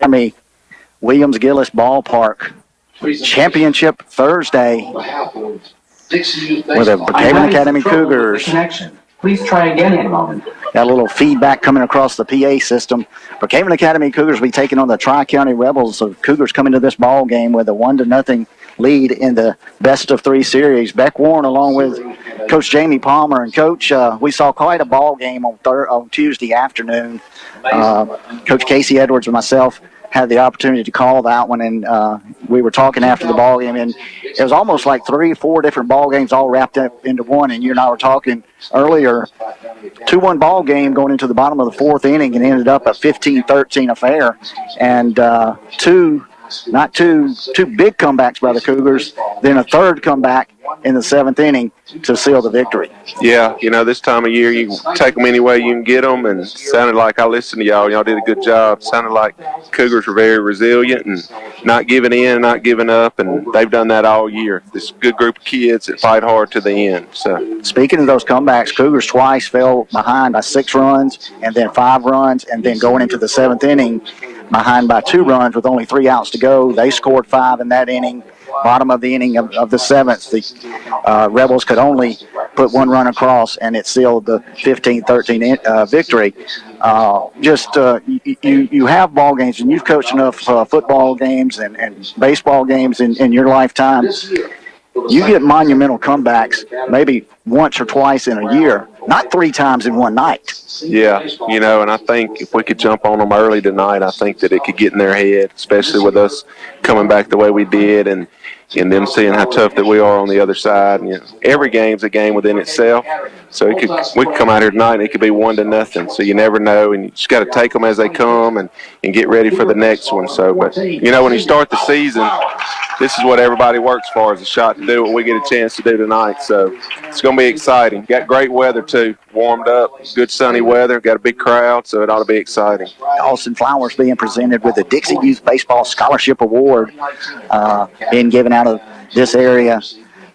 Academy Williams-Gillis Ballpark. Championship Thursday with the Brookhaven Academy Cougars. Please try again in a moment. Got a little feedback coming across the PA system. Brookhaven Academy Cougars will be taking on the Tri-County Rebels. So Cougars come into this ball game with a 1-0 lead in the best-of-3 series. Beck Warren along with Coach Jamie Palmer. And, Coach, we saw quite a ball game on Tuesday afternoon. Coach Casey Edwards and myself had the opportunity to call that one, and we were talking after the ball game, and it was almost like 3 or 4 different ball games all wrapped up into one. And you and I were talking earlier, 2-1 ball game going into the bottom of the 4th inning, and ended up a 15-13 affair, and two big comebacks by the Cougars, then a third comeback in the 7th inning to seal the victory. Yeah, this time of year, you take them any way you can get them, and it sounded like, I listened to y'all. Y'all did a good job. Sounded like Cougars were very resilient and not giving in, not giving up, and they've done that all year. This good group of kids that fight hard to the end. So, speaking of those comebacks, Cougars twice fell behind by 6 runs and then 5 runs, and then going into the 7th inning, behind by 2 runs with only 3 outs to go. They scored 5 in that inning. Bottom of the inning of the 7th, the Rebels could only put 1 run across, and it sealed the 15-13 victory. You have ball games, and you've coached enough football games and baseball games in your lifetime. You get monumental comebacks maybe once or twice in a year, not 3 times in one night. Yeah, and I think if we could jump on them early tonight, I think that it could get in their head, especially with us coming back the way we did and them seeing how tough that we are on the other side. And, every game's a game within itself. So we could come out here tonight and it could be 1-0. So you never know, and you just got to take them as they come and get ready for the next one. So, but, when you start the season, this is what everybody works for, is a shot to do what we get a chance to do tonight. So it's going to be exciting. Got great weather, too. Warmed up, good sunny weather, got a big crowd, so it ought to be exciting. Austin Flowers being presented with the Dixie Youth Baseball Scholarship Award, being given out of this area.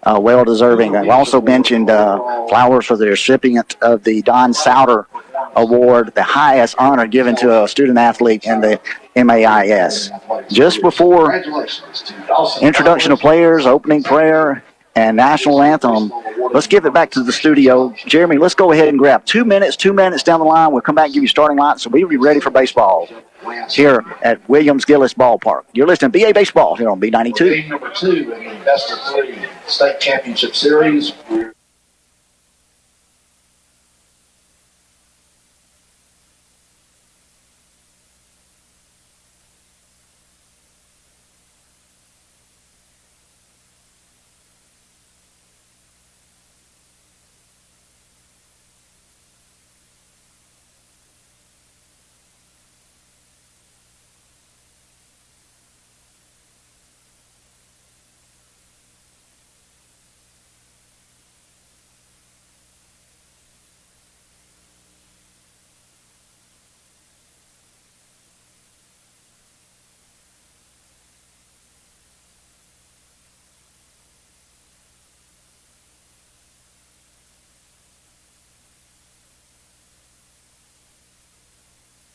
Well-deserving. I've also mentioned Flowers for the recipient of the Don Souter Award, the highest honor given to a student-athlete in the MAIS. Just before introduction of players, opening prayer, and national anthem, let's give it back to the studio. Jeremy, let's go ahead and grab 2 minutes down the line. We'll come back and give you starting line, so we'll be ready for baseball here at Williams-Gillis Ballpark. You're listening to BA Baseball here on B92. Game number 2 in the best-of-3 state championship series.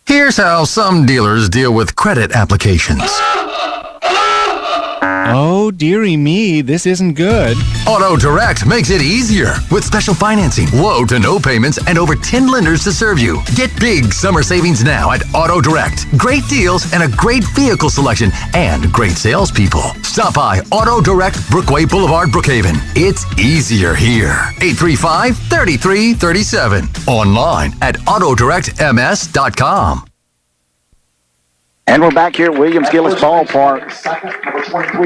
Here's how some dealers deal with credit applications. Oh, dearie me, this isn't good. Auto Direct makes it easier with special financing, low to no payments, and over 10 lenders to serve you. Get big summer savings now at Auto Direct. Great deals and a great vehicle selection and great salespeople. Stop by Auto Direct, Brookway Boulevard, Brookhaven. It's easier here. 835-3337. Online at autodirectms.com. And we're back here at Williams-Gillis Ballpark.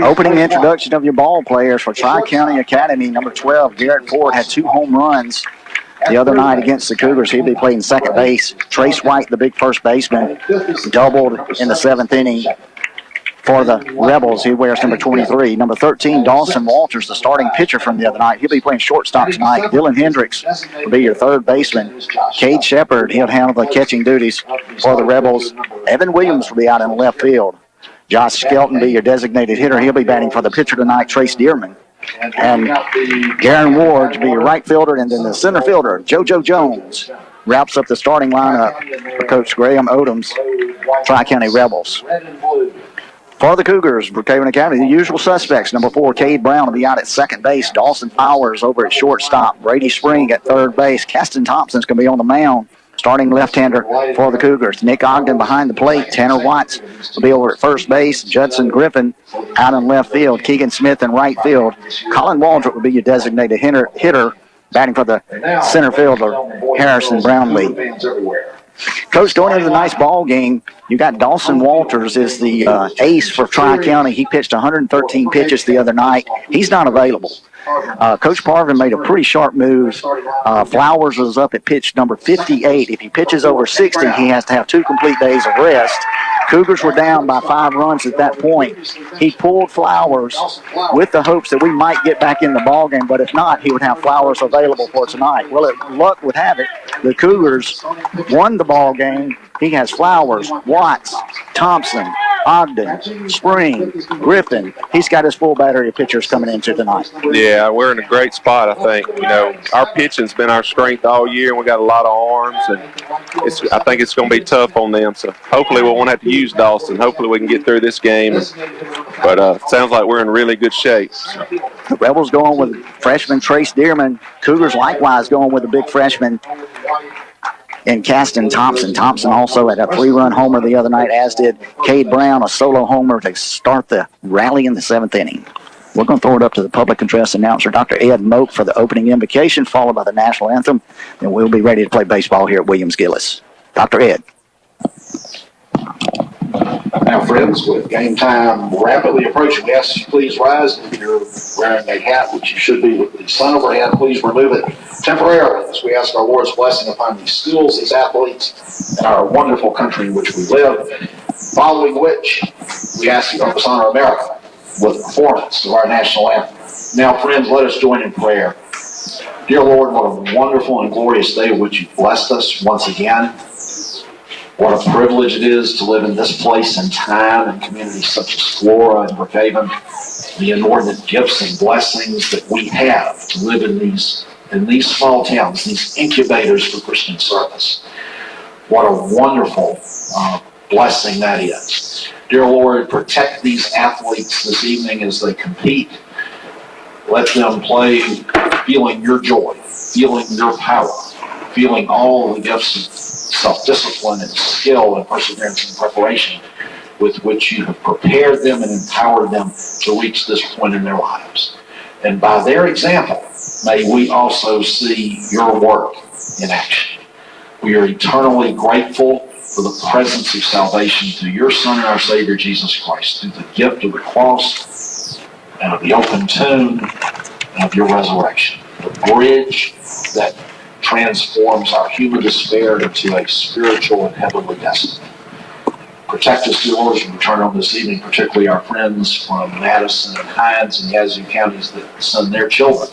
Opening introduction of your ball players for Tri-County Academy. Number 12, Garrett Ford, had 2 home runs the other night against the Cougars. He'll be playing second base. Trace White, the big first baseman, doubled in the 7th inning for the Rebels. He wears number 23. Number 13, Dawson Walters, the starting pitcher from the other night. He'll be playing shortstop tonight. Dylan Hendricks will be your third baseman. Cade Shepard, he'll handle the catching duties for the Rebels. Evan Williams will be out in left field. Josh Skelton will be your designated hitter. He'll be batting for the pitcher tonight, Trace Dearman. And Garen Ward will be your right fielder, and then the center fielder, JoJo Jones, wraps up the starting lineup for Coach Graham Odom's Tri-County Rebels. Red and blue. For the Cougars, Brookhaven Academy, the usual suspects. Number 4, Cade Brown will be out at second base. Dawson Powers over at shortstop. Brady Spring at third base. Caston Thompson's going to be on the mound. Starting left-hander for the Cougars. Nick Ogden behind the plate. Tanner Watts will be over at first base. Judson Griffin out in left field. Keegan Smith in right field. Colin Waldrop will be your designated hitter batting for the center fielder, Harrison Brownlee. Coach, going into the nice ball game, you got Dawson Walters is the ace for Tri-County. He pitched 113 pitches the other night. He's not available. Coach Parvin made a pretty sharp move. Flowers was up at pitch number 58. If he pitches over 60, he has to have 2 complete days of rest. Cougars were down by 5 runs at that point. He pulled Flowers with the hopes that we might get back in the ball game, but if not, he would have Flowers available for tonight. Well, luck would have it, the Cougars won the ball game. He has Flowers, Watts, Thompson, Ogden, Spring, Griffin. He's got his full battery of pitchers coming into tonight. Yeah, we're in a great spot, I think. You know, our pitching's been our strength all year, and we got a lot of arms, and I think it's going to be tough on them. So hopefully we won't have to use Dawson. Hopefully we can get through this game. But it sounds like we're in really good shape. The Rebels going with freshman Trace Dearman. Cougars likewise going with a big freshman in Caston Thompson. Thompson also had a 3-run homer the other night, as did Cade Brown, a solo homer to start the rally in the 7th inning. We're going to throw it up to the public address announcer, Dr. Ed Moak, for the opening invocation, followed by the national anthem. And we'll be ready to play baseball here at Williams-Gillis. Dr. Ed. Now, friends, with game time rapidly approaching, we ask you please rise. If you're wearing a hat, which you should be with the sun overhead, please remove it temporarily as we ask our Lord's blessing upon these schools, these athletes, and our wonderful country in which we live. Following which, we ask you to help us honor America with the performance of our national anthem. Now, friends, let us join in prayer. Dear Lord, what a wonderful and glorious day in which you've blessed us once again. What a privilege it is to live in this place and time in communities such as Flora and Brookhaven. The inordinate gifts and blessings that we have to live in these small towns, these incubators for Christian service. What a wonderful blessing that is. Dear Lord, protect these athletes this evening as they compete. Let them play feeling your joy, feeling your power, feeling all the gifts of self-discipline and skill and perseverance and preparation with which you have prepared them and empowered them to reach this point in their lives. And by their example, may we also see your work in action. We are eternally grateful for the presence of salvation through your Son and our Savior, Jesus Christ, through the gift of the cross and of the open tomb and of your resurrection. The bridge that transforms our human despair into a spiritual and heavenly destiny. Protect us, dear Lord, as we return home this evening, particularly our friends from Madison and Hines and Yazoo counties that send their children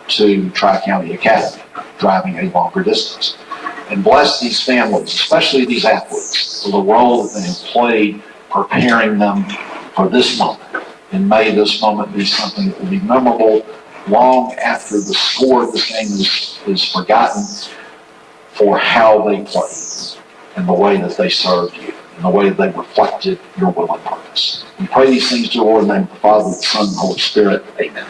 to Tri-County Academy, driving a longer distance. And bless these families, especially these athletes, for the role that they have played preparing them for this moment. And may this moment be something that will be memorable long after the score of this game is forgotten, for how they played and the way that they served you and the way that they reflected your will and purpose. We pray these things, dear Lord, in the name of the Father, the Son, and the Holy Spirit. Amen.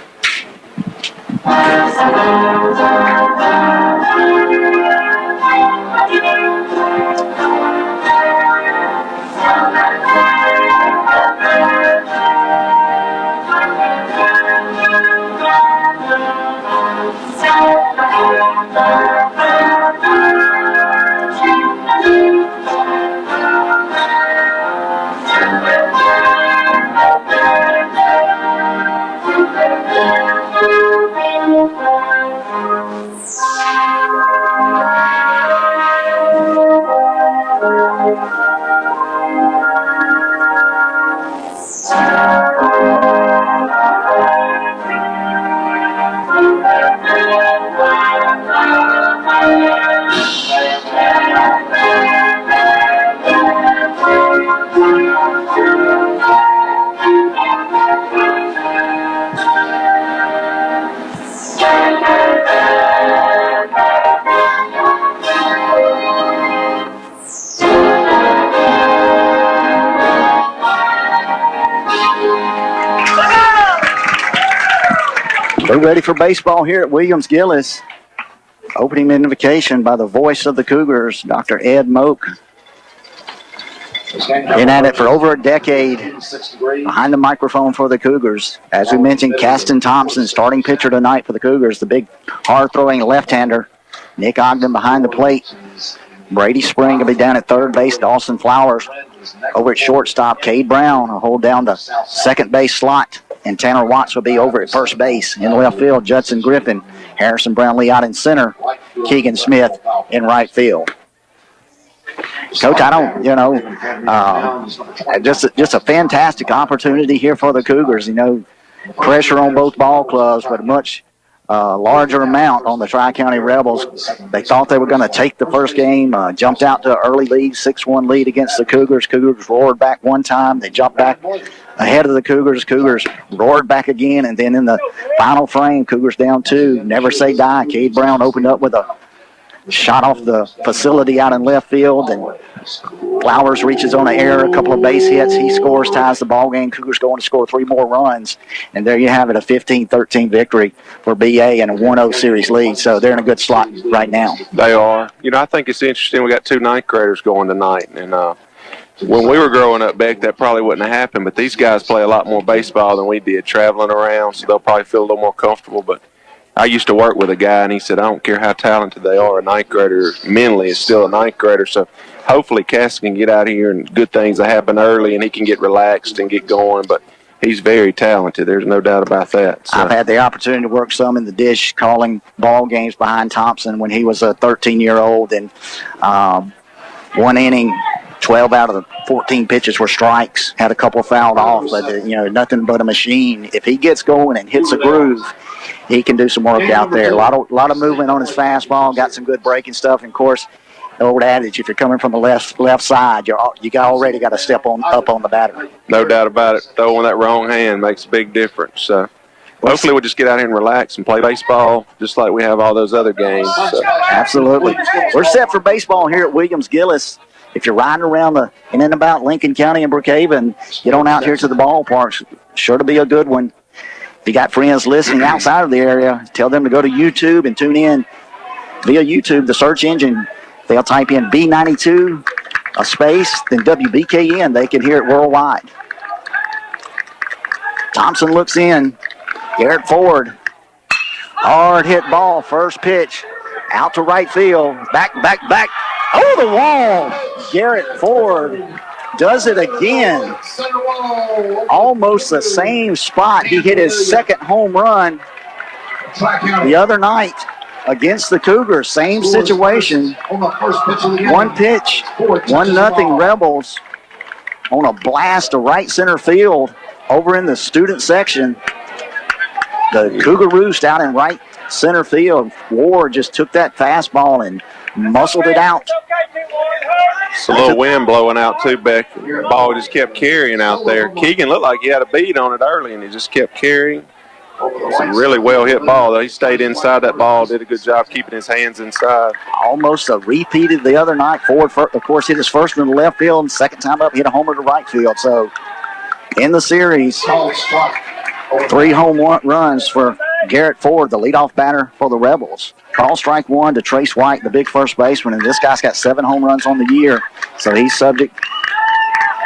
We're ready for baseball here at Williams-Gillis. Opening invocation by the voice of the Cougars, Dr. Ed Moak. Been at it for over a decade behind the microphone for the Cougars. As we mentioned, Caston Thompson, starting pitcher tonight for the Cougars, the big hard-throwing left-hander. Nick Ogden behind the plate. Brady Spring will be down at third base. Dawson Flowers over at shortstop. Cade Brown will hold down the second base slot. And Tanner Watts will be over at first base. In left field, Judson Griffin. Harrison Brownlee out in center. Keegan Smith in right field. Coach, I don't, just a fantastic opportunity here for the Cougars. Pressure on both ball clubs, but a much larger amount on the Tri-County Rebels. They thought they were going to take the first game, jumped out to an early lead, 6-1 lead against the Cougars. Cougars roared back one time. They jumped back ahead of the Cougars. Cougars roared back again, and then in the final frame, Cougars down 2. Never say die. Cade Brown opened up with a shot off the facility out in left field, and Flowers reaches on an error, a couple of base hits. He scores, ties the ball game. Cougars going to score 3 more runs, and there you have it, a 15-13 victory for BA and a 1-0 series lead. So they're in a good slot right now. They are. I think it's interesting. We got 2 ninth graders going tonight, and when we were growing up, Beck, that probably wouldn't have happened, but these guys play a lot more baseball than we did, traveling around, so they'll probably feel a little more comfortable. But I used to work with a guy, and he said, I don't care how talented they are, a ninth grader mentally is still a ninth grader. So hopefully Cass can get out here and good things will happen early, and he can get relaxed and get going. But he's very talented. There's no doubt about that. So. I've had the opportunity to work some in the dish calling ball games behind Thompson when he was a 13-year-old, and one inning, 12 out of the 14 pitches were strikes, had a couple fouled off, but, nothing but a machine. If he gets going and hits a groove, he can do some work out there. A lot of movement on his fastball, got some good breaking stuff. And, of course, the old adage, if you're coming from the left side, you already got to step up on the batter. No doubt about it. Throwing that wrong hand makes a big difference. So hopefully we'll just get out here and relax and play baseball just like we have all those other games. So. Absolutely. We're set for baseball here at Williams-Gillis. If you're riding around in and about Lincoln County and Brookhaven, get on out here to the ballparks. Sure to be a good one. If you got friends listening outside of the area, tell them to go to YouTube and tune in via YouTube, the search engine. They'll type in B92, a space, then WBKN. They can hear it worldwide. Thompson looks in. Garrett Ford. Hard hit ball, first pitch. Out to right field. Back. Oh, the wall. Garrett Ford does it again. Almost the same spot. He hit his second home run the other night against the Cougars. Same situation. 1 pitch, 1-0 Rebels on a blast to right center field over in the student section. The Cougar Roost out in right center field. Ward just took that fastball and muscled it out. It's a little wind blowing out too, Beck. The ball just kept carrying out there. Keegan looked like he had a bead on it early, and he just kept carrying. It's a really well-hit ball, though. He stayed inside that ball, did a good job keeping his hands inside. Almost a repeat of the other night. Ford, of course, hit his first one to the left field, and second time up, hit a homer to right field. So, in the series, 3 home runs for Garrett Ford, the leadoff batter for the Rebels. Call strike 1 to Trace White, the big first baseman, and this guy's got 7 home runs on the year, so he's subject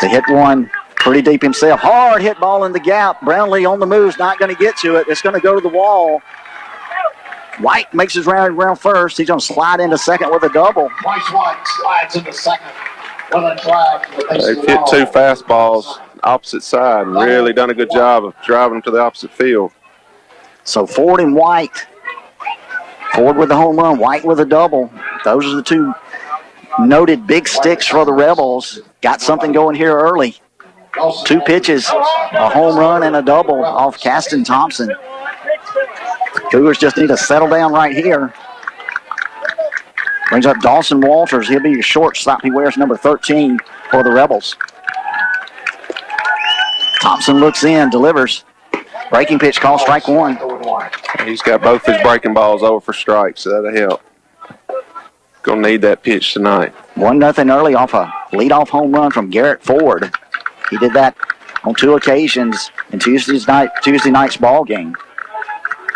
to hit one pretty deep himself. Hard hit ball in the gap. Brownlee on the move's not going to get to it. It's going to go to the wall. White makes his round first. He's going to slide into second with a double. White slides into second with a drive. They've hit 2 fastballs opposite side and really done a good job of driving them to the opposite field. So Ford and White. Ford with the home run, White with a double. Those are the 2 noted big sticks for the Rebels. Got something going here early. 2 pitches, a home run and a double off Caston Thompson. Cougars just need to settle down right here. Brings up Dawson Walters. He'll be your shortstop. He wears number 13 for the Rebels. Thompson looks in, delivers. Breaking pitch, call strike 1. He's got both his breaking balls over for strikes, so that'll help. Gonna need that pitch tonight. 1-0 early off a leadoff home run from Garrett Ford. He did that on 2 occasions in Tuesday night's ball game.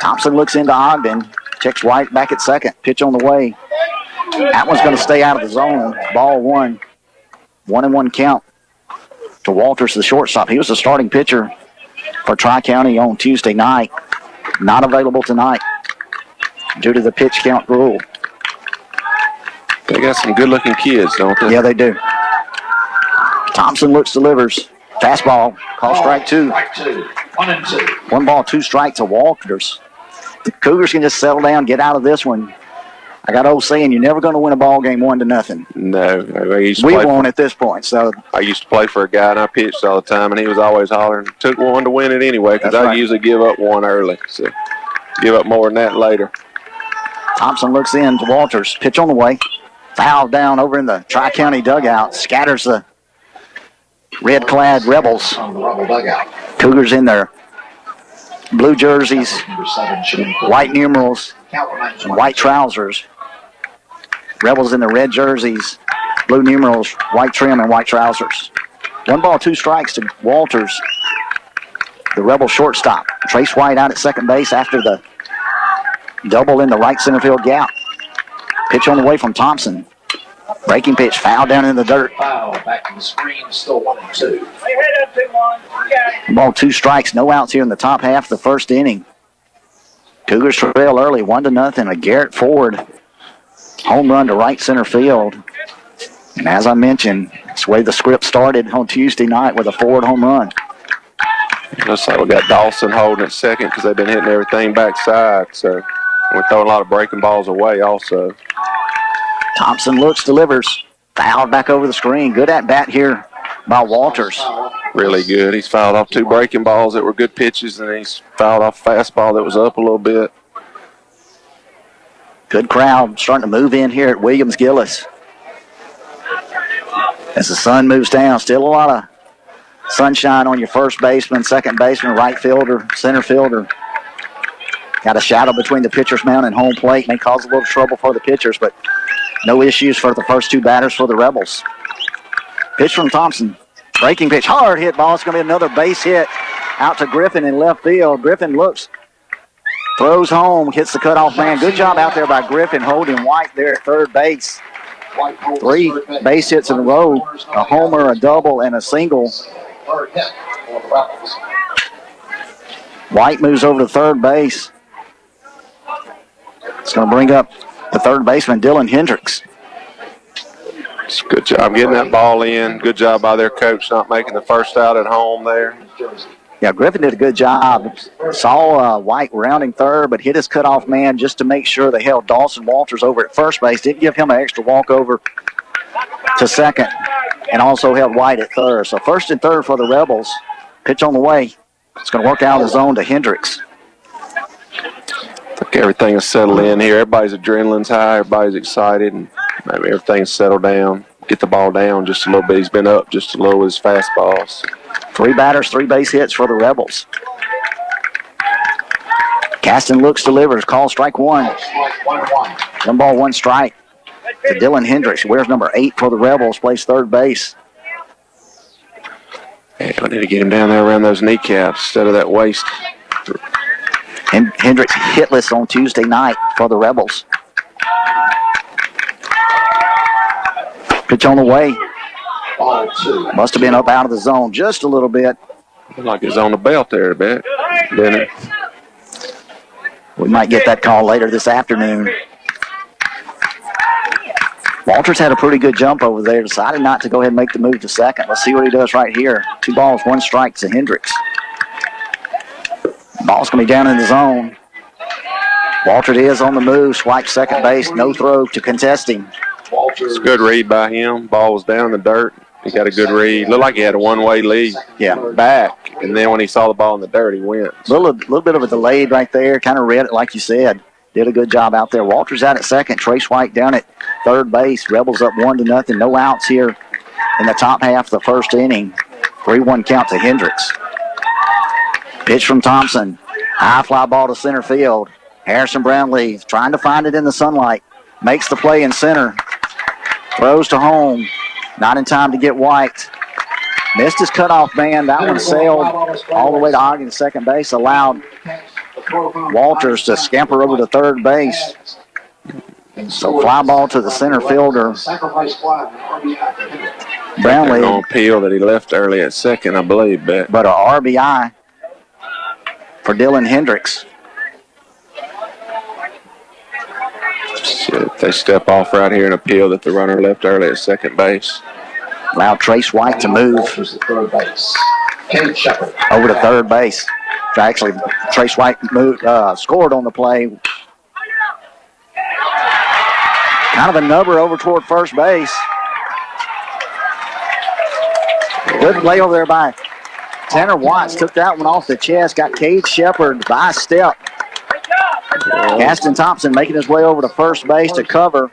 Thompson looks into Ogden. Checks White back at second. Pitch on the way. That one's going to stay out of the zone. Ball one. 1-1 count to Walters, the shortstop. He was the starting pitcher for Tri-County on Tuesday night. Not available tonight due to the pitch count rule. They got some good-looking kids, don't they? Yeah, they do. Thompson looks, delivers. Fastball. Call strike two. Strike 2. 1-2. 1 ball, 2 strikes to Walters. The Cougars can just settle down, get out of this one. I got old saying, you're never going to win a ball game 1-0. No. We won't at this point. So I used to play for a guy, and I pitched all the time, and he was always hollering, took one to win it anyway, because That's I right. usually give up one early. So give up more than that later. Thompson looks in to Walters. Pitch on the way. Foul down over in the Tri-County dugout. Scatters the red-clad Rebels. On the Rebel dugout. Cougars in their blue jerseys, Number 7 should be white numerals, count remains and white trousers. Rebels in the red jerseys, blue numerals, white trim, and white trousers. 1 ball, 2 strikes to Walters, the Rebel shortstop. Trace White out at second base after the double in the right center field gap. Pitch on the way from Thompson. Breaking pitch, foul down in the dirt. Foul back to the screen, still 1-2. 1 ball, 2 strikes, no outs here in the top half of the first inning. Cougars trail early, 1-0. A Garrett Ford home run to right center field. And as I mentioned, it's the way the script started on Tuesday night with a Ford home run. Looks like we got Dawson holding at second because they've been hitting everything backside. So we're throwing a lot of breaking balls away also. Thompson looks, delivers. Fouled back over the screen. Good at bat here by Walters. Really good. He's fouled off 2 breaking balls that were good pitches, and he's fouled off a fastball that was up a little bit. Good crowd starting to move in here at Williams-Gillis. As the sun moves down, still a lot of sunshine on your first baseman, second baseman, right fielder, center fielder. Got a shadow between the pitcher's mound and home plate. May cause a little trouble for the pitchers, but no issues for the first 2 batters for the Rebels. Pitch from Thompson. Breaking pitch, hard hit ball. It's going to be another base hit out to Griffin in left field. Griffin looks, throws home, hits the cutoff man. Good job out there by Griffin holding White there at third base. 3 base hits in a row, a homer, a double, and a single. Third hit for the Rebels. White moves over to third base. It's going to bring up the third baseman, Dylan Hendricks. It's a good job getting that ball in. Good job by their coach not making the first out at home there. Yeah, Griffin did a good job. Saw White rounding third, but hit his cutoff man just to make sure they held Dawson Walters over at first base. Didn't give him an extra walkover to second, and also held White at third. So first and third for the Rebels. Pitch on the way. It's going to work out of the zone to Hendricks. I think everything is settled in here. Everybody's adrenaline's high. Everybody's excited, and maybe everything's settled down. Get the ball down just a little bit. He's been up just a little with his fastballs. 3 batters, 3 base hits for the Rebels. Caston looks, delivers. Call strike 1. Strike 1-1. 1 ball, 1 strike to Dylan Hendricks. Wears number 8 for the Rebels. Plays third base. Yeah, we need to get him down there around those kneecaps instead of that waist. And Hendricks hitless on Tuesday night for the Rebels. Pitch on the way. Ball 2. Must have been up out of the zone just a little bit. Looked like he's on the belt there a bit, didn't it? We might get that call later this afternoon. Walters had a pretty good jump over there. Decided not to go ahead and make the move to second. Let's see what he does right here. 2 balls, 1 strike to Hendricks. Ball's going to be down in the zone. Walters is on the move. Swipes second base. No throw to contesting. It's a good read by him. Ball was down in the dirt. He got a good read. Looked like he had a one-way lead. Yeah. Back. And then when he saw the ball in the dirt, he went. Little bit of a delayed right there. Kind of read it like you said. Did a good job out there. Walters out at second. Trace White down at third base. Rebels up 1-0. No outs here in the top half of the first inning. 3-1 count to Hendricks. Pitch from Thompson. High fly ball to center field. Harrison Brownlee trying to find it in the sunlight. Makes the play in center. Throws to home. Not in time to get White. Missed his cutoff man. That one sailed all the way to Ogden second base. Allowed Walters to scamper over to third base. So fly ball to the center fielder. Brownlee. Brownlee. On appeal that he left early at second, I believe. But a RBI for Dylan Hendricks. Shit, they step off right here and appeal that the runner left early at second base. Allow Trace White to move over to third base. Actually, Trace White scored on the play. Kind of a nubber over toward first base. Good play over there by Tanner Watts. Took that one off the chest. Got Cade Shepard by a step. Gaston Thompson making his way over to first base to cover.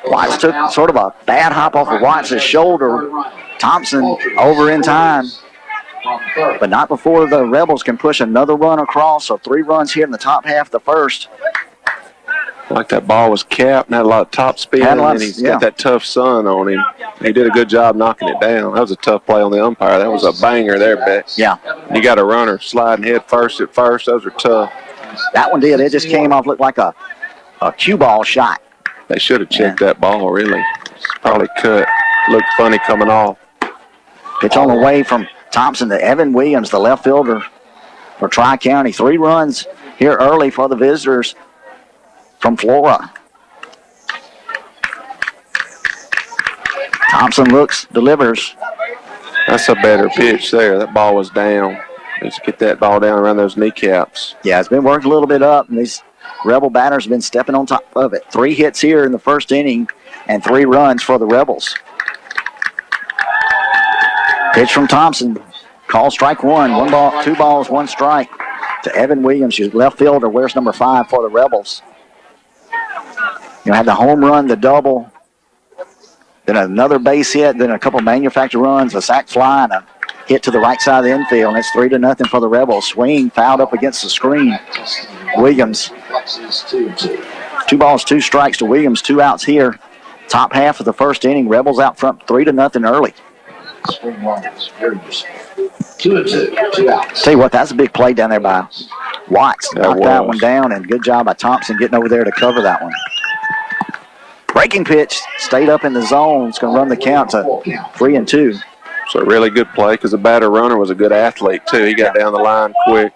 Watts took sort of a bad hop off of Watts' shoulder. Thompson over in time, but not before the Rebels can push another run across. So 3 runs here in the top half of the first. Like that ball was capped and had a lot of top spin, and he's got that tough sun on him. He did a good job knocking it down. That was a tough play on the umpire. That was a banger there, Beck. Yeah. You got a runner sliding head first at first. Those are tough. That one did. It just came off, looked like a cue ball shot. They should have checked that ball, really. It's probably cut. Looked funny coming off. Pitch on the way from Thompson to Evan Williams, the left fielder for Tri-County. 3 runs here early for the visitors from Flora. Thompson looks, delivers. That's a better pitch there. That ball was down. Needs to get that ball down around those kneecaps. Yeah, it's been worked a little bit up, and these Rebel batters have been stepping on top of it. 3 hits here in the first inning and 3 runs for the Rebels. Pitch from Thompson. Call strike 1. 1 ball, 2 balls, 1 strike to Evan Williams, your left fielder. Wears number 5 for the Rebels. You have the home run, the double, then another base hit, then a couple manufactured runs, a sac fly, and a hit to the right side of the infield. And it's 3-0 for the Rebels. Swing fouled up against the screen. Williams. 2 balls, 2 strikes to Williams. 2 outs here. Top half of the first inning. Rebels out front 3-0 early. 2-2, 2 outs. Tell you what, that's a big play down there by Watts. Knocked that one down, and good job by Thompson getting over there to cover that one. Breaking pitch, stayed up in the zone. It's going to run the count to 3-2. So a really good play because the batter runner was a good athlete, too. He got down the line quick.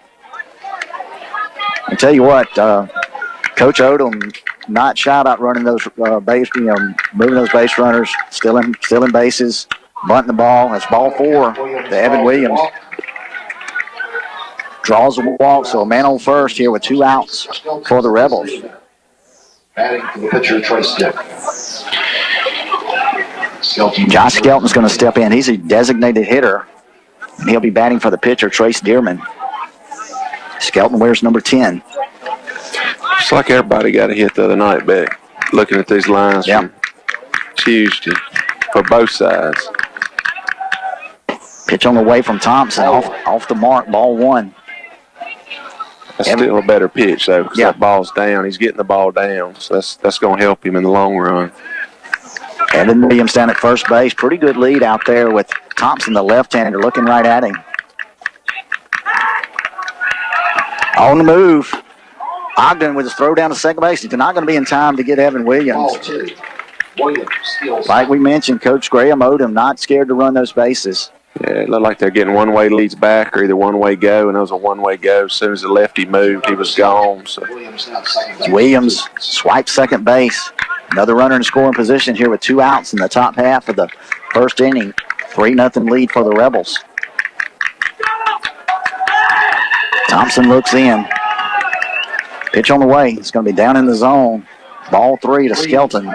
I tell you what, Coach Odom not shy about running those moving those base runners, stealing bases, bunting the ball. That's ball 4 to Evan Williams. Draws a walk, so a man on first here with 2 outs for the Rebels. Batting for the pitcher, Trace Decker. Josh Skelton's going to step in. He's a designated hitter, and he'll be batting for the pitcher, Trace Dearman. Skelton wears number 10. It's like everybody got a hit the other night, Beck. Looking at these lines from Tuesday for both sides. Pitch on the way from Thompson, off the mark, ball 1. That's still a better pitch, though, because that ball's down. He's getting the ball down, so that's going to help him in the long run. Evan Williams down at first base. Pretty good lead out there with Thompson, the left-hander, looking right at him. On the move. Ogden with his throw down to second base. He's not going to be in time to get Evan Williams. Like we mentioned, Coach Graham Odom not scared to run those bases. Yeah, it looked like they're getting one-way leads back or either one-way go, and it was a one-way go. As soon as the lefty moved, he was gone. So Williams swipes second base. Another runner in scoring position here with 2 outs in the top half of the first inning. 3-0 lead for the Rebels. Thompson looks in. Pitch on the way. It's going to be down in the zone. Ball 3 to Skelton.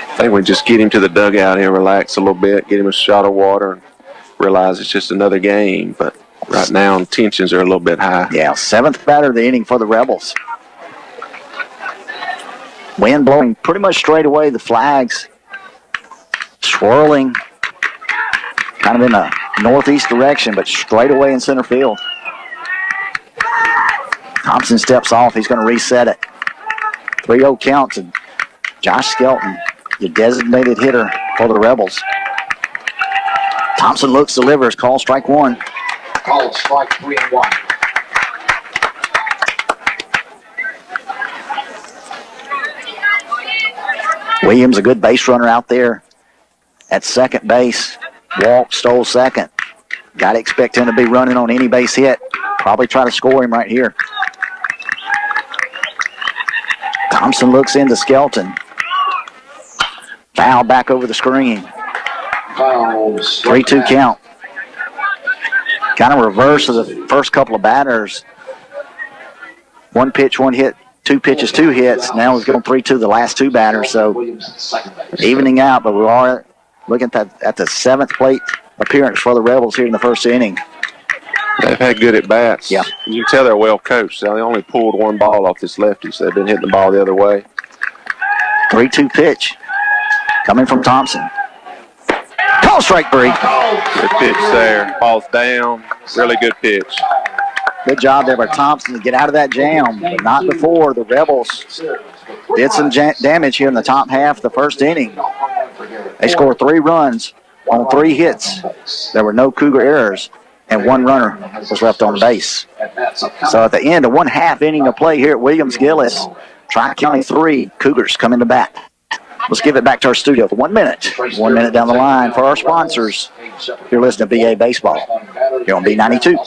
I think we just get him to the dugout here, relax a little bit, get him a shot of water, and realize it's just another game. But right now, tensions are a little bit high. Yeah, 7th batter of the inning for the Rebels. Wind blowing pretty much straight away. The flags swirling kind of in a northeast direction, but straight away in center field. Thompson steps off. He's going to reset it. 3-0 count to Josh Skelton, your designated hitter for the Rebels. Thompson looks, delivers, call strike one. Called strike 3-1. Williams, a good base runner out there at second base. Walk, stole second. Got to expect him to be running on any base hit. Probably try to score him right here. Thompson looks into Skelton. Foul back over the screen. 3-2 count. Kind of reverse of the first couple of batters. One pitch, one hit, two pitches, two hits. Now we've gone 3-2 the last two batters, so evening out, but we are looking at the seventh plate appearance for the Rebels here in the first inning. They've had good at-bats. Yeah. You can tell they're well coached. They only pulled one ball off this lefty, so they've been hitting the ball the other way. 3-2 pitch coming from Thompson. Call strike 3. Good pitch there. Ball's down. Really good pitch. Good job there by Thompson to get out of that jam, but not before. The Rebels did some damage here in the top half of the first inning. They scored 3 runs on 3 hits. There were no Cougar errors, and 1 runner was left on base. So at the end of 1/2 inning of play here at Williams-Gillis, Tri-County 3, Cougars coming to bat. Let's give it back to our studio for 1 minute. 1 minute down the line for our sponsors. You're listening to BA Baseball here on B92.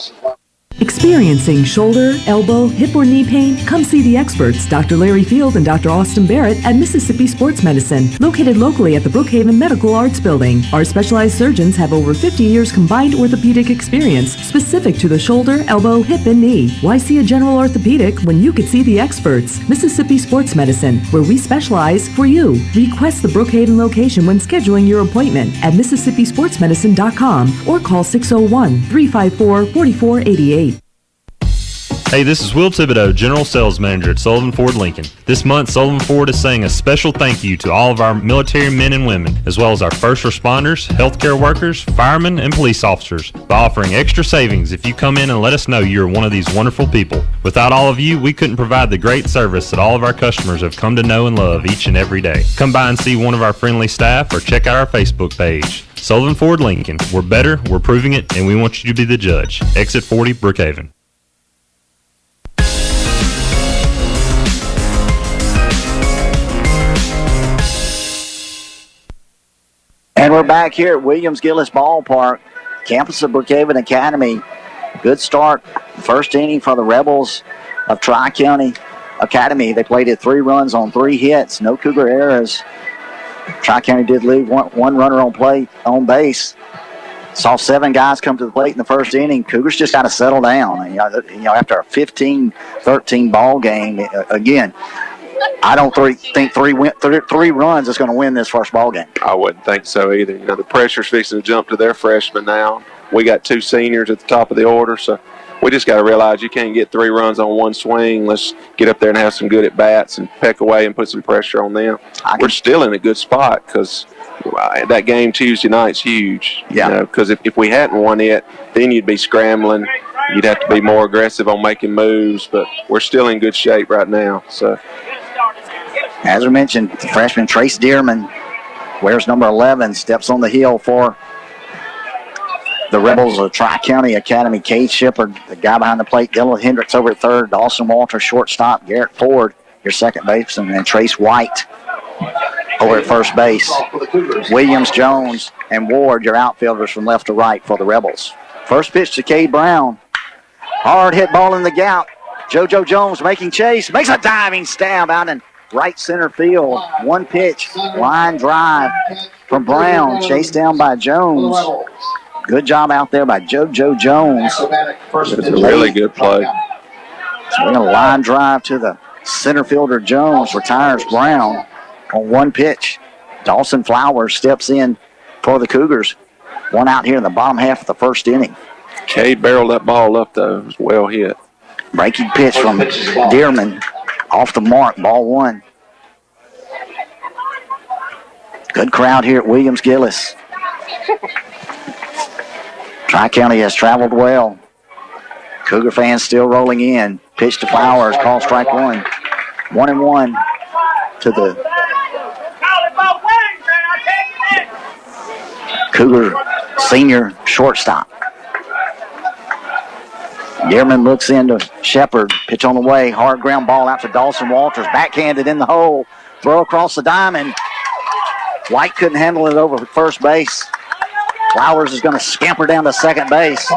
Experiencing shoulder, elbow, hip, or knee pain? Come see the experts, Dr. Larry Field and Dr. Austin Barrett at Mississippi Sports Medicine, located locally at the Brookhaven Medical Arts Building. Our specialized surgeons have over 50 years combined orthopedic experience specific to the shoulder, elbow, hip, and knee. Why see a general orthopedic when you could see the experts? Mississippi Sports Medicine, where we specialize for you. Request the Brookhaven location when scheduling your appointment at MississippiSportsMedicine.com or call 601-354-4488. Hey, this is Will Thibodeau, General Sales Manager at Sullivan Ford Lincoln. This month, Sullivan Ford is saying a special thank you to all of our military men and women, as well as our first responders, healthcare workers, firemen, and police officers, by offering extra savings if you come in and let us know you're one of these wonderful people. Without all of you, we couldn't provide the great service that all of our customers have come to know and love each and every day. Come by and see one of our friendly staff or check out our Facebook page. Sullivan Ford Lincoln. We're better, we're proving it, and we want you to be the judge. Exit 40, Brookhaven. And we're back here at Williams-Gillis Ballpark, campus of Brookhaven Academy. Good start, first inning for the Rebels of Tri-County Academy. They played it 3 runs on 3 hits, no Cougar errors. Tri-County did leave one runner on base. Saw 7 guys come to the plate in the first inning. Cougars just got to settle down. You know, after a 15-13 ball game, again, I don't think three runs is going to win this first ball game. I wouldn't think so either. You know, the pressure's fixing to jump to their freshmen now. We got 2 seniors at the top of the order, so we just got to realize you can't get 3 runs on one swing. Let's get up there and have some good at-bats and peck away and put some pressure on them. We're still in a good spot because that game Tuesday night's huge. Yeah. You know, because if we hadn't won it, then you'd be scrambling. You'd have to be more aggressive on making moves, but we're still in good shape right now. So, as I mentioned, the freshman Trace Dearman wears number 11, steps on the hill for the Rebels of Tri-County Academy. Cade Shepard, the guy behind the plate, Dylan Hendricks over at third, Dawson Walter, shortstop, Garrett Ford, your second baseman, and Trace White over at first base. Williams, Jones, and Ward, your outfielders from left to right for the Rebels. First pitch to Cade Brown. Hard hit ball in the gap. JoJo Jones making chase, makes a diving stab out in right center field. 1 pitch, line drive from Brown, chased down by Jones. Good job out there by JoJo Jones. it's a really good play. So we're going to line drive to the center fielder Jones, retires Brown on 1 pitch. Dawson Flowers steps in for the Cougars. 1 out here in the bottom half of the first inning. Cade barreled that ball up, though. It was well hit. Breaking pitch from Dearman. Off the mark, ball 1. Good crowd here at Williams-Gillis. Tri-County has traveled well. Cougar fans still rolling in. Pitch to Flowers, call strike 1. 1-1 to the Cougar senior shortstop. Dearman looks into Shepard. Pitch on the way. Hard ground ball out to Dawson Walters. Backhanded in the hole. Throw across the diamond. White couldn't handle it over first base. Flowers is going to scamper down to second base.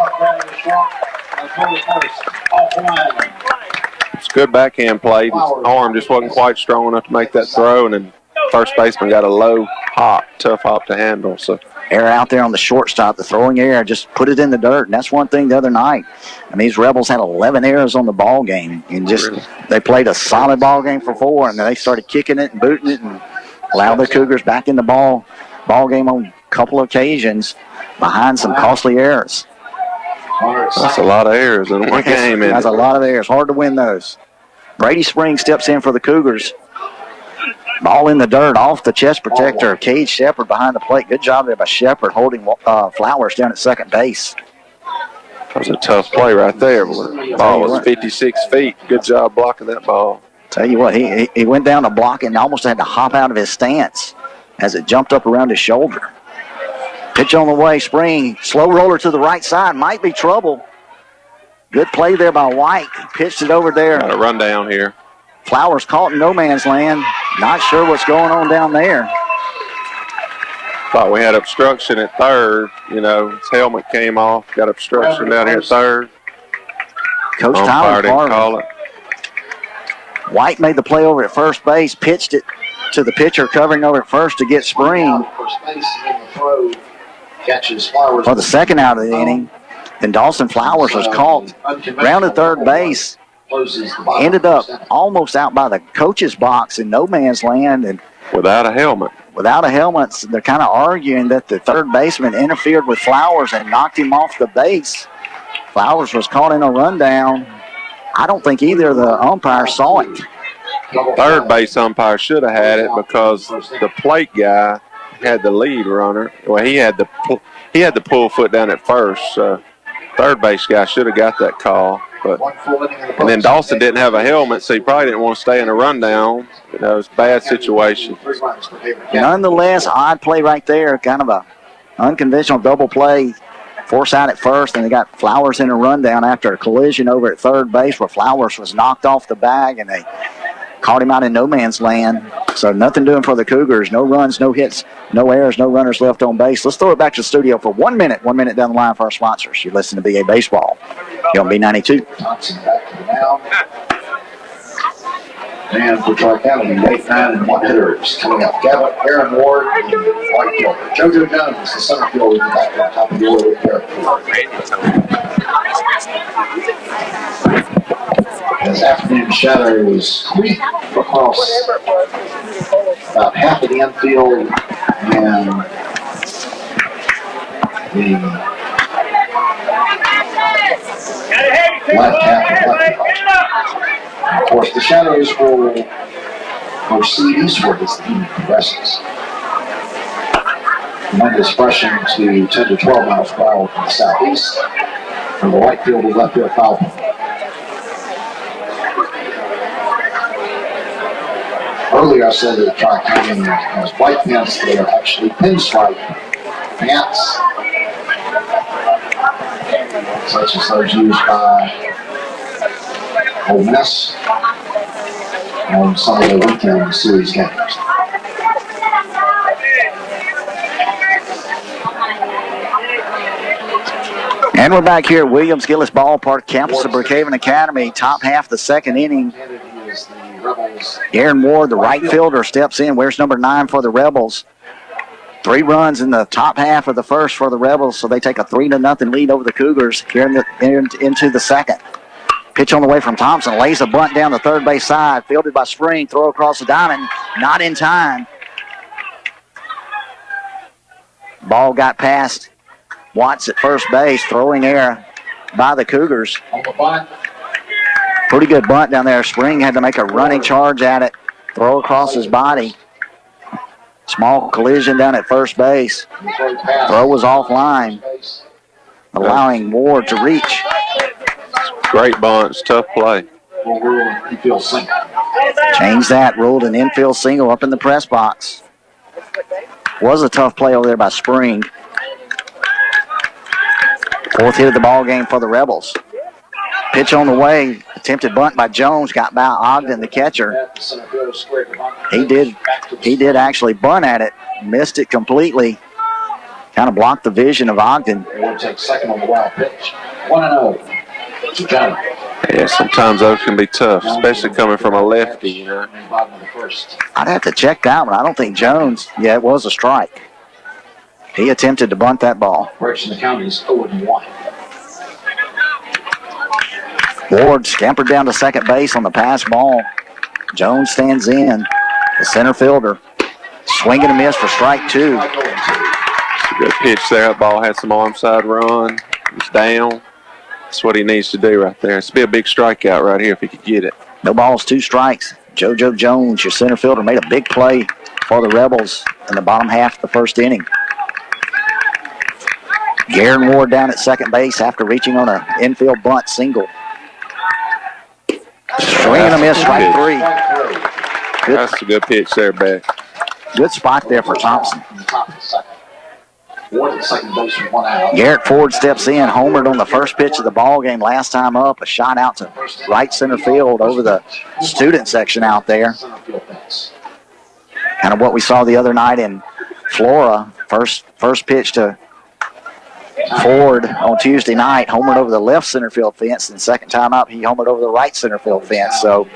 It's good backhand play. His arm just wasn't quite strong enough to make that throw, and then first baseman got a low hop, tough hop to handle. So Air out there on the shortstop. The throwing error just put it in the dirt, and that's one thing the other night. I mean, these Rebels had 11 errors on the ball game, and just they played a solid ball game for 4, and then they started kicking it and booting it and allowed the Cougars back in the ball game on a couple of occasions behind some costly errors. that's a lot of errors in one game. That's a lot of errors. Hard to win those. Brady Springs steps in for the Cougars. Ball in the dirt off the chest protector. Cade Shepard behind the plate. Good job there by Shepard holding Flowers down at second base. That was a tough play right there. The ball was 56 feet. Good job blocking that ball. Tell you what, he went down to block and almost had to hop out of his stance as it jumped up around his shoulder. Pitch on the way, Spring. Slow roller to the right side. Might be trouble. Good play there by White. Pitched it over there. Got a run down here. Flowers caught in no man's land. Not sure what's going on down there. Thought we had obstruction at third. You know, his helmet came off. Got obstruction down here at third. Coach Umpire Tyler didn't Carter. call it. White made the play over at first base, pitched it to the pitcher covering over at first to get Spring for the second out of the inning. Then Dawson Flowers was caught, rounded third base, ended up almost out by the coach's box in no man's land. And without a helmet. Without a helmet, they're kind of arguing that the third baseman interfered with Flowers and knocked him off the base. Flowers was caught in a rundown. I don't think either of the umpires saw it. Third base umpire should have had it because the plate guy had the lead runner. Well, he had the pull foot down at first. So third base guy should have got that call. And then Dawson didn't have a helmet, so he probably didn't want to stay in a rundown. You know, it's a bad situation. Nonetheless, odd play right there. Kind of a unconventional double play. Force out at first, and they got Flowers in a rundown after a collision over at third base where Flowers was knocked off the bag, and they caught him out in no man's land. So nothing doing for the Cougars. No runs, no hits, no errors, no runners left on base. Let's throw it back to the studio for 1 minute. 1 minute down the line for our sponsors. You're listening to BA Baseball. You're on B92. Thompson back to the mound. And for Tri-County, 8-9 and 1 hitters coming up. Aaron Ward and White Gilbert. JoJo Jones, the center fielder, back at the top of the order with Aaron Ward. This afternoon shadow was across about half of the infield and the left half of left field. Of course, the shadows will proceed eastward as the evening progresses. The wind is freshening to 10 to 12 miles per hour from the southeast, from the right field to left field foul. Earlier I said that Tri-County has white pants. They are actually pinstripe pants, such as those used by Ole Miss on some of the weekend series games. And we're back here at Williams-Gillis Ballpark, campus of Brookhaven Academy. Top half the second inning. Aaron Ward, the right fielder, steps in. Wears number 9 for the Rebels. 3 runs in the top half of the first for the Rebels, so they take a 3-0 lead over the Cougars here into the second. Pitch on the way from Thompson. Lays a bunt down the third base side. Fielded by Spring. Throw across the diamond. Not in time. Ball got past Watts at first base. Throwing error by the Cougars. Pretty good bunt down there. Spring had to make a running charge at it. Throw across his body. Small collision down at first base. Throw was offline, allowing Ward to reach. Great bunts, tough play. Change that, ruled an infield single up in the press box. Was a tough play over there by Spring. Fourth hit of the ball game for the Rebels. Pitch on the way. Attempted bunt by Jones. Got by Ogden, the catcher. He did actually bunt at it. Missed it completely. Kind of blocked the vision of Ogden. We'll take second on the wild pitch. 1-0 to Jones. Yeah, sometimes those can be tough, especially coming from a lefty, you know. I'd have to check that one. I don't think Jones, it was a strike. He attempted to bunt that ball. Correction, the count is 0-1. Ward scampered down to second base on the pass ball. Jones stands in. The center fielder. Swing and a miss for strike 2. It's a good pitch there. That ball had some arm side run. It's down. That's what he needs to do right there. It's be a big strikeout right here if he could get it. No balls, 2 strikes. JoJo Jones, your center fielder, made a big play for the Rebels in the bottom half of the first inning. Garen Ward down at second base after reaching on an infield bunt single. Swing and a miss, strike 3. That's a good pitch there, Beck. Good spot there for Thompson. Ward at second base with 1 out. Garrett Ford steps in, homered on the first pitch of the ball game last time up. A shot out to right center field over the student section out there. Kind of what we saw the other night in Flora. First pitch to Ford on Tuesday night, homered over the left center field fence, and second time up, he homered over the right center field fence. So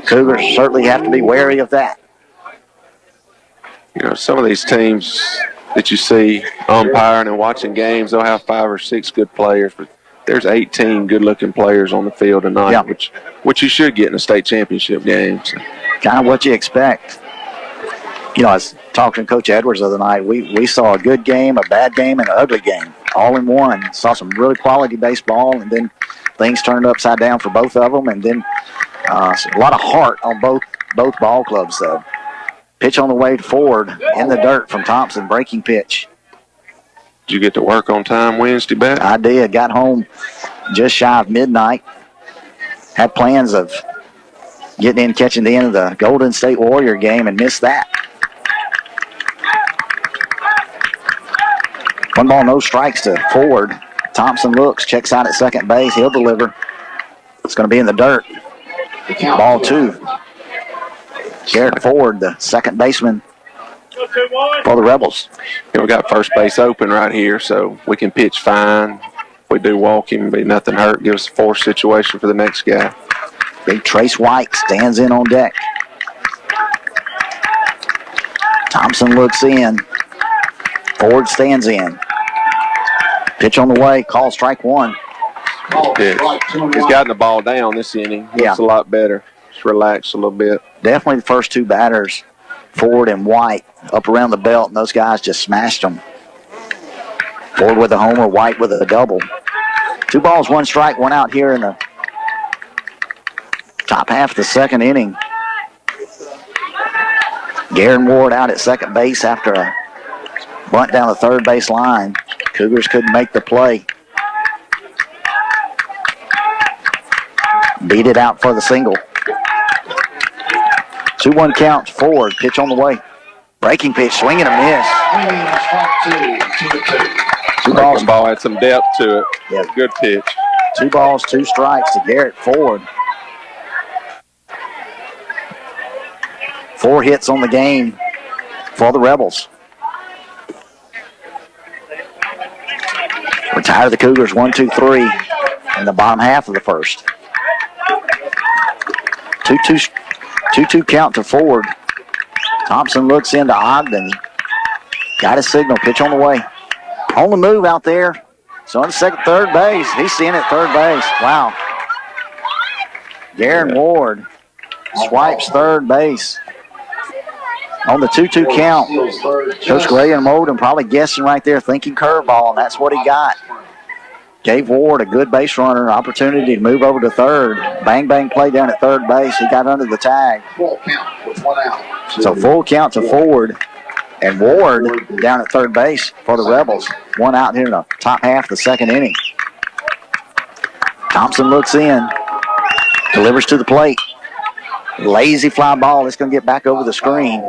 Cougars certainly have to be wary of that. You know, some of these teams that you see umpiring and watching games, they'll have 5 or 6 good players, but there's 18 good-looking players on the field tonight, which you should get in a state championship game. So. Kind of what you expect. You know, I was talking to Coach Edwards the other night. We saw a good game, a bad game, and an ugly game, all in one. Saw some really quality baseball, and then things turned upside down for both of them, and then a lot of heart on both ball clubs, though. Pitch on the way to Ford in the dirt from Thompson, breaking pitch. Did you get to work on time Wednesday, Beck? I did. Got home just shy of midnight. Had plans of getting in, catching the end of the Golden State Warrior game, and missed that. 1 ball, no strikes to Ford. Thompson looks, checks out at second base. He'll deliver. It's going to be in the dirt. Ball 2. Garrett Ford, the second baseman for the Rebels. Yeah, we got first base open right here, so we can pitch fine. If we do walk him, be nothing hurt. Give us a force situation for the next guy. Big Trace White stands in on deck. Thompson looks in. Ford stands in. Pitch on the way. Call strike 1. Pitch. He's gotten the ball down this inning. Looks a lot better. Just relax a little bit. Definitely the first 2 batters, Ford and White, up around the belt, and those guys just smashed them. Ford with a homer, White with a double. 2 balls, 1 strike, 1 out here in the top half of the second inning. Garen Ward out at second base after a bunt down the third base line. Cougars couldn't make the play. Beat it out for the single. 2-1 count, Ford. Pitch on the way. Breaking pitch, swing and a miss. 2 balls. The ball had some depth to it. Yeah. Good pitch. 2 balls, 2 strikes to Garrett Ford. 4 hits on the game for the Rebels. We're tied of the Cougars 1-2-3 in the bottom half of the first. 2-2 count to Ford. Thompson looks into Ogden. Got a signal. Pitch on the way. On the move out there. So on the second, third base. He's seeing it third base. Wow. Garen Ward swipes third base. On the 2-2 count. Coach Graham Molden probably guessing right there, thinking curveball, and that's what he got. Gave Ward a good base runner opportunity to move over to third. Bang, bang play down at third base. He got under the tag. Full count with 1 out. So full count to Ford. And Ward down at third base for the Rebels. 1 out here in the top half of the second inning. Thompson looks in. Delivers to the plate. Lazy fly ball. It's going to get back over the screen.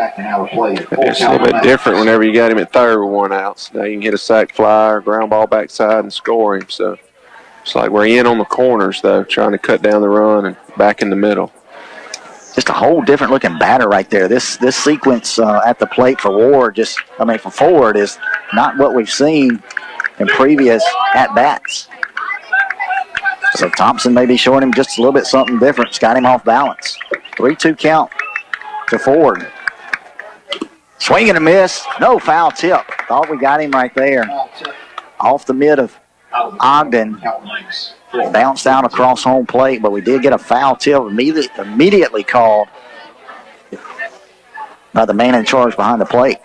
acting out of play. It's a little bit different whenever you got him at third with 1 out. So now you can hit a sac fly or ground ball backside and score him. So it's like we're in on the corners, though, trying to cut down the run and back in the middle. Just a whole different looking batter right there. This sequence at the plate for Ward, for Ford, is not what we've seen in previous at-bats. So Thompson may be showing him just a little bit something different. It's got him off balance. 3-2 count to Ford. Swing and a miss. No, foul tip. Thought we got him right there. Off the mid of Ogden. Bounced out across home plate, but we did get a foul tip immediately called by the man in charge behind the plate.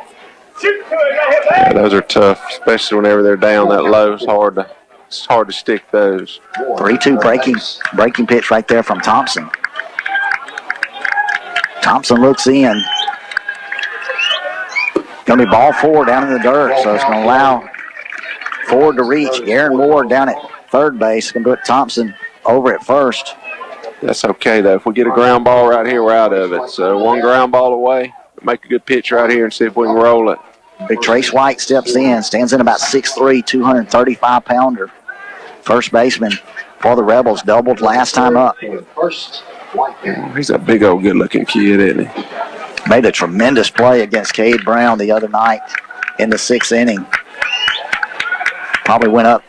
Yeah, those are tough, especially whenever they're down that low. It's hard to stick those. 3-2 breaking pitch right there from Thompson. Thompson looks in. Going to be ball 4 down in the dirt, so it's going to allow Ford to reach. Aaron Ward down at third base. Going to put Thompson over at first. That's okay, though. If we get a ground ball right here, we're out of it. So 1 ground ball away. Make a good pitch right here and see if we can roll it. Big Trace White steps in. Stands in about 6'3", 235-pounder. First baseman for the Rebels. Doubled last time up. He's a big old good-looking kid, isn't he? Made a tremendous play against Cade Brown the other night in the 6th inning. Probably went up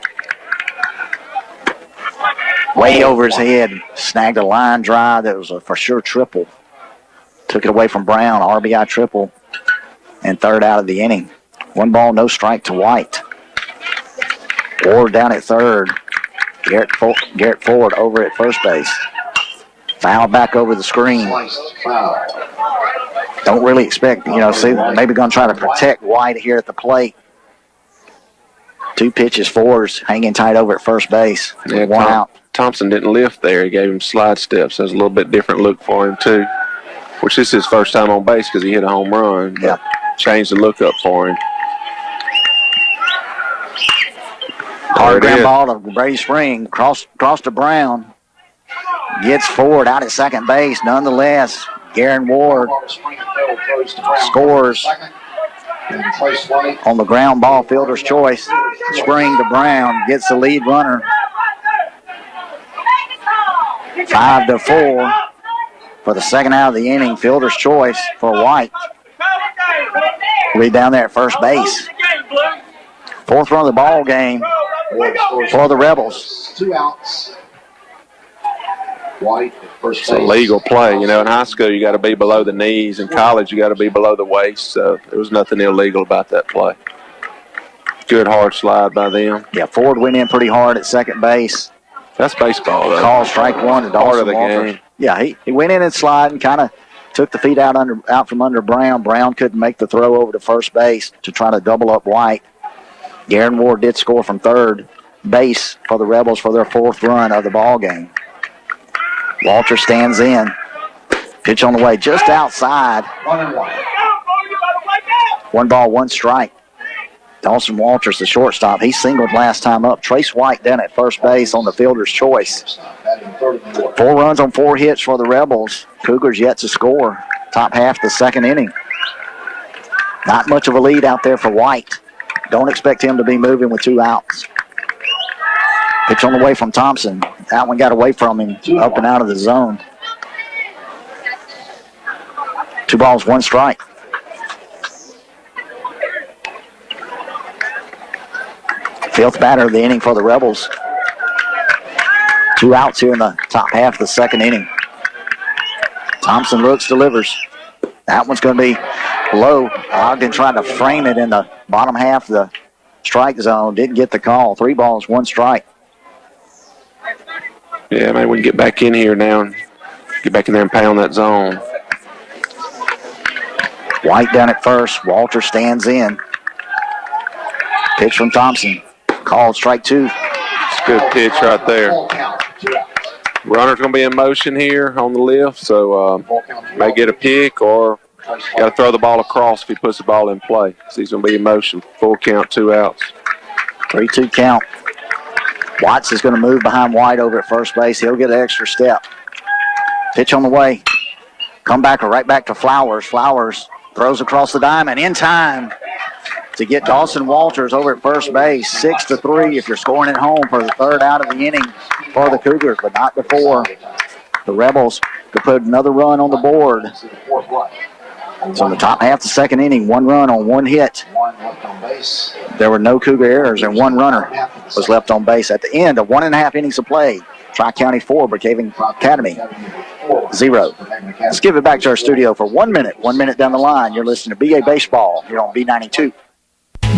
way over his head, snagged a line drive that was a for sure triple. Took it away from Brown, RBI triple, and third out of the inning. 1 ball, no strike to White. Ward down at third. Garrett Ford over at first base. Foul back over the screen. Don't really expect, maybe going to try to protect White here at the plate. 2 pitches, Ford's hanging tight over at first base. Yeah, 1 out. Thompson didn't lift there. He gave him slide steps. That was a little bit different look for him, too. Which this is his first time on base because he hit a home run. But yeah. Changed the look up for him. Hard ground ball to Brady Spring. Cross to Brown. Gets Ford out at second base. Nonetheless, Garen Ward scores on the ground ball, fielder's choice. Spring to Brown, gets the lead runner. 5-4 for the second out of the inning. Fielder's choice for White. Will be down there at first base. 4th run of the ball game for the Rebels. 2 outs. White at first base. It's a legal play. In high school you got to be below the knees. In college you got to be below the waist. So there was nothing illegal about that play. Good hard slide by them. Yeah, Ford went in pretty hard at second base. That's baseball, though. Call strike 1 to Part of Dawson the Walters. game. Yeah, he went in and slid and kind of took the feet out from under Brown. Brown couldn't make the throw over to first base to try to double up White. Garen Ward did score from third base for the Rebels for their 4th run of the ball game. Walter stands in. Pitch on the way just outside. 1 ball, 1 strike. Dawson Walters, the shortstop. He singled last time up. Trace White down at first base on the fielder's choice. 4 runs on 4 hits for the Rebels. Cougars yet to score. Top half the 2nd inning. Not much of a lead out there for White. Don't expect him to be moving with 2 outs. Pitch on the way from Thompson. That one got away from him, up and out of the zone. 2 balls, 1 strike. Fifth batter of the inning for the Rebels. 2 outs here in the top half of the 2nd inning. Thompson looks, delivers. That one's going to be low. Ogden tried to frame it in the bottom half of the strike zone. Didn't get the call. 3 balls, 1 strike. Yeah, maybe we can get back in here now and get back in there and pound that zone. White down at first. Walter stands in. Pitch from Thompson. Called strike 2. It's a good pitch right there. Runner's going to be in motion here on the lift, so may get a pick or got to throw the ball across if he puts the ball in play. So he's going to be in motion. Full count, 2 outs. 3-2 count. Watts is going to move behind White over at first base. He'll get an extra step. Pitch on the way. Come back right back to Flowers. Flowers Throws across the diamond in time to get Dawson Walters over at first base. 6-3 if you're scoring at home for the third out of the inning for the Cougars, but not before the Rebels could put another run on the board. So in the top half of the second inning, 1 run on 1 hit. There were no Cougar errors, and 1 runner was left on base at the end of 1.5 innings of play. Tri-County 4, Brookhaven Academy 0. Let's give it back to our studio for 1 minute. 1 minute down the line, you're listening to BA Baseball here on B92.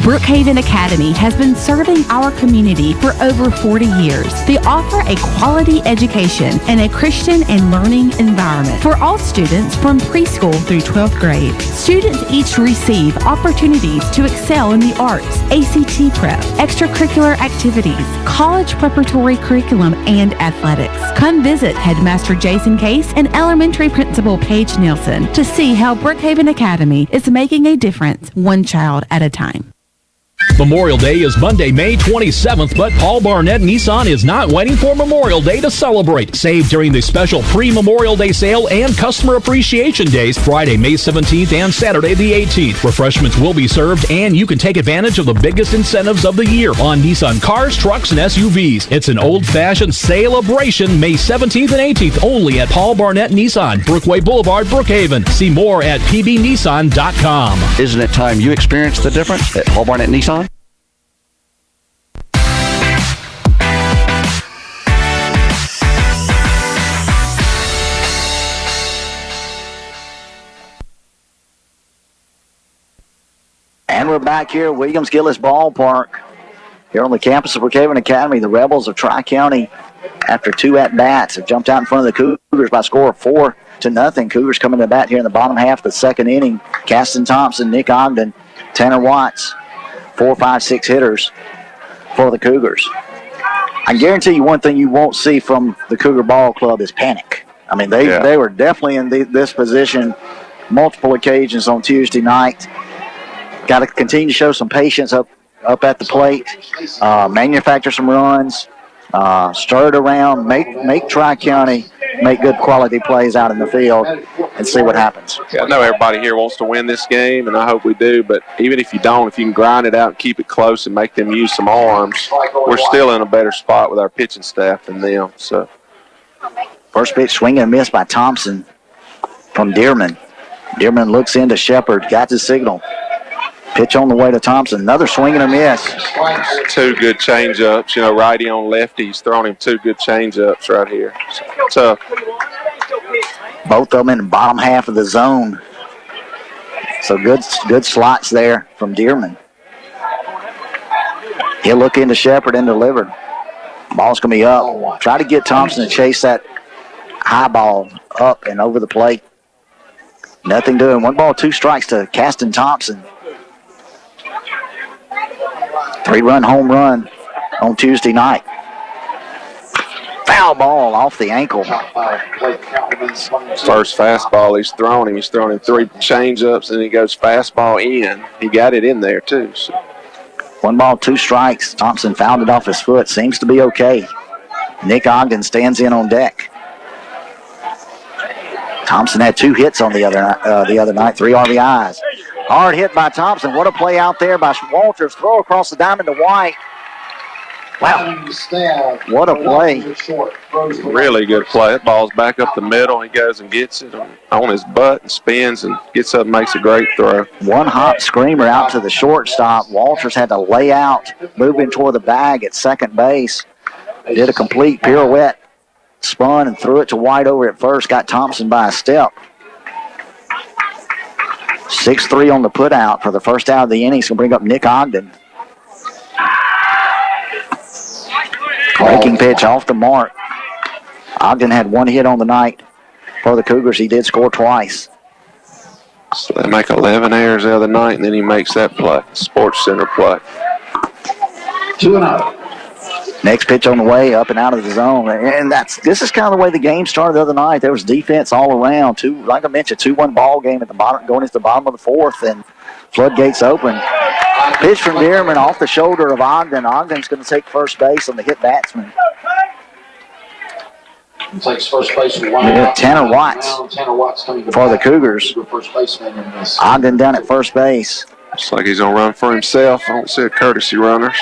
Brookhaven Academy has been serving our community for over 40 years. They offer a quality education and a Christian and learning environment for all students from preschool through 12th grade. Students each receive opportunities to excel in the arts, ACT prep, extracurricular activities, college preparatory curriculum, and athletics. Come visit Headmaster Jason Case and Elementary Principal Paige Nielsen to see how Brookhaven Academy is making a difference, one child at a time. Memorial Day is Monday, May 27th, but Paul Barnett Nissan is not waiting for Memorial Day to celebrate. Save during the special pre-Memorial Day sale and Customer Appreciation Days, Friday, May 17th and Saturday, the 18th. Refreshments will be served, and you can take advantage of the biggest incentives of the year on Nissan cars, trucks, and SUVs. It's an old-fashioned celebration, May 17th and 18th, only at Paul Barnett Nissan, Brookway Boulevard, Brookhaven. See more at pbnissan.com. Isn't it time you experienced the difference at Paul Barnett Nissan? And we're back here at Williams-Gillis Ballpark here on the campus of Brookhaven Academy. The Rebels of Tri-County, after 2 at-bats, have jumped out in front of the Cougars by a score of 4-0. Cougars coming to bat here in the bottom half of the second inning. Caston Thompson, Nick Ogden, Tanner Watts, 4, 5, 6 hitters for the Cougars. I guarantee you one thing you won't see from the Cougar Ball Club is panic. I mean, they were definitely in this position multiple occasions on Tuesday night. Got to continue to show some patience up at the plate, manufacture some runs, stir it around, make Tri-County make good quality plays out in the field, and see what happens. Yeah, I know everybody here wants to win this game, and I hope we do, but even if you don't, if you can grind it out and keep it close and make them use some arms, we're still in a better spot with our pitching staff than them. So, first pitch swing and miss by Thompson from Dearman. Dearman looks into Shepard, got the signal. Pitch on the way to Thompson. Another swing and a miss. 2 good changeups. You know, righty on lefty. He's thrown him 2 good changeups right here. So, both of them in the bottom half of the zone. So good slots there from Dearman. He'll look into Shepard and deliver. Ball's going to be up. Try to get Thompson to chase that high ball up and over the plate. Nothing doing. 1 ball, 2 strikes to Caston Thompson. 3-run home run on Tuesday night. Foul ball off the ankle. First fastball he's thrown him. He's thrown him 3 changeups, and he goes fastball in. He got it in there, too. So. 1 ball, 2 strikes. Thompson fouled it off his foot. Seems to be okay. Nick Ogden stands in on deck. Thompson had 2 hits on the other night, 3 RBIs. Hard hit by Thompson. What a play out there by Walters. Throw across the diamond to White. Wow. What a play. Really good play. That ball's back up the middle. He goes and gets it on his butt and spins and gets up and makes a great throw. 1 hot screamer out to the shortstop. Walters had to lay out, moving toward the bag at second base. Did a complete pirouette, spun and threw it to White over at first. Got Thompson by a step. 6-3 on the putout for the first out of the inning. He's going to bring up Nick Ogden. Breaking pitch off the mark. Ogden had 1 hit on the night for the Cougars. He did score twice. So they make 11 errors the other night, and then he makes that play, Sports Center play. 2-0. Next pitch on the way, up and out of the zone. And this is kind of the way the game started the other night. There was defense all around. Like I mentioned, 2-1 ball game at the bottom, going into the bottom of the 4th, and floodgates open. Pitch from Dearman off the shoulder of Ogden. Ogden's going to take first base on the hit batsman. He takes first base with one Yeah, out. Tanner Watts Tanner Watts coming to for the bat. Cougars. First baseman in this. Ogden down at first base. Looks like he's going to run for himself. I don't see a courtesy runners.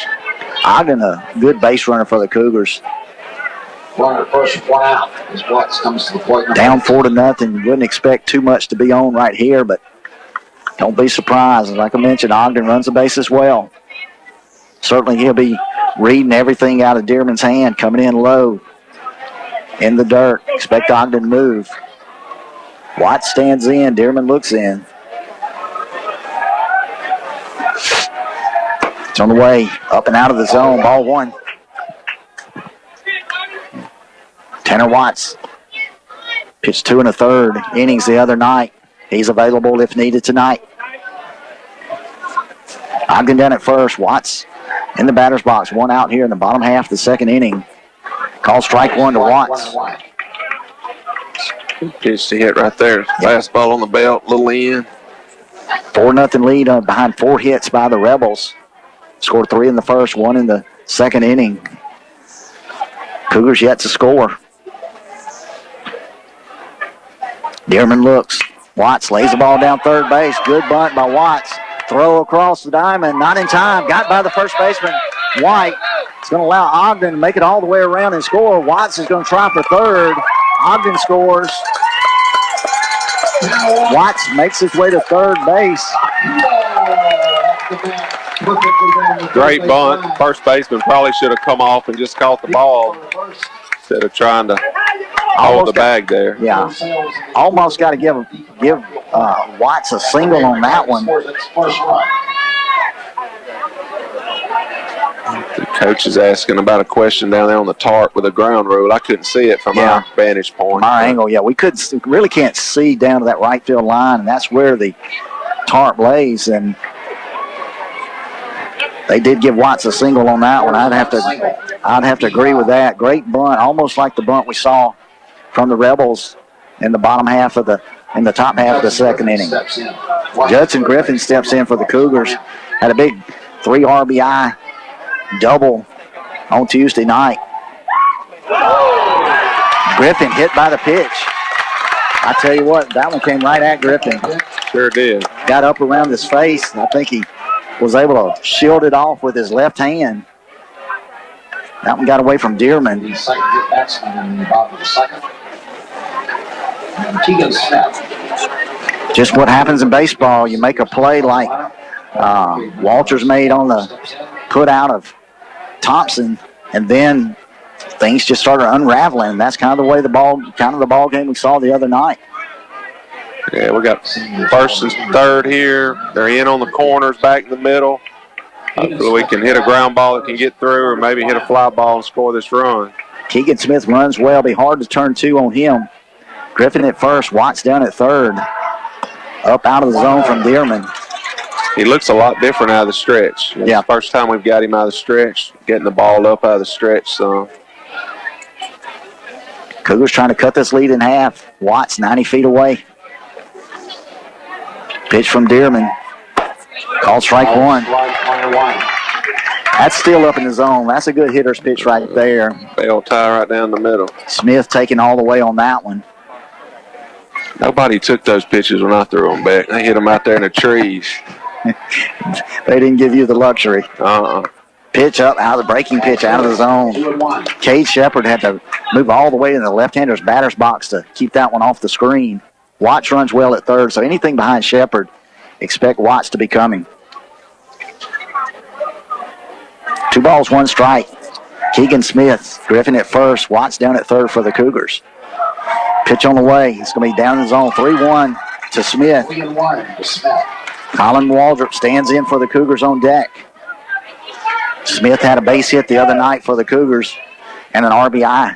Ogden, a good base runner for the Cougars. Runner at first, one out as Watts comes to the plate. Down 4-0. Wouldn't expect too much to be on right here, but don't be surprised. Like I mentioned, Ogden runs the bases well. Certainly he'll be reading everything out of Dearman's hand, coming in low in the dirt. Expect Ogden to move. Watts stands in. Dearman looks in. It's on the way up and out of the zone. Ball one. Tanner Watts pitched 2 1/3 innings the other night. He's available if needed tonight. Ogden down at first. Watts in the batter's box. One out here in the bottom half of the second inning. Call strike one to Watts. Pitch to hit right there. Fastball on the belt, little in. 4-0 lead behind 4 hits by the Rebels. Scored 3 in the first, 1 in the second inning. Cougars yet to score. Dearman looks. Watts lays the ball down third base. Good bunt by Watts. Throw across the diamond. Not in time. Got by the first baseman, White. It's going to allow Ogden to make it all the way around and score. Watts is going to try for third. Ogden scores. Watts makes his way to third base. Great bunt. First baseman probably should have come off and just caught the ball instead of trying to hold the bag there. Yeah. Almost got to give Watts a single on that one. The coach is asking about a question down there on the tarp with a ground rule. I couldn't see it from our vantage point. From our angle, yeah. We really can't see down to that right field line, and that's where the tarp lays. And they did give Watts a single on that one. I'd have to agree with that. Great bunt, almost like the bunt we saw from the Rebels in the top half of the second inning. Judson Griffin steps in for the Cougars. Had a big 3 RBI double on Tuesday night. Griffin hit by the pitch. I tell you what, that one came right at Griffin. Sure did. Got up around his face, and I think he was able to shield it off with his left hand. That one got away from Dearman. The second hit batsman in the bottom of the second. And Keegan Smith. Just what happens in baseball. You make a play like Walters made on the put out of Thompson, and then things just started unraveling. That's kind of the way the ball game we saw the other night. Yeah, we got first and third here. They're in on the corners, back in the middle. Hopefully we can hit a ground ball that can get through, or maybe hit a fly ball and score this run. Keegan Smith runs well. Be hard to turn 2 on him. Griffin at first, Watts down at third. Up out of the zone from Dearman. He looks a lot different out of the stretch. It's the first time we've got him out of the stretch, getting the ball up out of the stretch. So Cougars trying to cut this lead in half. Watts 90 feet away. Pitch from Dearman. Called strike one. That's still up in the zone. That's a good hitter's pitch right there. Bell tie right down the middle. Smith taking all the way on that one. Nobody took those pitches when I threw them back. They hit them out there in the trees. They didn't give you the luxury. Pitch up, out of the breaking pitch, out of the zone. Cade Shepard had to move all the way in the left-hander's batter's box to keep that one off the screen. Watts runs well at third, so anything behind Shepard, expect Watts to be coming. 2 balls, 1 strike. Keegan Smith, Griffin at first, Watts down at third for the Cougars. Pitch on the way. It's going to be down in the zone. 3-1 to Smith. Colin Waldrop stands in for the Cougars on deck. Smith had a base hit the other night for the Cougars and an RBI.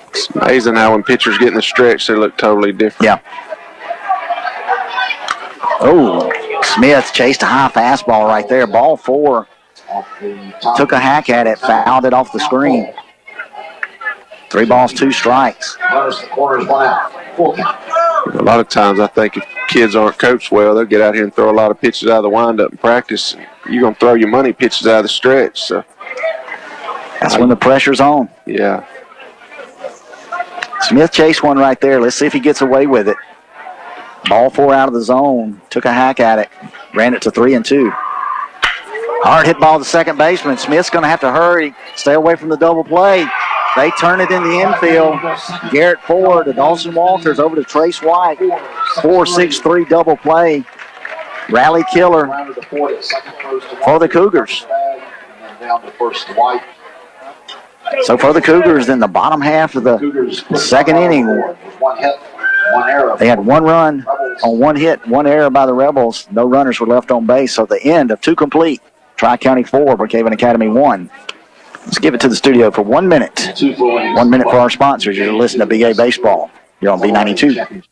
It's amazing how when pitchers get in the stretch, they look totally different. Yeah. Oh, Smith chased a high fastball right there. Ball 4. Took a hack at it, fouled it off the screen. 3 balls, 2 strikes. A lot of times I think if kids aren't coached well, they'll get out here and throw a lot of pitches out of the windup in practice. You're going to throw your money pitches out of the stretch. So That's when the pressure's on. Yeah. Smith chased one right there. Let's see if he gets away with it. Ball 4 out of the zone. Took a hack at it. Ran it to 3-2. Hard hit ball to second baseman. Smith's going to have to hurry. Stay away from the double play. They turn it in the infield. Garrett Ford to Dawson Walters over to Trace White. 4-6-3 double play. Rally killer for the Cougars. So for the Cougars in the bottom half of the second inning, they had 1 run on 1 hit, 1 error by the Rebels. No runners were left on base. So the end of 2 complete. Tri-County 4, Brookhaven Academy 1. Let's give it to the studio for 1 minute. 1 minute for our sponsors. You're listening to BA Baseball. You're on B92.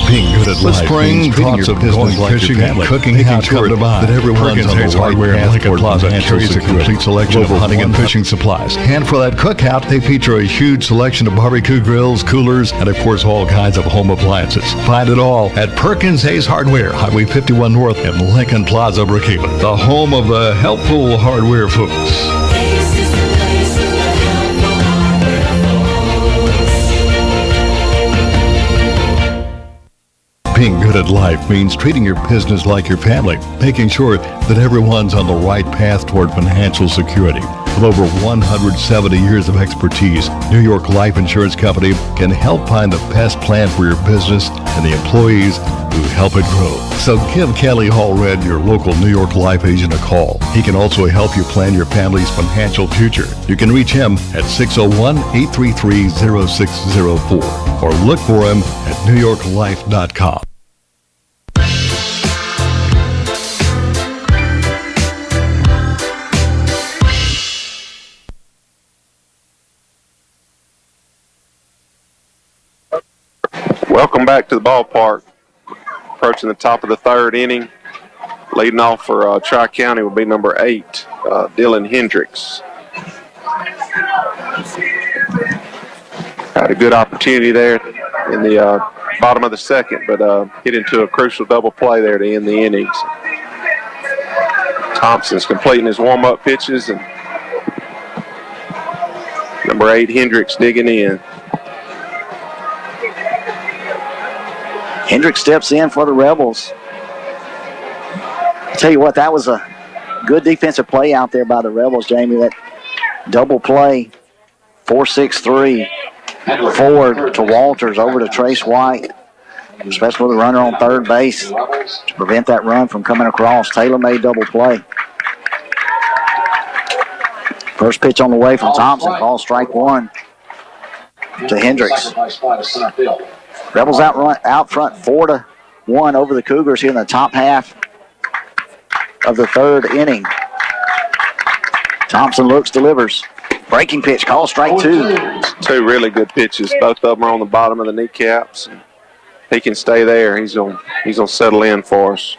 Being good at life means treating your business like your family, cooking how to come to mind. That everyone's on the right path toward carries a complete selection of hunting and fishing supplies. And for that cookout, they feature a huge selection of barbecue grills, coolers, and of course all kinds of home appliances. Find it all at Perkins Hayes Hardware, Highway 51 North in Lincoln Plaza, Brookhaven, the home of the helpful hardware folks. Being good at life means treating your business like your family, making sure that everyone's on the right path toward financial security. With over 170 years of expertise, New York Life Insurance Company can help find the best plan for your business and the employees who help it grow. So give Kelly Hallred, your local New York Life agent, a call. He can also help you plan your family's financial future. You can reach him at 601-833-0604 or look for him at newyorklife.com. Welcome back to the ballpark. Approaching the top of the 3rd inning. Leading off for Tri-County will be number 8, Dylan Hendricks. Had a good opportunity there in the bottom of the 2nd, but hit into a crucial double play there to end the innings. Thompson's completing his warm-up pitches, and number 8, Hendricks, digging in. Hendricks steps in for the Rebels. I'll tell you what, that was a good defensive play out there by the Rebels, Jamie. That double play, 4-6-3, forward to Walters, over to Trace White, especially with the runner on 3rd base to prevent that run from coming across. Tailor-made double play. First pitch on the way from Thompson, call strike 1 to Hendricks. Rebels out front 4-1 over the Cougars here in the top half of the 3rd inning. Thompson looks, delivers. Breaking pitch, call strike 2. 2 really good pitches. Both of them are on the bottom of the kneecaps. He can stay there. He's gonna settle in for us.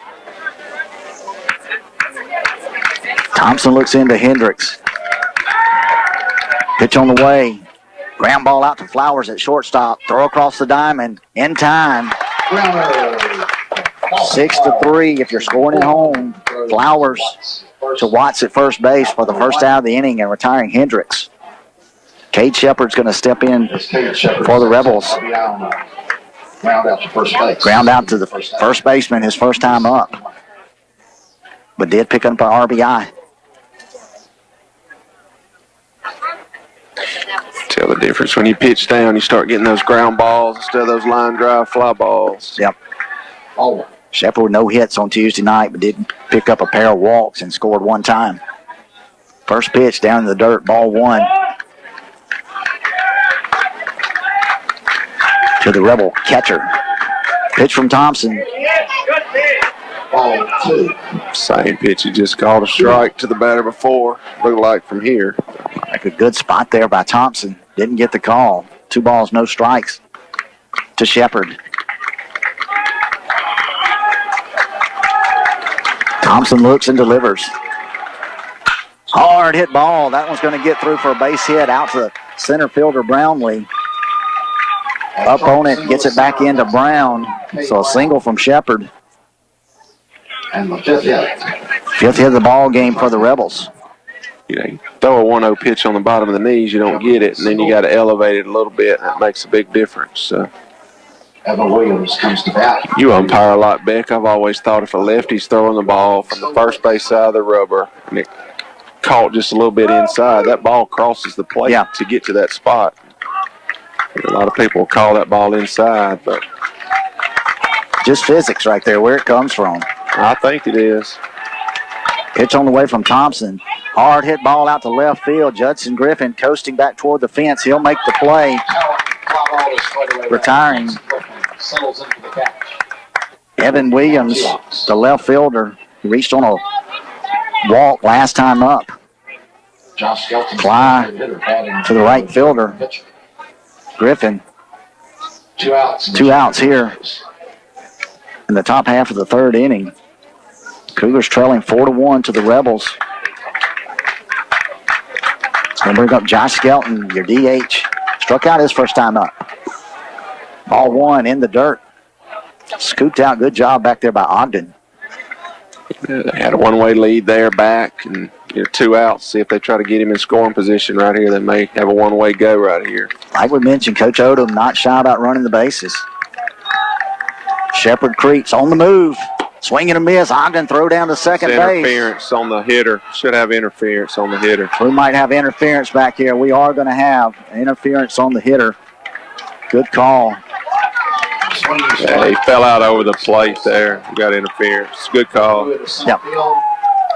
Thompson looks into Hendricks. Pitch on the way. Ground ball out to Flowers at shortstop. Throw across the diamond. In time. 6-3 if you're scoring at home. Flowers to Watts at first base for the first out of the inning and retiring Hendricks. Cade Shepard's going to step in for the Rebels. Ground out to the first baseman his first time up. But did pick up an RBI. Tell the difference. When you pitch down, you start getting those ground balls instead of those line drive fly balls. Yep. Shepard with no hits on Tuesday night, but did pick up a pair of walks and scored 1 time. First pitch down in the dirt, ball 1. To the Rebel catcher. Pitch from Thompson. Ball 2. Same pitch. He just called a strike to the batter before. Looked like from here. Like a good spot there by Thompson. Didn't get the call. 2 balls, no strikes to Shepard. Thompson looks and delivers. Hard hit ball. That one's going to get through for a base hit out to center fielder Brownlee. Up on it, gets it back into Brown. So a single from Shepard. And the 5th hit. 5th hit of the ball game for the Rebels. you throw a 1-0 pitch on the bottom of the knees, you don't get it, and then you got to elevate it a little bit, and that makes a big difference. So. Evan Williams comes to bat. You umpire a lot, Beck. I've always thought if a lefty's throwing the ball from the first base side of the rubber and it caught just a little bit inside, that ball crosses the plate to get to that spot. A lot of people will call that ball inside, but just physics right there, where it comes from. I think it is. Pitch on the way from Thompson. Hard hit ball out to left field. Judson Griffin coasting back toward the fence. He'll make the play. Retiring. Evan Williams, the left fielder, reached on a walk last time up. Fly to the right fielder. Griffin. 2 outs. 2 outs here in the top half of the third inning. Cougars trailing 4-1 to the Rebels. Gonna bring up Josh Skelton, your DH. Struck out his first time up. Ball one in the dirt. Scooped out. Good job back there by Ogden. They had a one-way lead there back, and 2 outs. See if they try to get him in scoring position right here. They may have a one-way go right here. Like we mentioned, Coach Odom not shy about running the bases. Shepard creeps on the move. Swing and a miss. Ogden throw down to second base. Interference on the hitter. Should have interference on the hitter. We might have interference back here. We are going to have interference on the hitter. Good call. Yeah, he fell out over the plate there. We got interference. Good call. Yep.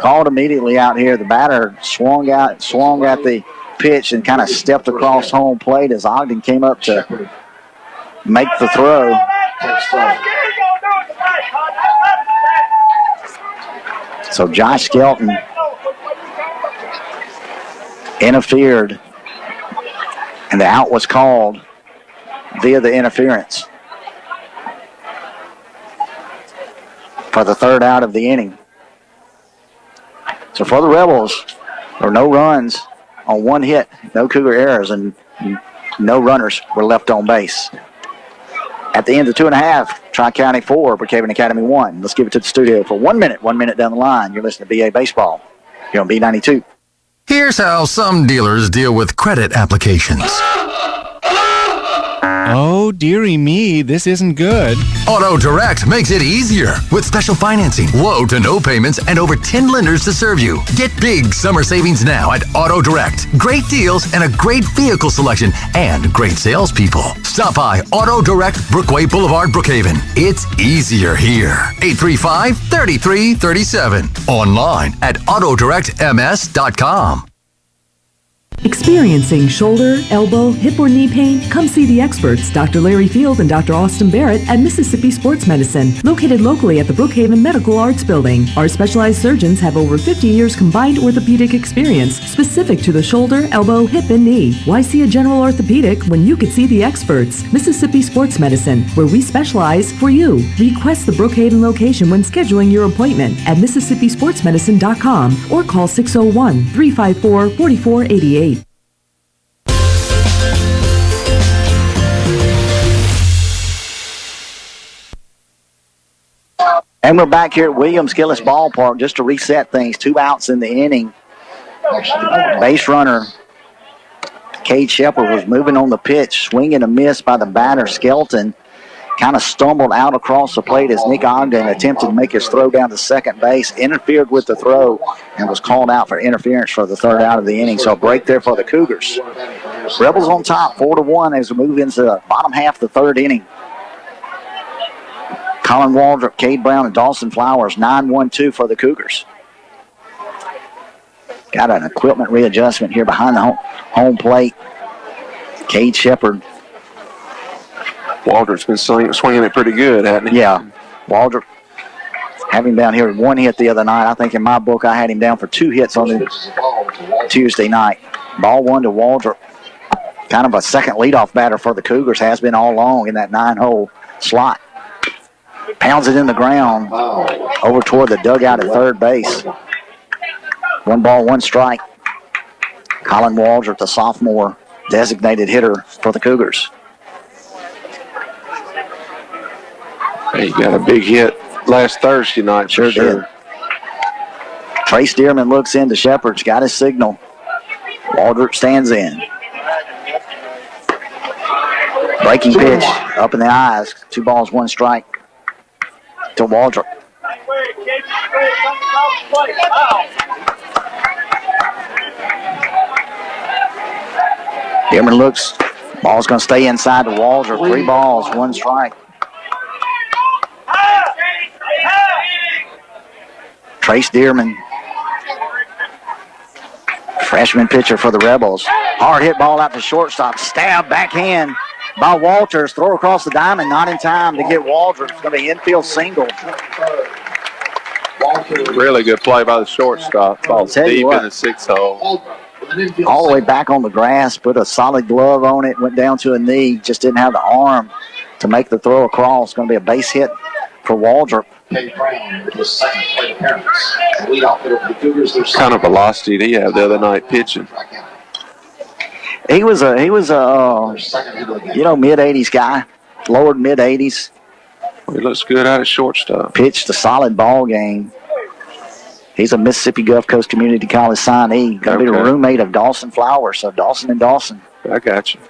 Called immediately out here. The batter swung at the pitch and kind of stepped across home plate as Ogden came up to make the throw. So Josh Skelton interfered, and the out was called via the interference for the third out of the inning. So for the Rebels, there were no runs on 1 hit, no Cougar errors, and no runners were left on base. At the end of 2.5, Tri-County 4, Brookhaven Academy 1. Let's give it to the studio for 1 minute. 1 minute down the line. You're listening to BA Baseball here on B92. Here's how some dealers deal with credit applications. Oh, dearie me, this isn't good. Auto Direct makes it easier with special financing, low to no payments, and over 10 lenders to serve you. Get big summer savings now at Auto Direct. Great deals and a great vehicle selection and great salespeople. Stop by Auto Direct, Brookway Boulevard, Brookhaven. It's easier here. 835-3337. Online at autodirectms.com. Experiencing shoulder, elbow, hip, or knee pain? Come see the experts, Dr. Larry Field and Dr. Austin Barrett at Mississippi Sports Medicine, located locally at the Brookhaven Medical Arts Building. Our specialized surgeons have over 50 years combined orthopedic experience specific to the shoulder, elbow, hip, and knee. Why see a general orthopedic when you could see the experts? Mississippi Sports Medicine, where we specialize for you. Request the Brookhaven location when scheduling your appointment at MississippiSportsMedicine.com or call 601-354-4488. And we're back here at Williams-Gillis Ballpark just to reset things. 2 outs in the inning. Base runner Cade Shepard was moving on the pitch. Swing and a miss by the batter Skelton. Kind of stumbled out across the plate as Nick Ogden attempted to make his throw down to second base. Interfered with the throw and was called out for interference for the third out of the inning. So a break there for the Cougars. Rebels on top 4-1 as we move into the bottom half of the third inning. Colin Waldrop, Cade Brown, and Dawson Flowers, 9-1-2 for the Cougars. Got an equipment readjustment here behind the home plate. Cade Shepard. Waldrop's been swinging it pretty good, hasn't he? Yeah. Waldrop having him down here with 1 hit the other night. I think in my book I had him down for 2 hits on Tuesday night. Ball 1 to Waldrop. Kind of a second leadoff batter for the Cougars, has been all along in that 9-hole slot. Pounds it in the ground over toward the dugout at third base. 1 ball, 1 strike. Colin Waldrop, the sophomore designated hitter for the Cougars. He got a big hit last Thursday night. Sure did. Trace Dearman looks into Shepard's, got his signal. Waldrop stands in. Breaking pitch up in the eyes. 2 balls, 1 strike to Waldrop. Dearman looks. Ball's going to stay inside the Waldrop. 3 balls, 1 strike. Trace Dearman, freshman pitcher for the Rebels. Hard hit ball out to shortstop. Stab backhand by Walters. Throw across the diamond, not in time to get Waldrop. It's going to be infield single. Really good play by the shortstop. Ball deep in the 6th hole. All the way back on the grass, put a solid glove on it, went down to a knee, just didn't have the arm to make the throw across. Going to be a base hit for Waldrop. Brown with his second plate appearance. The leadoff hitter for the Cougars. What kind of velocity did he have the other night pitching? He was a mid-80s guy, lowered mid-80s. He looks good out at shortstop. Pitched a solid ball game. He's a Mississippi Gulf Coast Community College signee. Going to be a roommate of Dawson Flowers, so Dawson and Dawson. I got you.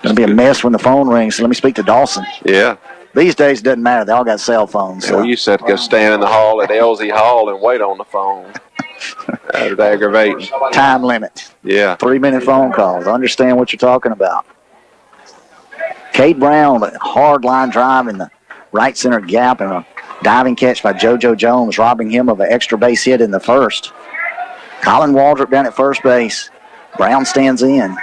Going to be a mess when the phone rings, so let me speak to Dawson. Yeah. These days, it doesn't matter. They all got cell phones. So. Well, you said to go stand in the hall at LZ Hall and wait on the phone. That was aggravating. Time limit. Yeah. 3-minute phone calls. Understand what you're talking about. Cade Brown, a hard line drive in the right center gap and a diving catch by JoJo Jones, robbing him of an extra base hit in the first. Colin Waldrop down at first base. Brown stands in.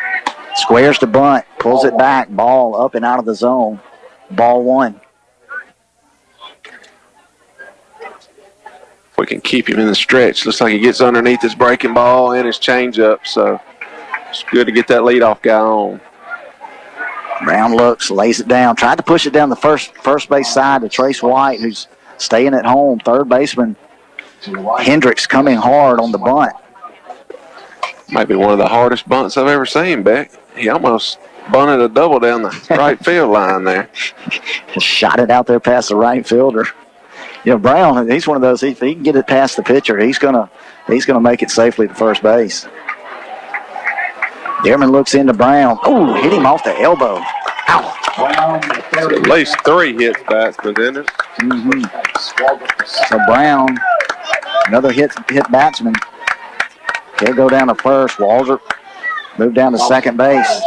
Squares to bunt. Pulls it back. Ball up and out of the zone. Ball 1. If we can keep him in the stretch. Looks like he gets underneath his breaking ball and his changeup, so it's good to get that leadoff guy on. Brown looks, lays it down. Tried to push it down the first base side to Trace White, who's staying at home. Third baseman Hendricks coming hard on the bunt. Might be one of the hardest bunts I've ever seen, Beck. He almost bunted a double down the right field line there. Shot it out there past the right fielder. You know, Brown, he's one of those, if he can get it past the pitcher, he's gonna make it safely to first base. Dearman looks into Brown. Oh, hit him off the elbow. Ow. At least 3 hits batsman, isn't it? So Brown, another hit batsman. He'll go down to first. Waldrop move down to second base.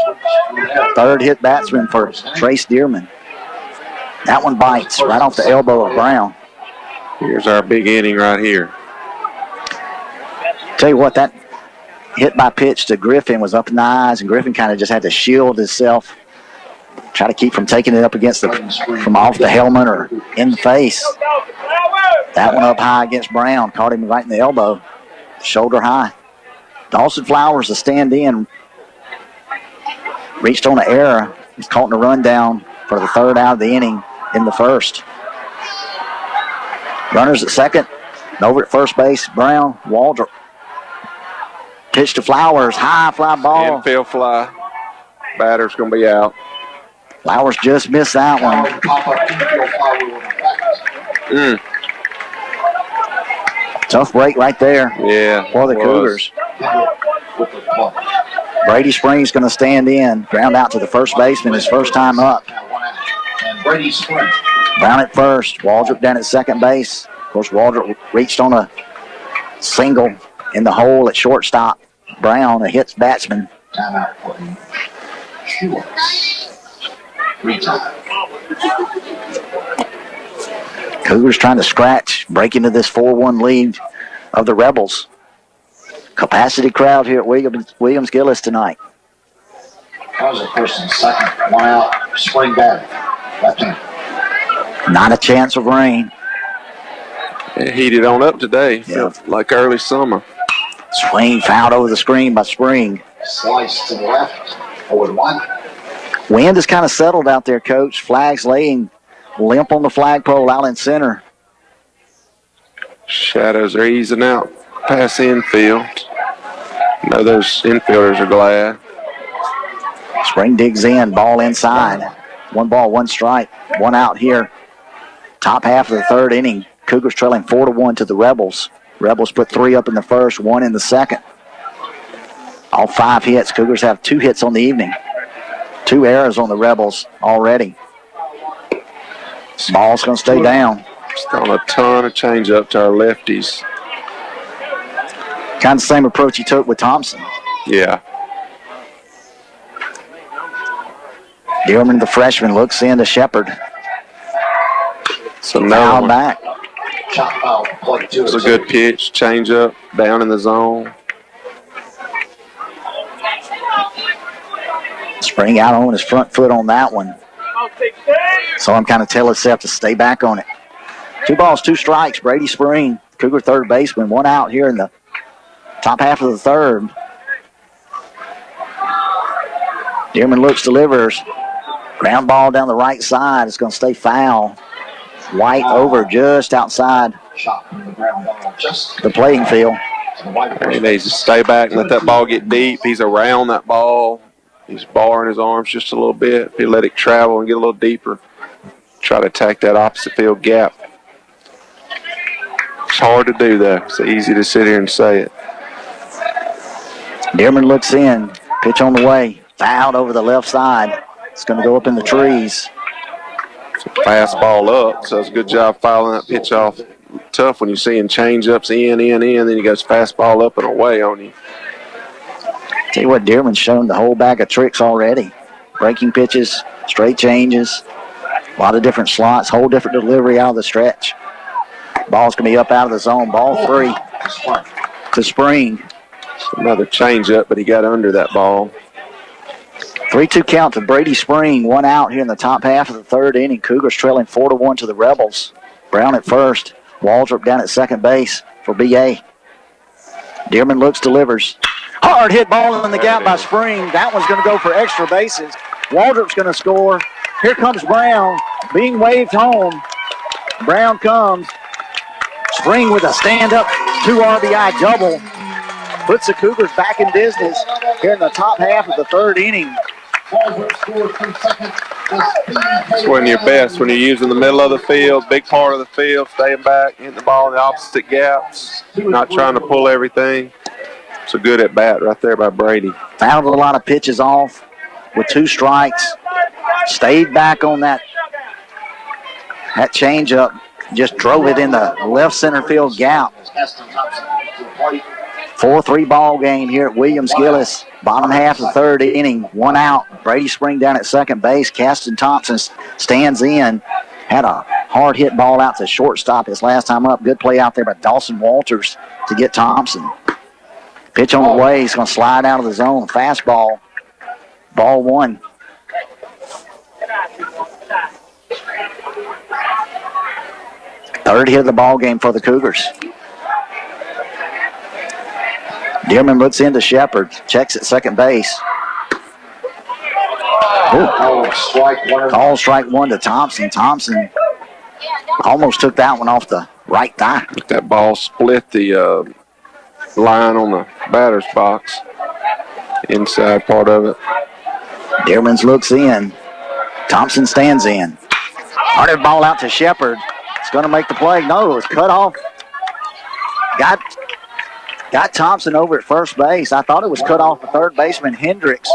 Third hit batsman for Trace Dearman. That one bites right off the elbow of Brown. Here's our big inning right here. Tell you what, that hit by pitch to Griffin was up in the eyes, and Griffin kind of just had to shield himself, try to keep from taking it up against from off the helmet or in the face. That one up high against Brown, caught him right in the elbow, shoulder high. Dawson Flowers, a stand in, reached on an error. He's caught in a rundown for the third out of the inning in the first. Runners at second, and over at first base, Brown, Waldrop. Pitch to Flowers, high fly ball. Infield fly. Batter's going to be out. Flowers just missed that one. Tough break right there for the Cougars. Brady Springs going to stand in. Ground out to the first baseman, his first time up. Brown at first. Waldrop down at second base. Of course, Waldrop reached on a single in the hole at shortstop. Brown, a hits batsman. Cougars trying to scratch, break into this 4-1 lead of the Rebels. Capacity crowd here at Williams Gillis tonight. That was a person second, 1 out, spring batting, left-handed. Not a chance of rain. It heated on up today. Felt like early summer. Swing fouled over the screen by Spring. Slice to the left, 0-1. Wind is kind of settled out there, Coach. Flags laying limp on the flagpole out in center. Shadows are easing out past the infield. I know those infielders are glad. Spring digs in, ball inside. 1 ball, 1 strike, 1 out here. Top half of the third inning. Cougars trailing 4-1 to the Rebels. Rebels put 3 up in the first, 1 in the second. All 5 hits. Cougars have 2 hits on the evening. 2 errors on the Rebels already. Ball's going to stay down. Just throwing a ton of changeup to our lefties. Kind of the same approach he took with Thompson. Yeah. Dillman, the freshman, looks in to Shepard. So now back. It's a good pitch, changeup, down in the zone. Spring out on his front foot on that one. So I'm kind of tell himself to stay back on it. 2 balls, 2 strikes. Brady Spring, Cougar third baseman, 1 out here in the top half of the third. Dearman looks, delivers. Ground ball down the right side. It's going to stay foul. White over just outside the playing field. He needs to stay back and let that ball get deep. He's around that ball. He's barring his arms just a little bit. If he let it travel and get a little deeper, try to attack that opposite field gap. It's hard to do, though. It's easy to sit here and say it. Dearman looks in. Pitch on the way. Fouled over the left side. It's going to go up in the trees. It's a fastball up, so it's a good job fouling that pitch off. Tough when you're seeing change-ups in, then he goes fastball up and away on you. Tell you what, Dearman's shown the whole bag of tricks already. Breaking pitches, straight changes, a lot of different slots, whole different delivery out of the stretch. Ball's going to be up out of the zone. Ball 3 to Spring. Another changeup, but he got under that ball. 3-2 count to Brady Spring. 1 out here in the top half of the third inning. Cougars trailing 4-1 to the Rebels. Brown at first. Waldrop down at second base for BA. Dearman looks, delivers. Hard hit ball in the gap by Spring. That one's going to go for extra bases. Waldrop's going to score. Here comes Brown being waved home. Brown comes. Spring with a stand-up 2 RBI double. Puts the Cougars back in business here in the top half of the third inning. It's when you're best, when you're using the middle of the field, big part of the field, staying back, hitting the ball in the opposite gaps, not trying to pull everything. It's a good at bat right there by Brady. Fouled a lot of pitches off with 2 strikes. Stayed back on that changeup. Just drove it in the left center field gap. 4-3 ball game here at Williams-Gillis. Bottom half of the third inning. 1 out. Brady Spring down at second base. Caston Thompson stands in. Had a hard hit ball out to shortstop his last time up. Good play out there by Dawson Walters to get Thompson. Pitch on the way. He's going to slide out of the zone. Fastball. Ball 1. Third hit of the ball game for the Cougars. Dearman looks into Shepard. Checks at second base. Call strike 1 to Thompson. Thompson almost took that one off the right thigh. That ball split the line on the batter's box. Inside part of it. Dearman looks in. Thompson stands in. Hard ball out to Shepard. It's going to make the play. No, it was cut off. Got Thompson over at first base. I thought it was cut off the third baseman, Hendricks.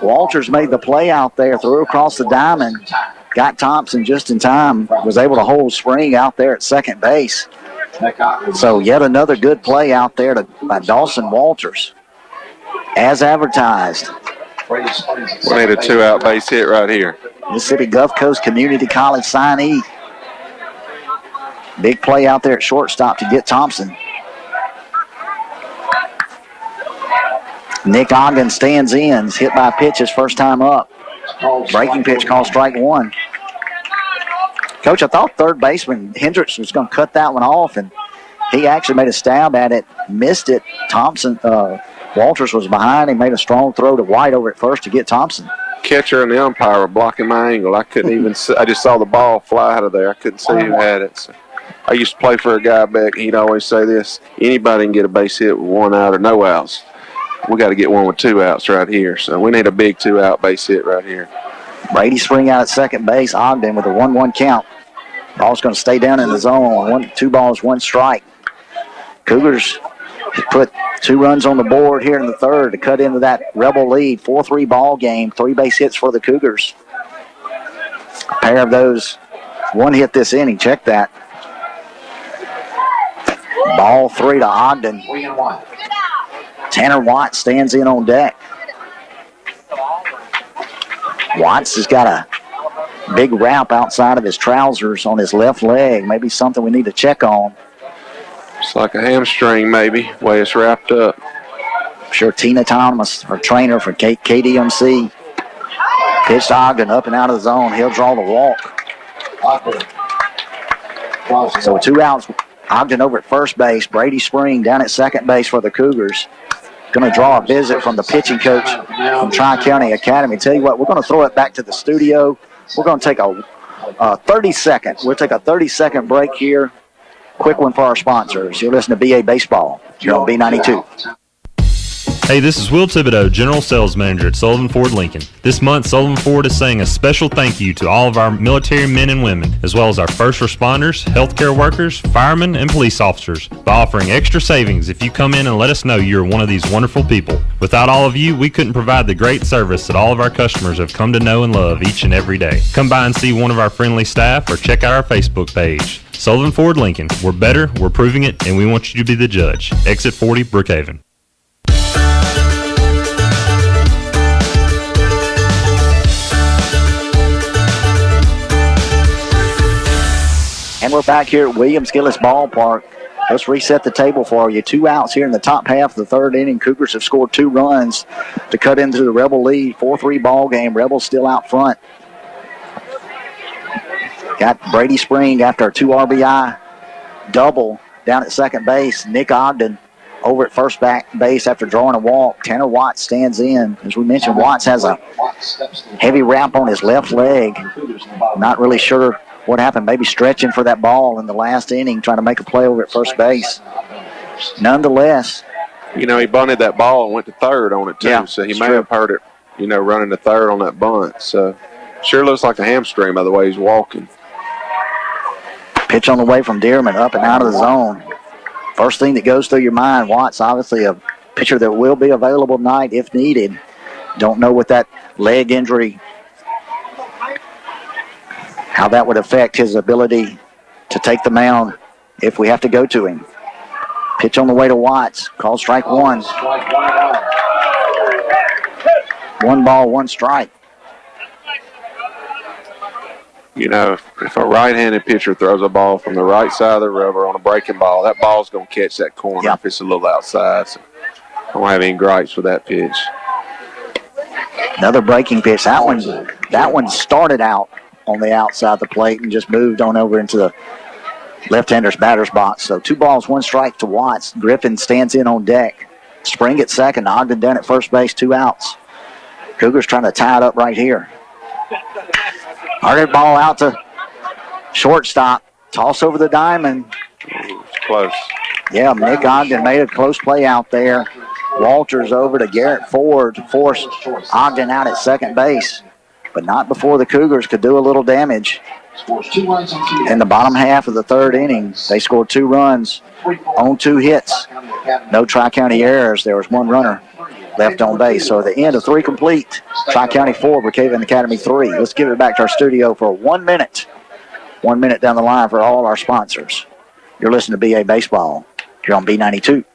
Walters made the play out there, threw across the diamond. Got Thompson just in time. Was able to hold Spring out there at second base. So yet another good play out there by Dawson Walters. As advertised. We need a 2-out base hit right here. Mississippi Gulf Coast Community College signee. Big play out there at shortstop to get Thompson. Nick Ogden stands in. He's hit by a pitch his first time up. Breaking pitch called strike 1. Coach, I thought third baseman Hendricks was going to cut that one off, and he actually made a stab at it, missed it. Walters was behind. He made a strong throw to White over at first to get Thompson. Catcher and the umpire were blocking my angle. I couldn't even see. I just saw the ball fly out of there. I couldn't see who had it. So I used to play for a guy back. He'd always say this: anybody can get a base hit with 1 out or no outs. We got to get one with 2 outs right here. So we need a big 2-out base hit right here. Brady Spring out at second base. Ogden with a 1-1 count. Ball's going to stay down in the zone. 2 balls, 1 strike. Cougars put 2 runs on the board here in the third to cut into that Rebel lead. 4-3 ball game. 3 base hits for the Cougars. A pair of those. 1 hit this inning. Check that. Ball 3 to Ogden. 3-1. Tanner Watts stands in on deck. Watts has got a big wrap outside of his trousers on his left leg. Maybe something we need to check on. It's like a hamstring, maybe, the way it's wrapped up. I'm sure Tina Thomas, her trainer for KDMC, pitched Ogden up and out of the zone. He'll draw the walk. So 2 outs. Ogden over at first base. Brady Spring down at second base for the Cougars. Going to draw a visit from the pitching coach from Tri-County Academy. Tell you what, we're going to throw it back to the studio. We're going to take a 30-second. We'll take a 30-second break here. Quick one for our sponsors. You're listening to BA Baseball here on B92. Hey, this is Will Thibodeau, General Sales Manager at Sullivan Ford Lincoln. This month, Sullivan Ford is saying a special thank you to all of our military men and women, as well as our first responders, healthcare workers, firemen, and police officers, by offering extra savings if you come in and let us know you're one of these wonderful people. Without all of you, we couldn't provide the great service that all of our customers have come to know and love each and every day. Come by and see one of our friendly staff or check out our Facebook page. Sullivan Ford Lincoln. We're better, we're proving it, and we want you to be the judge. Exit 40, Brookhaven. And we're back here at Williams Gillis Ballpark. Let's reset the table for you. 2 outs here in the top half of the third inning. Cougars have scored 2 runs to cut into the Rebel lead. 4-3 ball game. Rebels still out front. Got Brady Spring after a 2 RBI double down at second base. Nick Ogden over at first base after drawing a walk. Tanner Watts stands in. As we mentioned, Watts has a heavy wrap on his left leg. Not really sure what happened. Maybe stretching for that ball in the last inning, trying to make a play over at first base. Nonetheless, he bunted that ball and went to third on it, too. So he may have heard it, running to third on that bunt. So sure looks like a hamstring by the way he's walking. Pitch on the way from Dearman, up and out of the zone. First thing that goes through your mind, Watts, obviously a pitcher that will be available tonight if needed. Don't know what that leg injury, how that would affect his ability to take the mound if we have to go to him. Pitch on the way to Watts. Call strike 1. 1 ball, 1 strike. If a right-handed pitcher throws a ball from the right side of the rubber on a breaking ball, that ball's going to catch that corner if it's a little outside. So I don't have any gripes with that pitch. Another breaking pitch. That one started out on the outside of the plate and just moved on over into the left-hander's batter's box. So 2 balls, 1 strike to Watts. Griffin stands in on deck. Spring at second. Ogden down at first base, 2 outs. Cougars trying to tie it up right here. Hard ball out to shortstop. Toss over the diamond. It's close. Yeah, Nick Ogden made a close play out there. Walters over to Garrett Ford to force Ogden out at second base. But not before the Cougars could do a little damage. In the bottom half of the third inning, they scored 2 runs on 2 hits. No Tri-County errors. There was 1 runner left on base. So at the end of 3 complete, Tri-County 4, Brookhaven Academy 3. Let's give it back to our studio for 1 minute. 1 minute down the line for all our sponsors. You're listening to BA Baseball here on B92.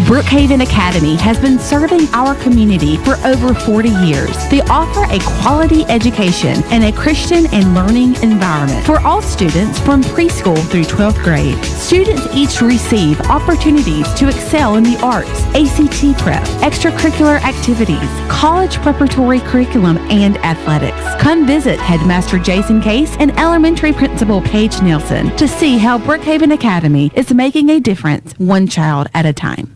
Brookhaven Academy has been serving our community for over 40 years. They offer a quality education and a Christian and learning environment for all students from preschool through 12th grade. Students each receive opportunities to excel in the arts, ACT prep, extracurricular activities, college preparatory curriculum, and athletics. Come visit Headmaster Jason Case and Elementary Principal Paige Nielsen to see how Brookhaven Academy is making a difference, 1 child at a time.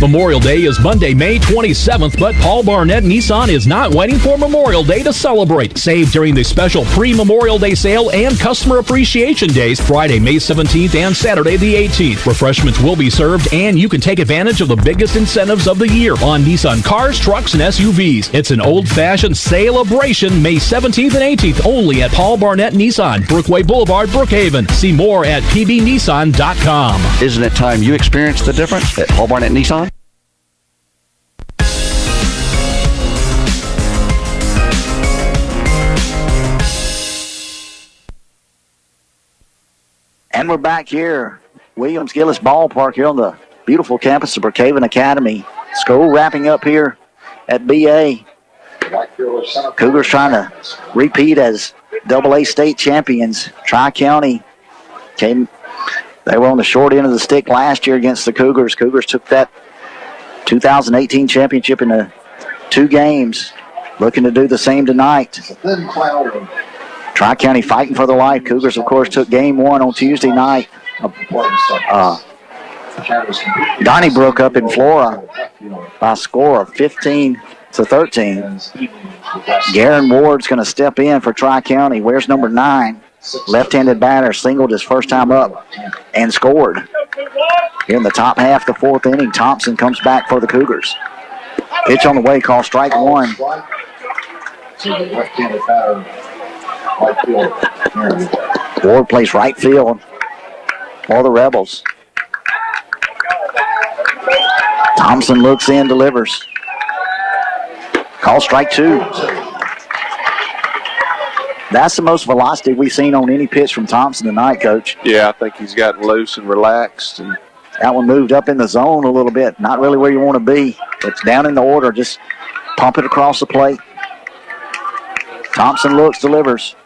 Memorial Day is Monday, May 27th, but Paul Barnett Nissan is not waiting for Memorial Day to celebrate. Save during the special pre-Memorial Day sale and customer appreciation days, Friday, May 17th and Saturday, the 18th. Refreshments will be served, and you can take advantage of the biggest incentives of the year on Nissan cars, trucks, and SUVs. It's an old-fashioned celebration, May 17th and 18th, only at Paul Barnett Nissan, Brookway Boulevard, Brookhaven. See more at pbnissan.com. Isn't it time you experienced the difference at Paul Barnett Nissan? And we're back here, Williams Gillis Ballpark here on the beautiful campus of Brookhaven Academy. School wrapping up here at BA. Cougars trying to repeat as AA state champions. Tri-County they were on the short end of the stick last year against the Cougars. Cougars took that 2018 championship in 2 games. Looking to do the same tonight. Tri-County fighting for their life. Cougars, of course, took game 1 on Tuesday night. Donnybrook up in Flora by a score of 15-13. Garen Ward's going to step in for Tri-County. Wears number 9. Left-handed batter, singled his first time up and scored. Here in the top half of the 4th inning, Thompson comes back for the Cougars. Pitch on the way, call strike 1. Ward plays right field for the Rebels. Thompson looks in, delivers. Call strike 2. That's the most velocity we've seen on any pitch from Thompson tonight, Coach. Yeah, I think he's gotten loose and relaxed. And that one moved up in the zone a little bit. Not really where you want to be. It's down in the order. Just pump it across the plate. Thompson looks, delivers.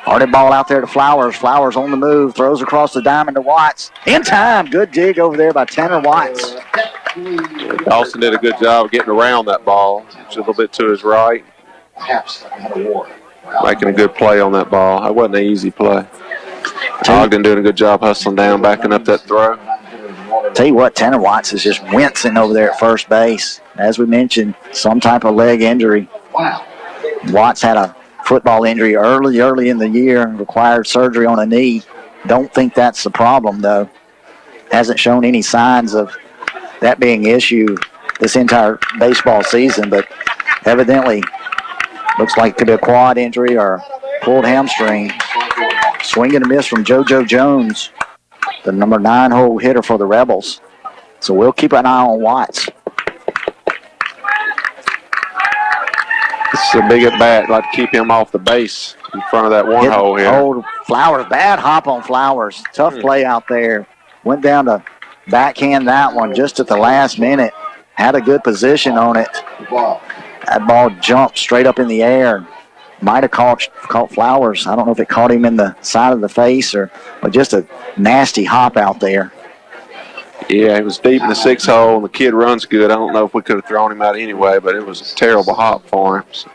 Hearted ball out there to Flowers. Flowers on the move. Throws across the diamond to Watts. In time. Good dig over there by Tanner Watts. Dawson did a good job of getting around that ball. Just a little bit to his right. Making a good play on that ball. That wasn't an easy play. Ogden doing a good job hustling down, backing up that throw. Tell you what, Tanner Watts is just wincing over there at first base. As we mentioned, some type of leg injury. Watts had a football injury early in the year, required surgery on a knee. Don't think that's the problem, though. Hasn't shown any signs of that being an issue this entire baseball season, but evidently looks like it could be a quad injury or pulled hamstring. Swing and a miss from JoJo Jones, the number 9 hole hitter for the Rebels. So we'll keep an eye on Watts. This is a big at bat. Like to keep him off the base in front of that 1 hole here. Old Flowers, bad hop on Flowers. Tough play out there. Went down to backhand that one just at the last minute. Had a good position on it. That ball jumped straight up in the air. Might have caught Flowers. I don't know if it caught him in the side of the face or just a nasty hop out there. Yeah, he was deep in the 6 hole, and the kid runs good. I don't know if we could have thrown him out anyway, but it was a terrible hop for him. So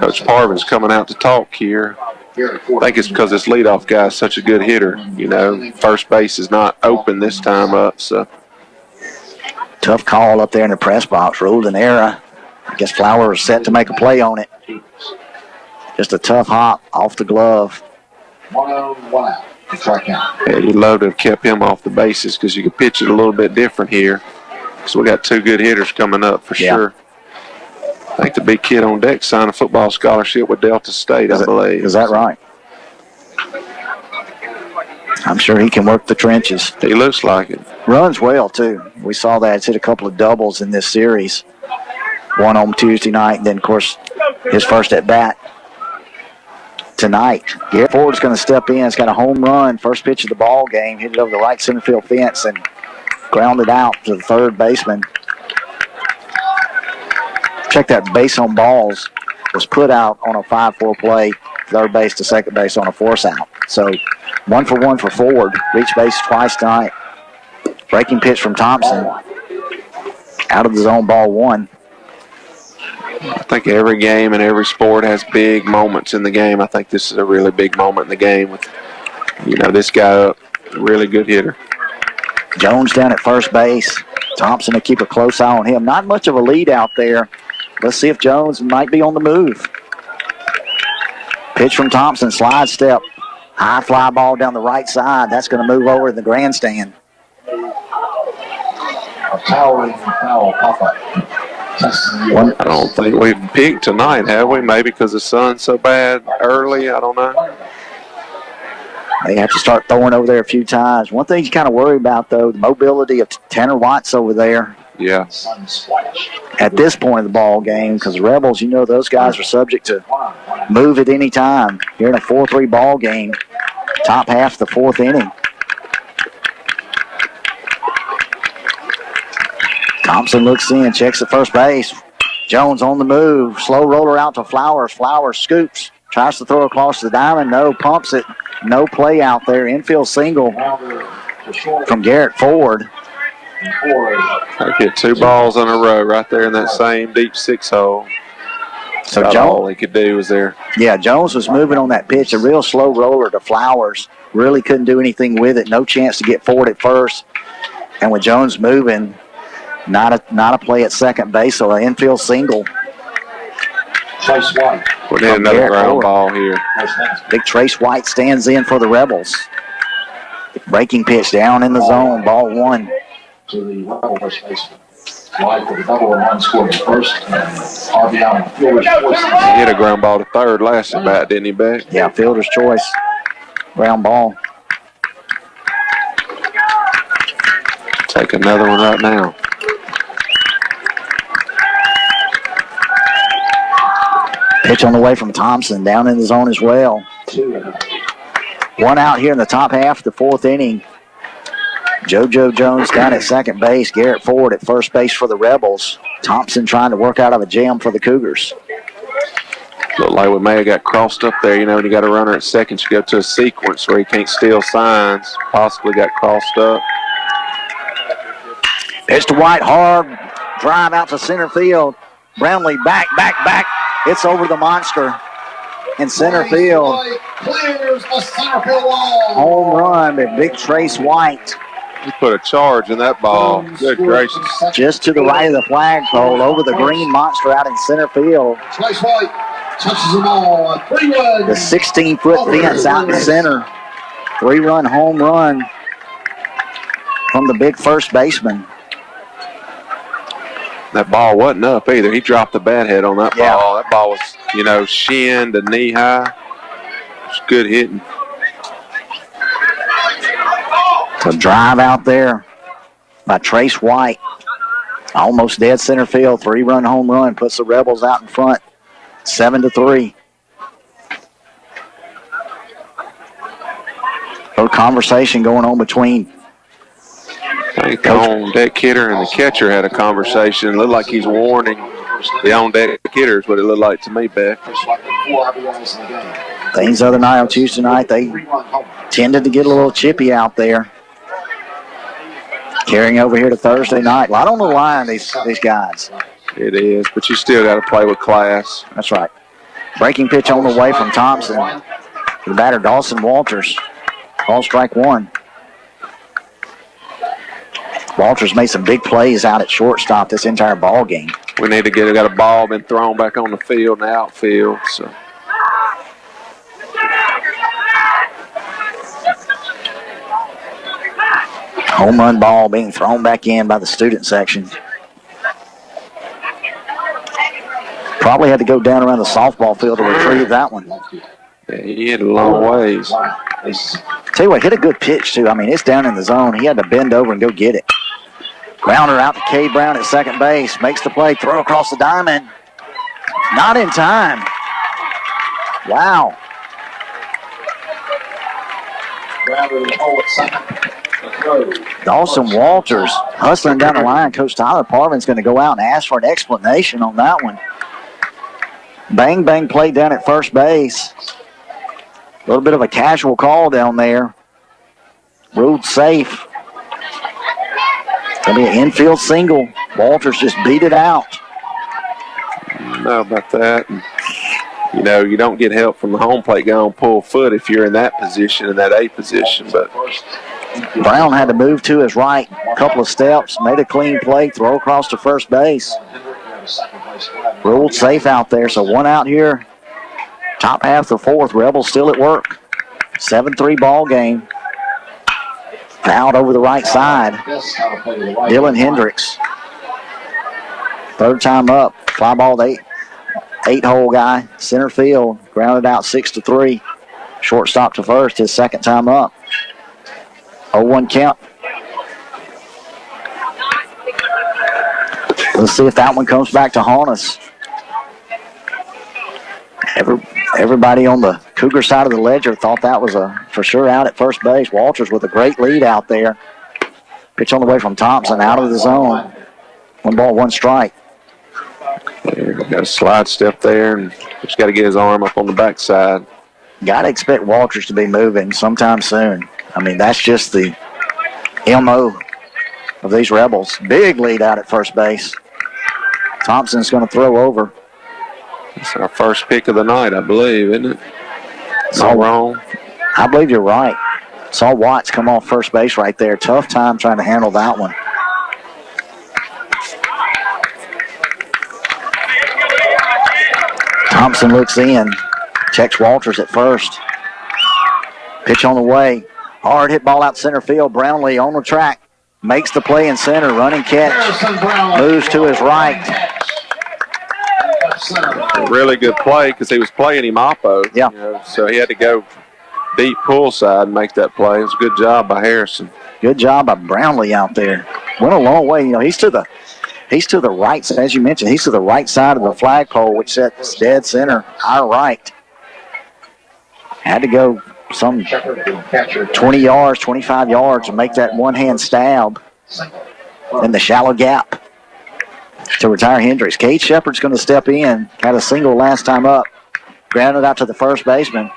Coach Parvin's coming out to talk here. I think it's because this leadoff guy is such a good hitter. You know, first base is not open this time up. So tough call up there in the press box. Ruled an error. I guess Flowers set to make a play on it. Just a tough hop off the glove. 1 out, 1 out. Yeah, you'd love to have kept him off the bases because you could pitch it a little bit different here. So we got 2 good hitters coming up for sure. I think the big kid on deck signed a football scholarship with Delta State, I believe. Is that right? I'm sure he can work the trenches. He looks like it. Runs well, too. We saw that. He's hit a couple of doubles in this series. One on Tuesday night, and then, of course, his first at-bat tonight. Garrett Ford's going to step in. It's got a home run. First pitch of the ball game. Hit it over the right center field fence and grounded out to the third baseman. Check that base on balls. Was put out on a 5-4 play. Third base to second base on a force out. So 1 for 1 for Ford. Reached base twice tonight. Breaking pitch from Thompson. Out of the zone, ball 1. I think every game and every sport has big moments in the game. I think this is a really big moment in the game with, this guy, a really good hitter. Jones down at first base. Thompson to keep a close eye on him. Not much of a lead out there. Let's see if Jones might be on the move. Pitch from Thompson, slide step. High fly ball down the right side. That's going to move over to the grandstand. A towering foul pop-up. I don't think we've peaked tonight, have we? Maybe because the sun's so bad early. I don't know. They have to start throwing over there a few times. One thing you kind of worry about, though, the mobility of Tanner Watts over there. Yeah. At this point of the ball game, because the Rebels, you know, those guys are subject to move at any time. You're in a 4-3 ball game, top half of the fourth inning. Thompson looks in, checks at first base. Jones on the move, slow roller out to Flowers. Flowers scoops, tries to throw across the diamond. No, pumps it. No play out there. Infield single from Garrett Ford. I get 2 balls in a row right there in that same deep 6 hole. So Jones, all he could do was there. Yeah, Jones was moving on that pitch, a real slow roller to Flowers. Really couldn't do anything with it. No chance to get forward at first. And with Jones moving, not a play at second base, so an infield single. Trace White. We're getting another ground ball here. Big Trace White stands in for the Rebels. Breaking pitch down in the zone, ball 1. To the Rebel first baseman. White with a double and 1 scored the first. RBI on Fielder's choice. He hit a ground ball to third last at bat, didn't he, Beck? Yeah, Fielder's choice. Ground ball. Take another one right now. Pitch on the way from Thompson, down in the zone as well. 1 out here in the top half of the fourth inning. JoJo Jones down at second base. Garrett Ford at first base for the Rebels. Thompson trying to work out of a jam for the Cougars. Looked like we may have got crossed up there. You know, when you got a runner at second, you go to a sequence where you can't steal signs. Possibly got crossed up. Pitch to White, hard drive out to center field. Brownlee back. It's over the monster in center field. Clears the center field wall. Home run by Big Trace White. He put a charge in that ball. Good gracious. Just to the right of the flagpole, over the green monster out in center field. Trace White touches the ball. 3-1. The 16-foot fence out in center. 3-run home run from the big first baseman. That ball wasn't up either. He dropped the bat head on that ball. That ball was, shin to knee high. It's good hitting. To drive out there by Trace White. Almost dead center field. 3-run home run. Puts the Rebels out in front. 7-3. A little conversation going on between I think the on-deck hitter and the catcher had a conversation. It looked like he's warning the on-deck hitters, what it looked like to me, Beck. Things the other night on Tuesday night, they tended to get a little chippy out there. Carrying over here to Thursday night. A lot on the line, these guys. It is, but you still got to play with class. That's right. Breaking pitch on the way from Thompson. The batter, Dawson Walters. Ball strike 1. Walters made some big plays out at shortstop this entire ball game. We need to got a ball been thrown back on the field and the outfield. So. Home run ball being thrown back in by the student section. Probably had to go down around the softball field to retrieve that one. Yeah, he hit a long ways. Tell you what, hit a good pitch, too. I mean, it's down in the zone. He had to bend over and go get it. Grounder out to K. Brown at second base. Makes the play. Throw across the diamond. Not in time. Wow. Dawson Walters hustling down the line. Coach Tyler Parvin's going to go out and ask for an explanation on that one. Bang, bang play down at first base. A little bit of a casual call down there. Ruled safe. Going to be an infield single. Walters just beat it out. I know about that. And, you don't get help from the home plate guy on pull foot if you're in that position, in that A position. But Brown had to move to his right a couple of steps, made a clean play, throw across to first base. Ruled safe out there, so one out here. Top half of the fourth, Rebels still at work. 7-3 ball game. Fouled over the right side. Dylan Hendricks. Third time up. Fly ball to eight-hole guy. Center field. Grounded out 6-3. Shortstop to first. His second time up. 0-1 count. Let's see if that one comes back to haunt us. Everybody on the Cougar side of the ledger thought that was a for sure out at first base. Walters with a great lead out there. Pitch on the way from Thompson out of the zone. 1 ball, 1 strike. Got a slide step there, and just got to get his arm up on the backside. Got to expect Walters to be moving sometime soon. I mean, that's just the MO of these Rebels. Big lead out at first base. Thompson's going to throw over. It's our first pick of the night, I believe, isn't it? Not wrong. I believe you're right. Saw Watts come off first base right there. Tough time trying to handle that one. Thompson looks in. Checks Walters at first. Pitch on the way. Hard hit ball out center field. Brownlee on the track. Makes the play in center. Running catch. Moves to his right. A really good play because he was playing him oppo. Yeah. You know, so he had to go deep pull side and make that play. It was a good job by Harrison. Good job by Brownlee out there. Went a long way. You know, he's to the right, as you mentioned, he's to the right side of the flagpole, which sets dead center, our right. Had to go some 20 yards, 25 yards to make that one-hand stab in the shallow gap to retire Hendricks. Cade Shepard's going to step in. Had a single last time up. Grounded out to the first baseman.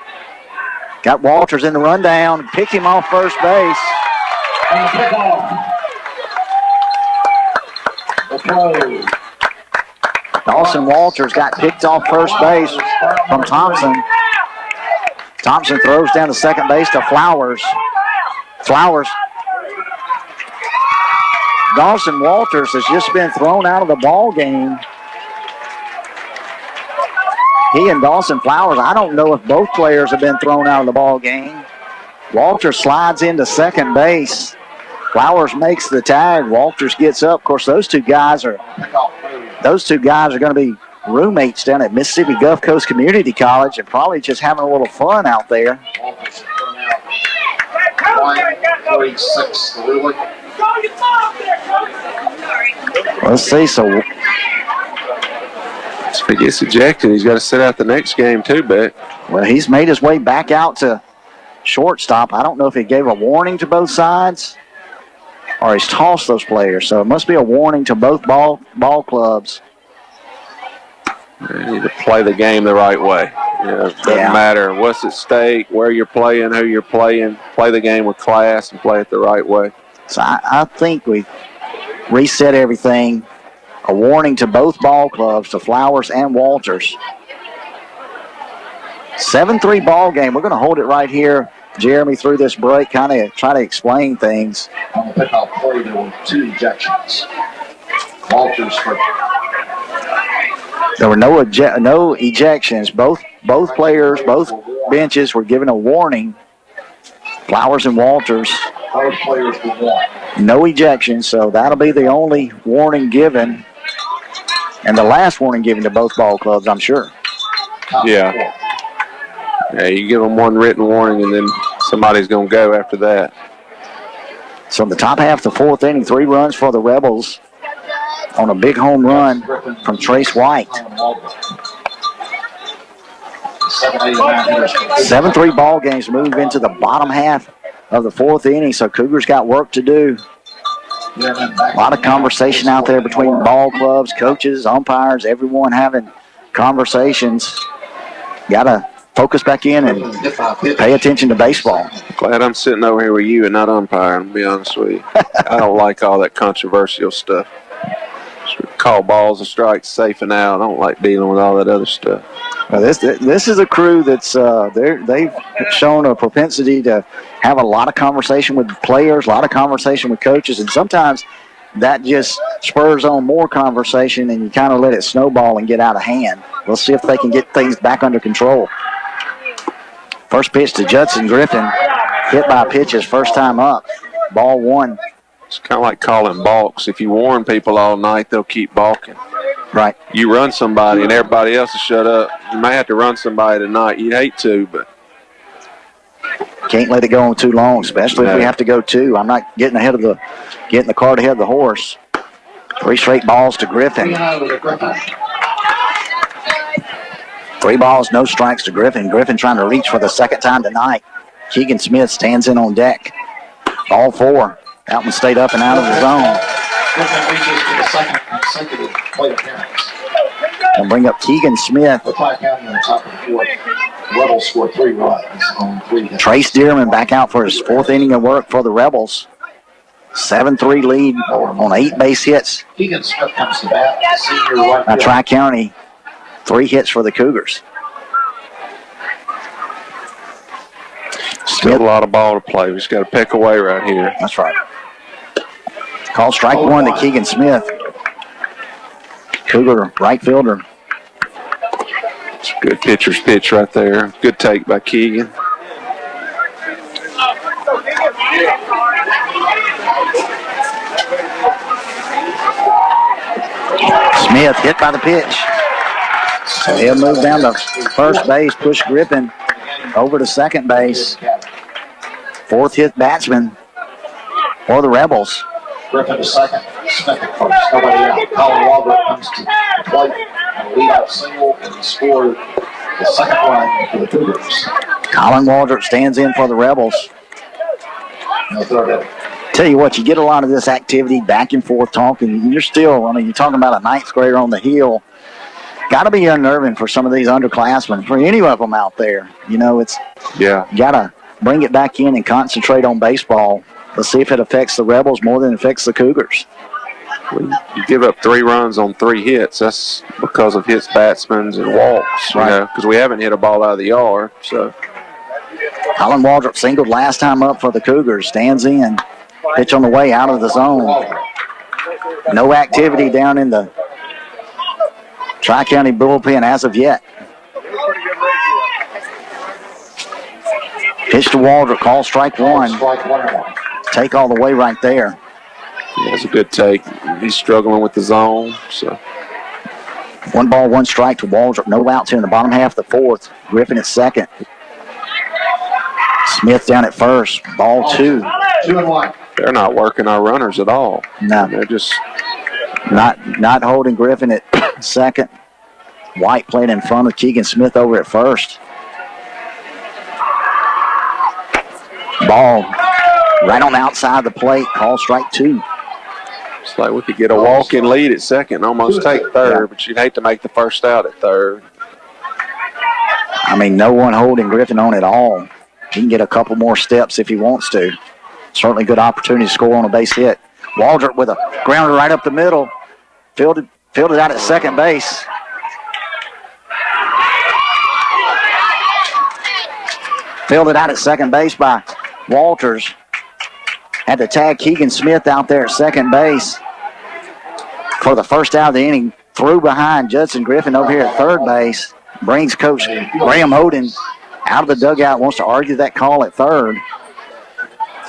Got Walters in the rundown. Picked him off first base. Dawson Walters got picked off first base from Thompson. Thompson throws down to second base to Flowers. Dawson Walters has just been thrown out of the ball game. He and Dawson Flowers, I don't know if both players have been thrown out of the ball game. Walters slides into second base. Flowers makes the tag. Walters gets up. Of course, those two guys are going to be roommates down at Mississippi Gulf Coast Community College and probably just having a little fun out there. Let's see. So if he gets ejected, he's got to sit out the next game too, Beck. Well, he's made his way back out to shortstop. I don't know if he gave a warning to both sides or he's tossed those players. So it must be a warning to both ball clubs. You need to play the game the right way. You know, it doesn't matter what's at stake, where you're playing, who you're playing. Play the game with class and play it the right way. So I think we reset everything. A warning to both ball clubs, to Flowers and Walters. 7-3 ball game. We're going to hold it right here, Jeremy, through this break, kind of try to explain things. On the pickoff play, there were 2 ejections. Walters for. There were no ejections. Both players, both benches were given a warning. Flowers and Walters. Both players were warned. No ejections, so that'll be the only warning given. And the last warning given to both ball clubs, I'm sure. Yeah. Yeah, you give them one written warning, and then somebody's going to go after that. So in the top half of the fourth inning, 3 runs for the Rebels on a big home run from Trace White. 7-3 ball games move into the bottom half of the fourth inning, so Cougars got work to do. A lot of conversation out there between ball clubs, coaches, umpires, everyone having conversations. Got to focus back in and pay attention to baseball. Glad I'm sitting over here with you and not umpiring, to be honest with you. I don't like all that controversial stuff. call balls and strikes safe and out. I don't like dealing with all that other stuff. Well, this is a crew that's they've shown a propensity to have a lot of conversation with players, a lot of conversation with coaches, and sometimes that just spurs on more conversation, and you kind of let it snowball and get out of hand. We'll see if they can get things back under control. First pitch to Judson Griffin, hit by pitches, first time up. Ball one. It's kind of like calling balks. If you warn people all night, they'll keep balking. Right. You run somebody and everybody else will shut up. You may have to run somebody tonight. You'd hate to, but can't let it go on too long, especially if we have to go two. I'm not getting the cart ahead of the horse. 3 straight balls to Griffin. 3 balls, no strikes to Griffin. Griffin trying to reach for the second time tonight. Keegan Smith stands in on deck. Ball 4. That one stayed up and out of the zone. Griffin reaches for the second consecutive plate appearance. And bring up Keegan Smith. The Tri-County on the top of the 4th. Rebels scored 3 runs on 3 hits. Trace Dearman back out for his 4th inning of work for the Rebels. 7-3 lead on 8 base hits. Keegan Smith comes to bat. Senior right Now Tri-County, 3 hits for the Cougars. still a lot of ball to play. We just got to peck away right here. That's right. Call strike 1 to Keegan Smith. Cougar right fielder. It's a good pitcher's pitch right there. Good take by Keegan. Smith hit by the pitch. He'll move down to first base, push Griffin over to second base. 4th hit batsman for the Rebels. Griffin to second, Smith at first, nobody out. Colin Walbert comes to the plate and a leadout single, and he scored the second run for the Cougars. Colin Waldrop stands in for the Rebels. No third inning. Tell you what, you get a lot of this activity, back and forth talking. You're still, you're talking about a 9th grader on the hill. Got to be unnerving for some of these underclassmen, for any of them out there. You got to bring it back in and concentrate on baseball. Let's see if it affects the Rebels more than it affects the Cougars. You give up 3 runs on 3 hits. That's because of hits, batsmen, and walks, because we haven't hit a ball out of the yard. So Colin Waldrop singled last time up for the Cougars. Stands in. Pitch on the way out of the zone. No activity down in the Tri-County bullpen as of yet. Pitch to Waldrop. Call strike 1. Take all the way right there. Yeah, it's a good take. He's struggling with the zone. So 1 ball, 1 strike to Waldrop. No outs here in the bottom half of the 4th. Griffin at second. Smith down at first. Ball 2. 2-1. They're not working our runners at all. No. They're just not holding Griffin at second. White playing in front of Keegan Smith over at first. Ball right on the outside of the plate. Call strike 2. It's like we could get a walk-in lead at second and almost take third, but you'd hate to make the first out at third. No one holding Griffin on at all. He can get a couple more steps if he wants to. Certainly good opportunity to score on a base hit. Waldrop with a grounder right up the middle. Fielded out at second base. Fielded out at second base by Walters. Had to tag Keegan Smith out there at second base for the first out of the inning. Threw behind Judson Griffin over here at third base. Brings Coach Graham Oden out of the dugout. Wants to argue that call at third.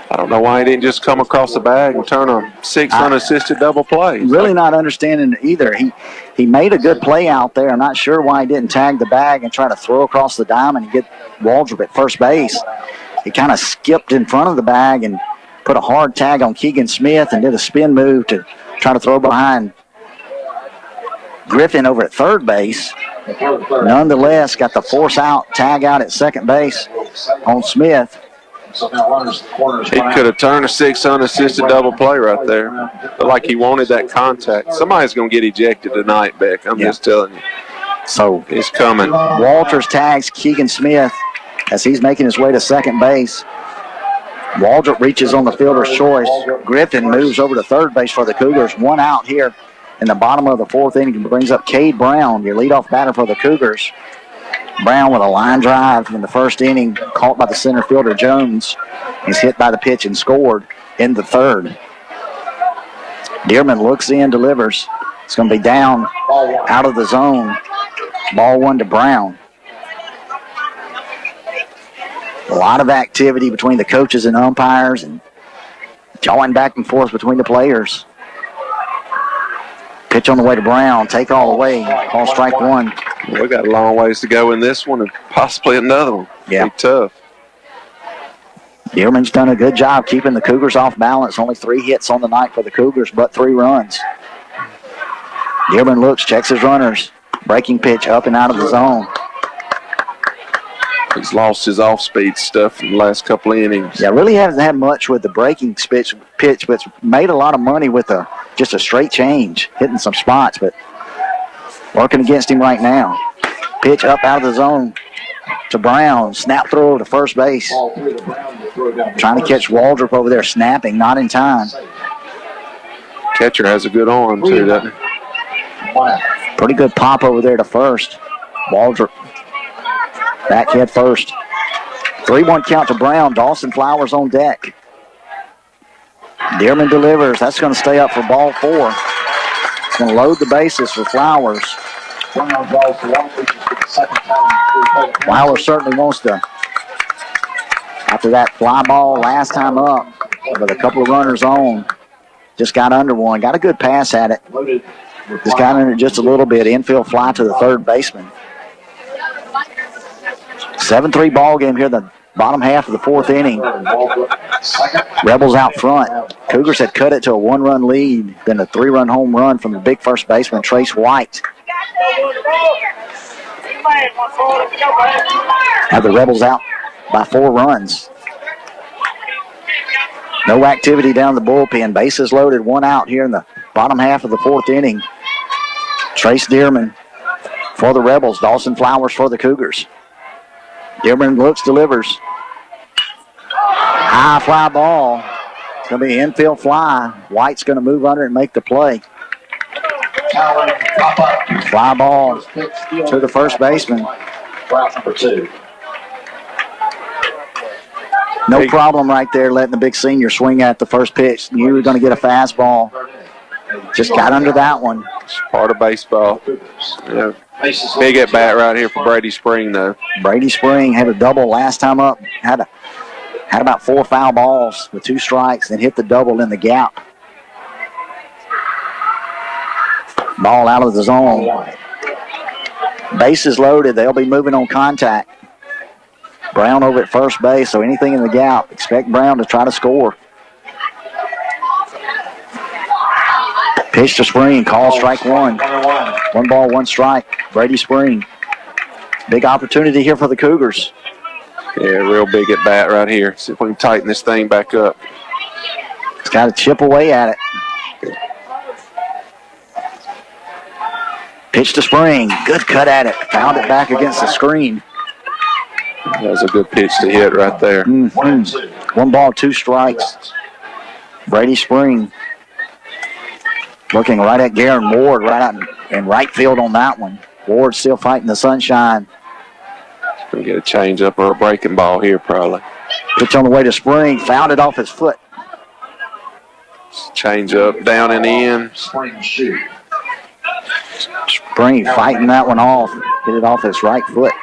I don't know why he didn't just come across the bag and turn a 6 unassisted double play. Really not understanding either. He made a good play out there. I'm not sure why he didn't tag the bag and try to throw across the diamond and get Waldrop at first base. He kind of skipped in front of the bag and put a hard tag on Keegan Smith and did a spin move to try to throw behind Griffin over at third base. Nonetheless, got the force out, tag out at second base on Smith. So now runners corners. He could have turned a 6 unassisted double play right there. But like he wanted that contact. Somebody's going to get ejected tonight, Beck. I'm just telling you. So it's coming. Walters tags Keegan Smith as he's making his way to second base. Waldrop reaches on the fielder's choice. Griffin moves over to third base for the Cougars. 1 out here in the bottom of the fourth inning brings up Cade Brown, your leadoff batter for the Cougars. Brown with a line drive in the first inning, caught by the center fielder Jones. He's hit by the pitch and scored in the third. Dearman looks in, delivers. It's going to be down out of the zone. Ball one to Brown. A lot of activity between the coaches and umpires and jawing back and forth between the players. Pitch on the way to Brown. Take all the way. Call strike one. We got a long ways to go in this one and possibly another one. Yeah. Be tough. Dearman's done a good job keeping the Cougars off balance. Only 3 hits on the night for the Cougars, but 3 runs. Dearman looks, checks his runners. Breaking pitch up and out of the zone. He's lost his off-speed stuff in the last couple of innings. Yeah, really hasn't had much with the breaking pitch, but made a lot of money with just a straight change, hitting some spots, but working against him right now. Pitch up out of the zone to Brown. Snap throw to first base. Trying to catch Waldrop over there snapping, not in time. Catcher has a good arm, too, doesn't he? Pretty good pop over there to first. Waldrop back head first. 3-1 count to Brown. Dawson Flowers on deck. Dearman delivers. That's going to stay up for ball 4. It's going to load the bases for Flowers. Flowers certainly wants to, after that fly ball last time up, with a couple of runners on, just got under one. Got a good pass at it. Just got in it just a little bit. Infield fly to the third baseman. 7-3 ball game here in the bottom half of the fourth inning. Rebels out front. Cougars had cut it to a 1-run lead, then a 3-run home run from the big first baseman, Trace White. Have the Rebels out by 4 runs. No activity down the bullpen. Bases loaded, 1 out here in the bottom half of the fourth inning. Trace Dearman for the Rebels. Dawson Flowers for the Cougars. Dearman looks, delivers. High fly ball. It's going to be an infield fly. White's going to move under and make the play. Fly ball to the first baseman. Number 2. No problem right there letting the big senior swing at the first pitch. You were going to get a fastball. Just got under that one. It's part of baseball. Yeah. Big at bat right here for Brady Spring, though. Brady Spring had a double last time up. Had about 4 foul balls with 2 strikes, then hit the double in the gap. Ball out of the zone. Bases loaded. They'll be moving on contact. Brown over at first base, so anything in the gap, expect Brown to try to score. Pitch to Spring, call strike 1. 1 ball, 1 strike. Brady Spring. Big opportunity here for the Cougars. Yeah, real big at bat right here. See if we can tighten this thing back up. It's got to chip away at it. Pitch to Spring. Good cut at it. Found it back against the screen. That was a good pitch to hit right there. 1 ball, 2 strikes. Brady Spring looking right at Garen Ward, right out in right field on that one. Ward still fighting the sunshine. Going to get a change up or a breaking ball here probably. Pitch on the way to Spring. Found it off his foot. Change up, down and in. Spring fighting that one off. Hit it off his right foot.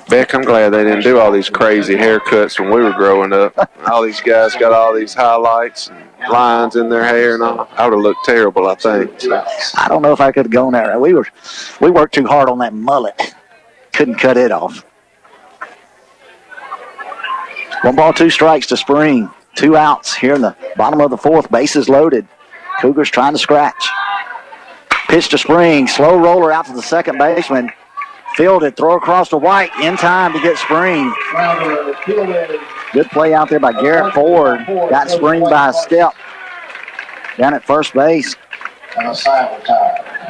Beck, I'm glad they didn't do all these crazy haircuts when we were growing up. All these guys got all these highlights and lines in their hair and all. I would have looked terrible, I think. I don't know if I could have gone there. We worked too hard on that mullet. Couldn't cut it off. 1 ball, 2 strikes to Spring. 2 outs here in the bottom of the fourth. Bases loaded. Cougars trying to scratch. Pitch to Spring. Slow roller out to the second baseman. Fielded, throw across to White, in time to get Spring. Good play out there by Garrett Ford. Got Spring by a step down at first base.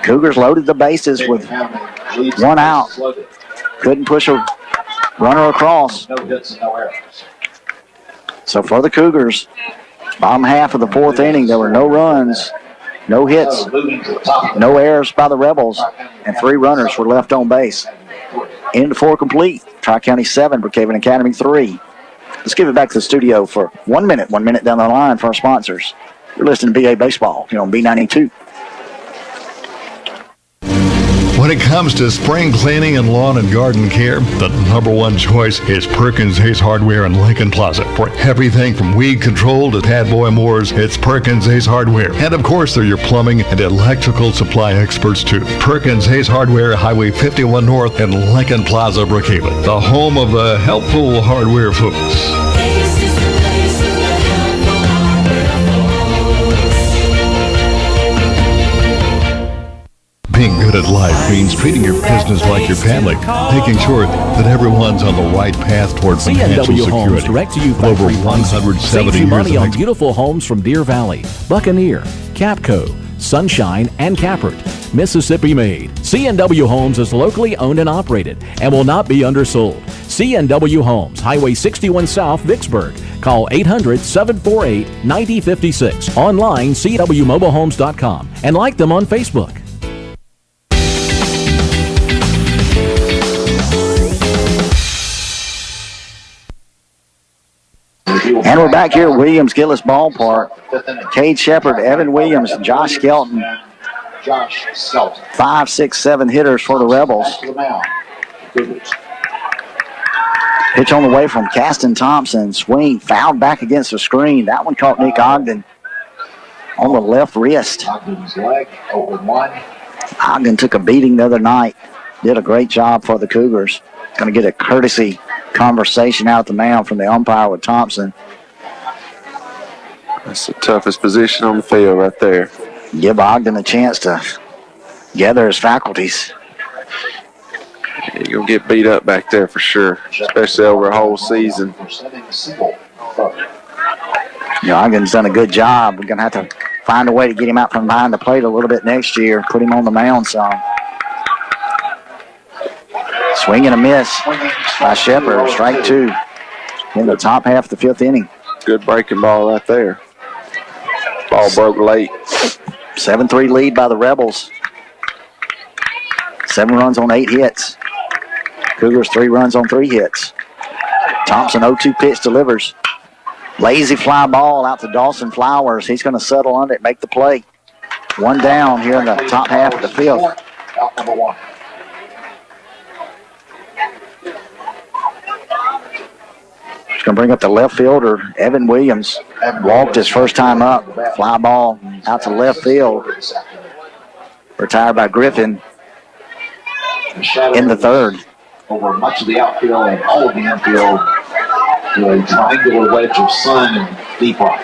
Cougars loaded the bases with 1 out. Couldn't push a runner across. So for the Cougars, bottom half of the fourth inning, there were no runs. No hits, So moving to the top of the no errors by the Rebels, and 3 runners were left on base. Into 4 complete. Tri-County 7, Brookhaven Academy 3. Let's give it back to the studio for 1 minute. 1 minute down the line for our sponsors. You're listening to BA Baseball here on B92. When it comes to spring cleaning and lawn and garden care, the number one choice is Perkins Ace Hardware in Lincoln Plaza. For everything from weed control to Tad Boy mowers, it's Perkins Ace Hardware. And of course, they're your plumbing and electrical supply experts too. Perkins Ace Hardware, Highway 51 North in Lincoln Plaza, Brookhaven. The home of the helpful hardware folks. Being good at life means treating your business like your family, making sure that everyone's on the right path toward financial C&W Homes, security. direct to you Over factory pricing. 170 Save you money years on of beautiful homes from Deer Valley, Buccaneer, Capco, Sunshine, and Cappert. Mississippi made. C&W Homes is locally owned and operated and will not be undersold. C&W Homes, Highway 61 South, Vicksburg. Call 800-748-9056. Online, cwmobilehomes.com, and like them on Facebook. And we're back here at Williams-Gillis Ballpark. Cade Shepard, Evan Williams, Josh Skelton. 5, 6, 7 hitters for the Rebels. Pitch on the way from Caston Thompson. Swing fouled back against the screen. That one caught Nick Ogden on the left wrist. Ogden took a beating the other night. Did a great job for the Cougars. Going to get a courtesy conversation out the mound from the umpire with Thompson. That's the toughest position on the field right there. Give Ogden a chance to gather his faculties. You're going to get beat up back there for sure, especially over a whole season. Ogden's done a good job. We're going to have to find a way to get him out from behind the plate a little bit next year, put him on the mound some. Swing and a miss by Shepard. Strike 2 in the top half of the 5th inning. Good breaking ball right there. Ball broke late. 7-3 lead by the Rebels. 7 runs on 8 hits. Cougars 3 runs on 3 hits. Thompson 0-2 pitch delivers. Lazy fly ball out to Dawson Flowers. He's going to settle on it, make the play. 1 down here in the top half of the 5th. Out number 1. He's going to bring up the left fielder, Evan Williams. Walked his first time up. Fly ball out to left field. Retired by Griffin in the 3rd. Over much of the outfield and all of the infield, with a triangular wedge of sun and deep right.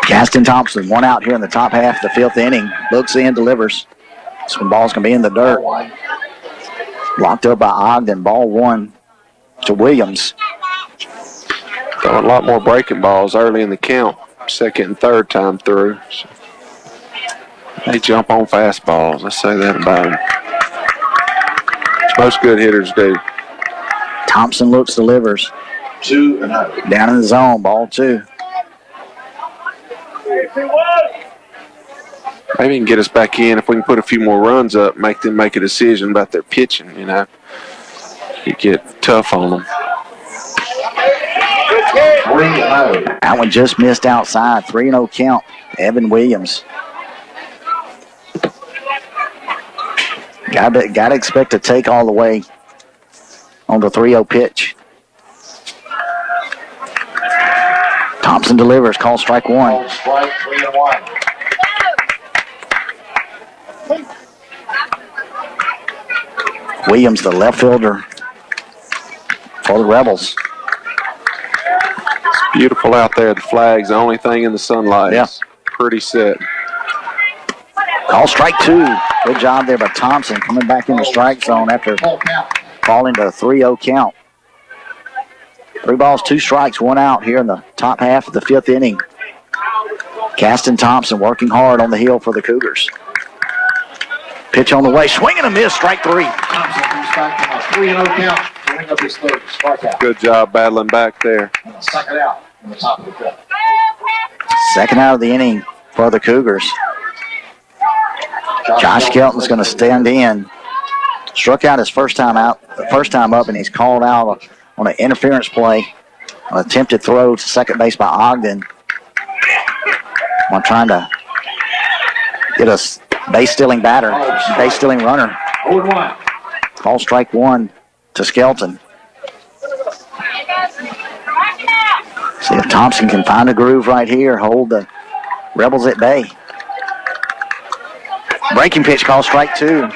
Caston Thompson, 1 out here in the top half of the 5th inning. Looks in, delivers. Some ball's going to be in the dirt. Locked up by Ogden. Ball 1 to Williams. Got a lot more breaking balls early in the count, 2nd and 3rd time through. So they jump on fastballs. Let's say that about them. Most good hitters do. Thompson looks, delivers. 2-0. Down in the zone, ball 2. Maybe he can get us back in if we can put a few more runs up, make them make a decision about their pitching, you know. You get tough on them. 3-0. That one just missed outside. 3-0 count. Evan Williams. Got to expect to take all the way on the 3-0 pitch. Thompson delivers. Call strike 1. Strike 3-1. Williams, the left fielder for the Rebels. It's beautiful out there. The flag's the only thing in the sunlight. Yeah. It's pretty set. Call strike 2. Good job there by Thompson coming back in the strike zone after falling to a 3-0 count. 3 balls, 2 strikes, 1 out here in the top half of the 5th inning. Caston Thompson working hard on the hill for the Cougars. Pitch on the way, swing and a miss, strike 3. Thompson comes back from a 3-0 count. Bring up his 3rd strikeout. Good job battling back there. And a second out. in the top of the fifth. Second out of the inning for the Cougars. Josh Skelton's going to stand in. Struck out his first time up, and he's called out on an interference play, an attempted throw to second base by Ogden. I'm trying to get a base-stealing runner. 0-1. Call strike one to Skelton. See if Thompson can find a groove right here, hold the Rebels at bay. Breaking pitch, call strike two.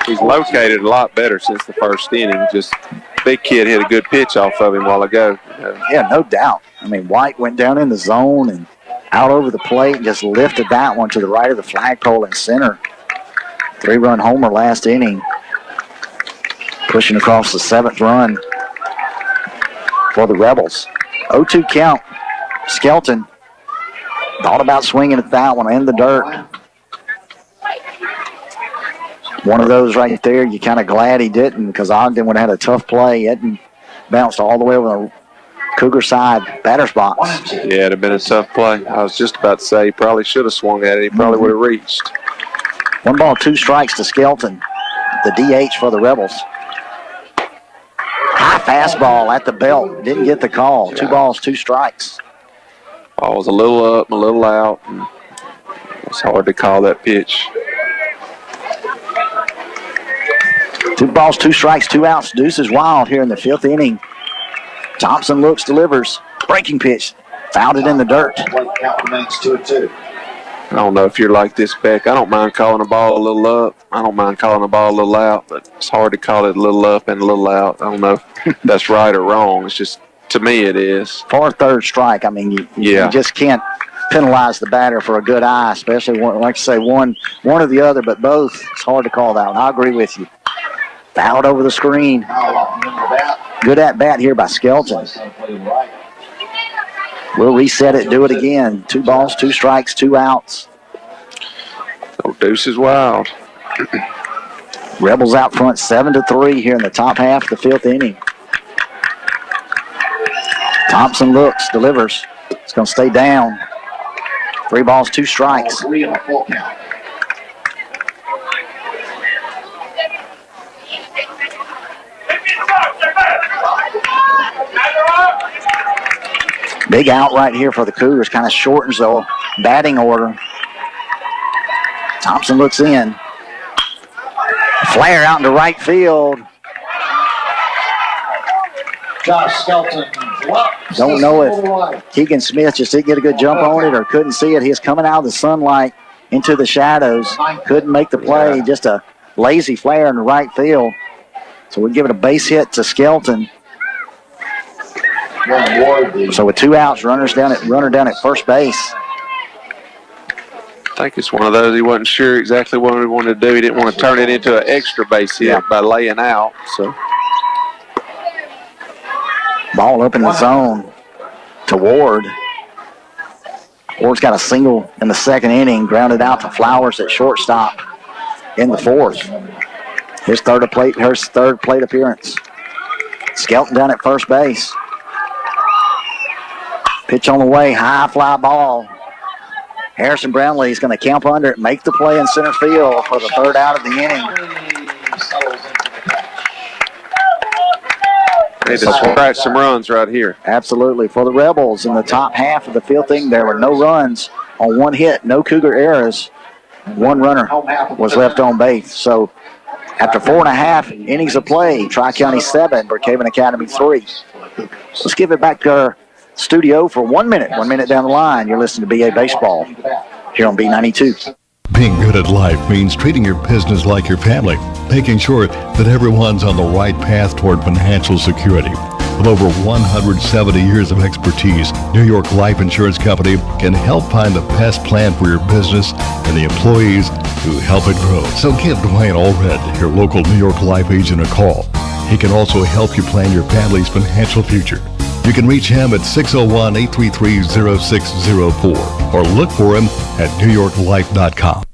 He's located a lot better since the first inning. Just big kid hit a good pitch off of him a while ago. Yeah, no doubt. I mean, White went down in the zone and out over the plate and just lifted that one to the right of the flagpole in center. 3-run homer last inning. Pushing across the 7th run for the Rebels. 0-2 count. Skelton thought about swinging at that one in the dirt. One of those right there, you're kind of glad he didn't, because Ogden would have had a tough play. He hadn't bounced all the way over the Cougar side batter's box. Yeah, it'd have been a tough play. I was just about to say he probably should have swung at it. He probably would have reached. 1 ball, 2 strikes to Skelton, the DH for the Rebels. High fastball at the belt. Didn't get the call. 2 balls, 2 strikes. Ball was a little up, a little out. It's hard to call that pitch. 2 balls, 2 strikes, 2 outs. Deuce is wild here in the 5th inning. Thompson looks, delivers. Breaking pitch. Fouled it in the dirt. Count remains 2-2. I don't know if you're like this, Beck. I don't mind calling a ball a little up. I don't mind calling a ball a little out, but it's hard to call it a little up and a little out. I don't know if that's right or wrong. It's just, to me, it is. For a third strike, I mean, you just can't penalize the batter for a good eye, especially, like I say, one or the other, but both. It's hard to call that one. I agree with you. Fouled over the screen. Good at bat here by Skelton. We'll reset it, do it again. 2 balls, 2 strikes, 2 outs. Oh, Deuce is wild. Rebels out front 7-3 here in the top half of the 5th inning. Thompson looks, delivers. It's going to stay down. 3 balls, 2 strikes. 3 and a full count. Big out right here for the Cougars. Kind of shortens the batting order. Thompson looks in. Flare out into right field. Josh Skelton. Don't know if Keegan Smith just didn't get a good jump on it or couldn't see it. He's coming out of the sunlight into the shadows. Couldn't make the play. Just a lazy flare in the right field. So we give it a base hit to Skelton. So with 2 outs, runner down at first base. I think it's one of those he wasn't sure exactly what he wanted to do. He didn't want to turn it into an extra base hit by laying out. So ball up in the zone to Ward. Ward's got a single in the 2nd inning, grounded out to Flowers at shortstop in the 4th. His third plate appearance. Skelton down at first base. Pitch on the way, high fly ball. Harrison Brownlee is going to camp under it, make the play in center field for the 3rd out of the inning. Need to scratch some runs right here. Absolutely. For the Rebels in the top half of the 5th inning, there were no runs on 1 hit, no Cougar errors. 1 runner was left on base. So after 4.5 innings of play, Tri-County 7, Brookhaven Academy 3. Let's give it back to our studio for 1 minute. 1 minute down the line, you're listening to BA Baseball here on B92. Being good at life means treating your business like your family, making sure that everyone's on the right path toward financial security. With over 170 years of expertise, New York Life Insurance Company can help find the best plan for your business and the employees who help it grow. So give Dwayne Allred, your local New York Life agent, a call. He can also help you plan your family's financial future. You can reach him at 601-833-0604 or look for him at newyorklife.com.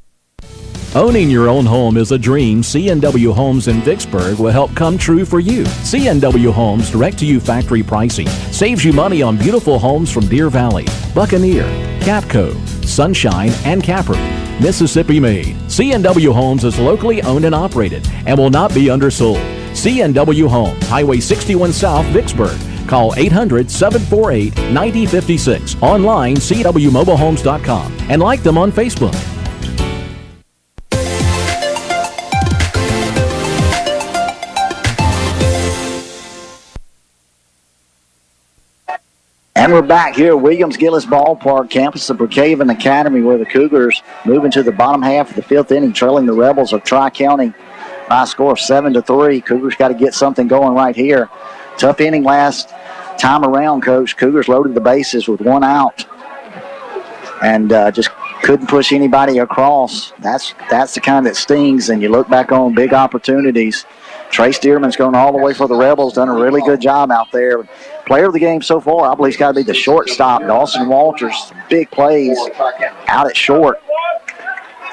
Owning your own home is a dream C&W Homes in Vicksburg will help come true for you. C&W Homes direct-to-you factory pricing saves you money on beautiful homes from Deer Valley, Buccaneer, Capco, Sunshine, and Caproot. Mississippi made. C&W Homes is locally owned and operated and will not be undersold. C&W Homes, Highway 61 South, Vicksburg. Call 800-748-9056. Online, cwmobilehomes.com, and like them on Facebook. And we're back here at Williams-Gillis Ballpark, campus of Brookhaven Academy, where the Cougars move into the bottom half of the fifth inning, trailing the Rebels of Tri-County by a score of 7-3. Cougars got to get something going right here. Tough inning last time around, Coach. Cougars loaded the bases with one out and just couldn't push anybody across. That's the kind that stings, and you look back on big opportunities. Trey Stearman's going all the way for the Rebels, done a really good job out there. Player of the game so far, I believe, has got to be the shortstop, Dawson Walters. Big plays out at short,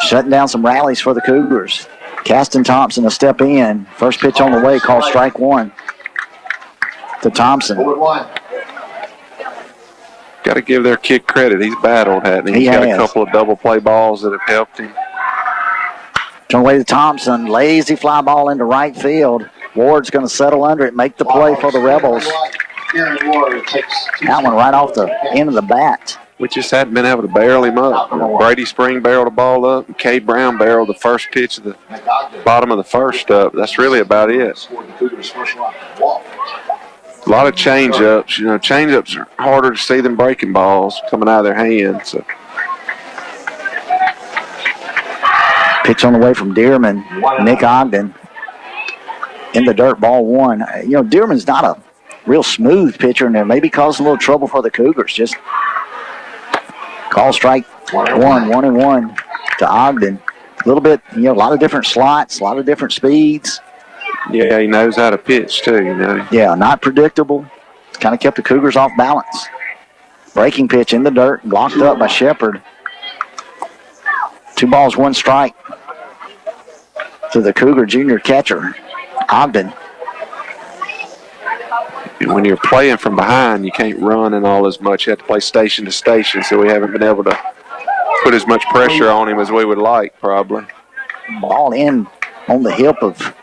shutting down some rallies for the Cougars. Caston Thompson a step in. First pitch on the way, called strike one to Thompson. Got to give their kid credit. He's battled, hasn't he? He's got a couple of double play balls that have helped him. Turn away to Thompson. Lazy fly ball into right field. Ward's going to settle under it, make the play for the Rebels. That one right off the end of the bat. We just hadn't been able to barrel him up. Brady Spring barreled the ball up, and Kay Brown barreled the first pitch of the bottom of the first up. That's really about it. A lot of change-ups. You know, change-ups are harder to see than breaking balls coming out of their hands. So. Pitch on the way from Dearman. Nick Ogden in the dirt, ball one. You know, Dearman's not a real smooth pitcher, and it maybe causing a little trouble for the Cougars. Just call strike one, 1-1 to Ogden. A little bit, you know, a lot of different slots, a lot of different speeds. Yeah, he knows how to pitch too, you know. Yeah, not predictable. Kind of kept the Cougars off balance. Breaking pitch in the dirt, blocked up by Shepard. 2 balls, 1 strike to the Cougar junior catcher, Ogden. When you're playing from behind, you can't run and all as much. You have to play station to station, so we haven't been able to put as much pressure on him as we would like, probably. Ball in on the hip of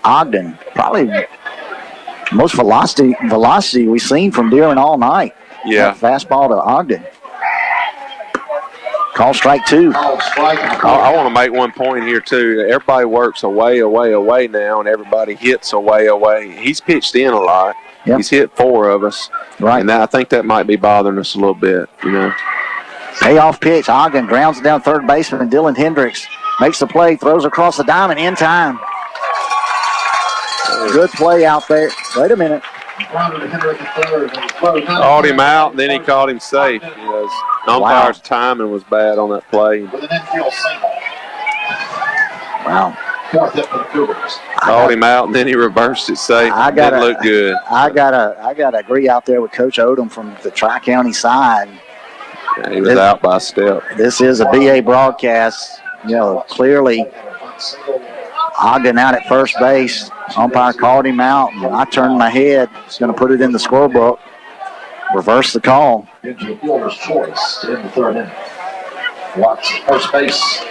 Ogden. Probably most velocity we've seen from Dearman all night. Yeah. That fastball to Ogden. Call strike 2. I want to make one point here, too. Everybody works away now, and everybody hits away. He's pitched in a lot. Yep. He's hit 4 of us. Right. And I think that might be bothering us a little bit, you know. Payoff pitch. Ogden grounds it down third baseman. Dylan Hendricks makes the play, throws across the diamond in time. Good play out there. Wait a minute. Called him out, and then he called him safe. Umpire's timing was bad on that play. Wow. Called him out, and then he reversed it safe. Didn't look good. I gotta agree out there with Coach Odom from the Tri-County side. Yeah, he was out by a step. This is a BA broadcast. You know, clearly Ogden out at first base. Umpire called him out, and I turned my head. He's going to put it in the scorebook. Reverse the call. Fielder's choice in the third inning. Watts at first base.